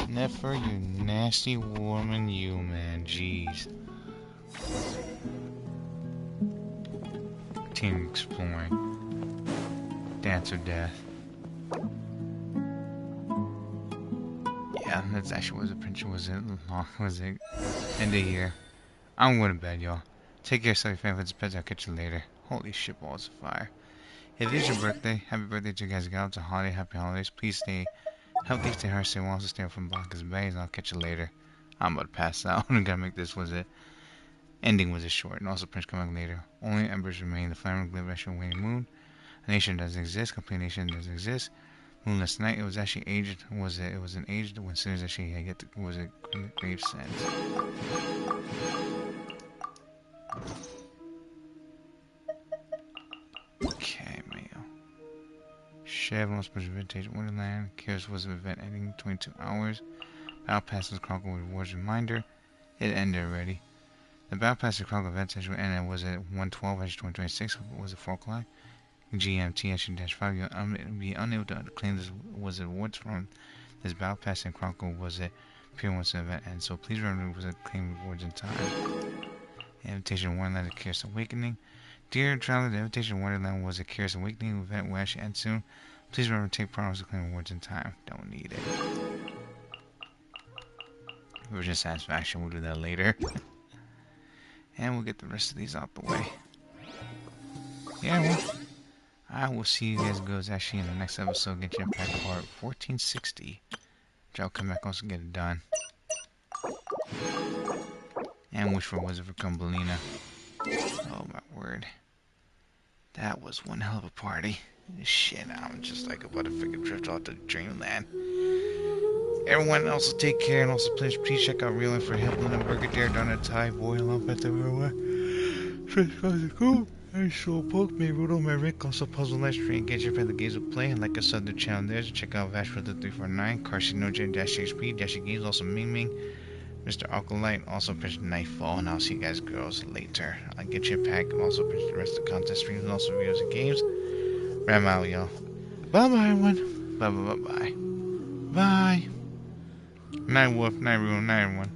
Never, you nasty woman, you, man. Jeez. Team exploring. Dance or death. Yeah, that's actually what the picture was. Was it end of year? I'm going to bed, y'all. Take care, sorry family. Pets. I'll catch you later. Holy shit, balls of fire. If it is your birthday, happy birthday to you guys. It's a holiday, happy holidays. Please stay healthy, stay hard, stay well, also stay from blockers and bays, and I'll catch you later. I'm about to pass out. I'm gonna make this was it. Ending was it short, and also Prince coming later. Only embers remain. The flammable glitter of waning moon. A nation doesn't exist. Complete nation doesn't exist. Moonless night. It was actually aged. Was it? It was an aged when sinners actually had yet to, was it grave sins. Okay, mail. Chev lost much vintage Wonderland. Curious was an event ending 22 hours. Battle Pass was Chronicle rewards reminder. It ended already. The Battle Pass of Chronicle event session ended was at 1:12 actually 2026. Was it 4 o'clock? GMT actually -5. You'll be unable to claim this was awards from this Battle Pass and Chronicle was it appear once the event ends. So please remember was it claim rewards in time. Invitation Wonderland of Curious Awakening. Dear traveler, the Invitation Wonderland was a Curious Awakening event will actually end soon. Please remember to take part to claim rewards in time. Don't need it. Version satisfaction, we'll do that later. And we'll get the rest of these out the way. Yeah, well, I will see you guys girls actually in the next episode. Get your Impact part 1460. Which I'll come back also get it done. And wish for Wizard for Kumbelina. Oh my word. That was one hell of a party. Shit, I'm just like about to freaking drift off to dreamland. Everyone else will take care, and also please check out Reeling for Hempland and Burger Dare, Donut Thai, Boy, Love at the everywhere. Cool. I so poke me, Rudo, my Rick, also Puzzle Live Stream, get your friend the games will play, and like us on the channel there, so check out Vash for the 349, Carcinogen, Dash HP, Dash Games, also Ming Ming, Mr. Alkalite, also Prince Nightfall, and I'll see you guys girls later. I'll get you a pack, and also Prince the rest of the content streams, and also videos and games. Ram out, y'all. Bye bye, everyone. Bye bye bye bye. Bye. Night Wolf, night everyone, night everyone.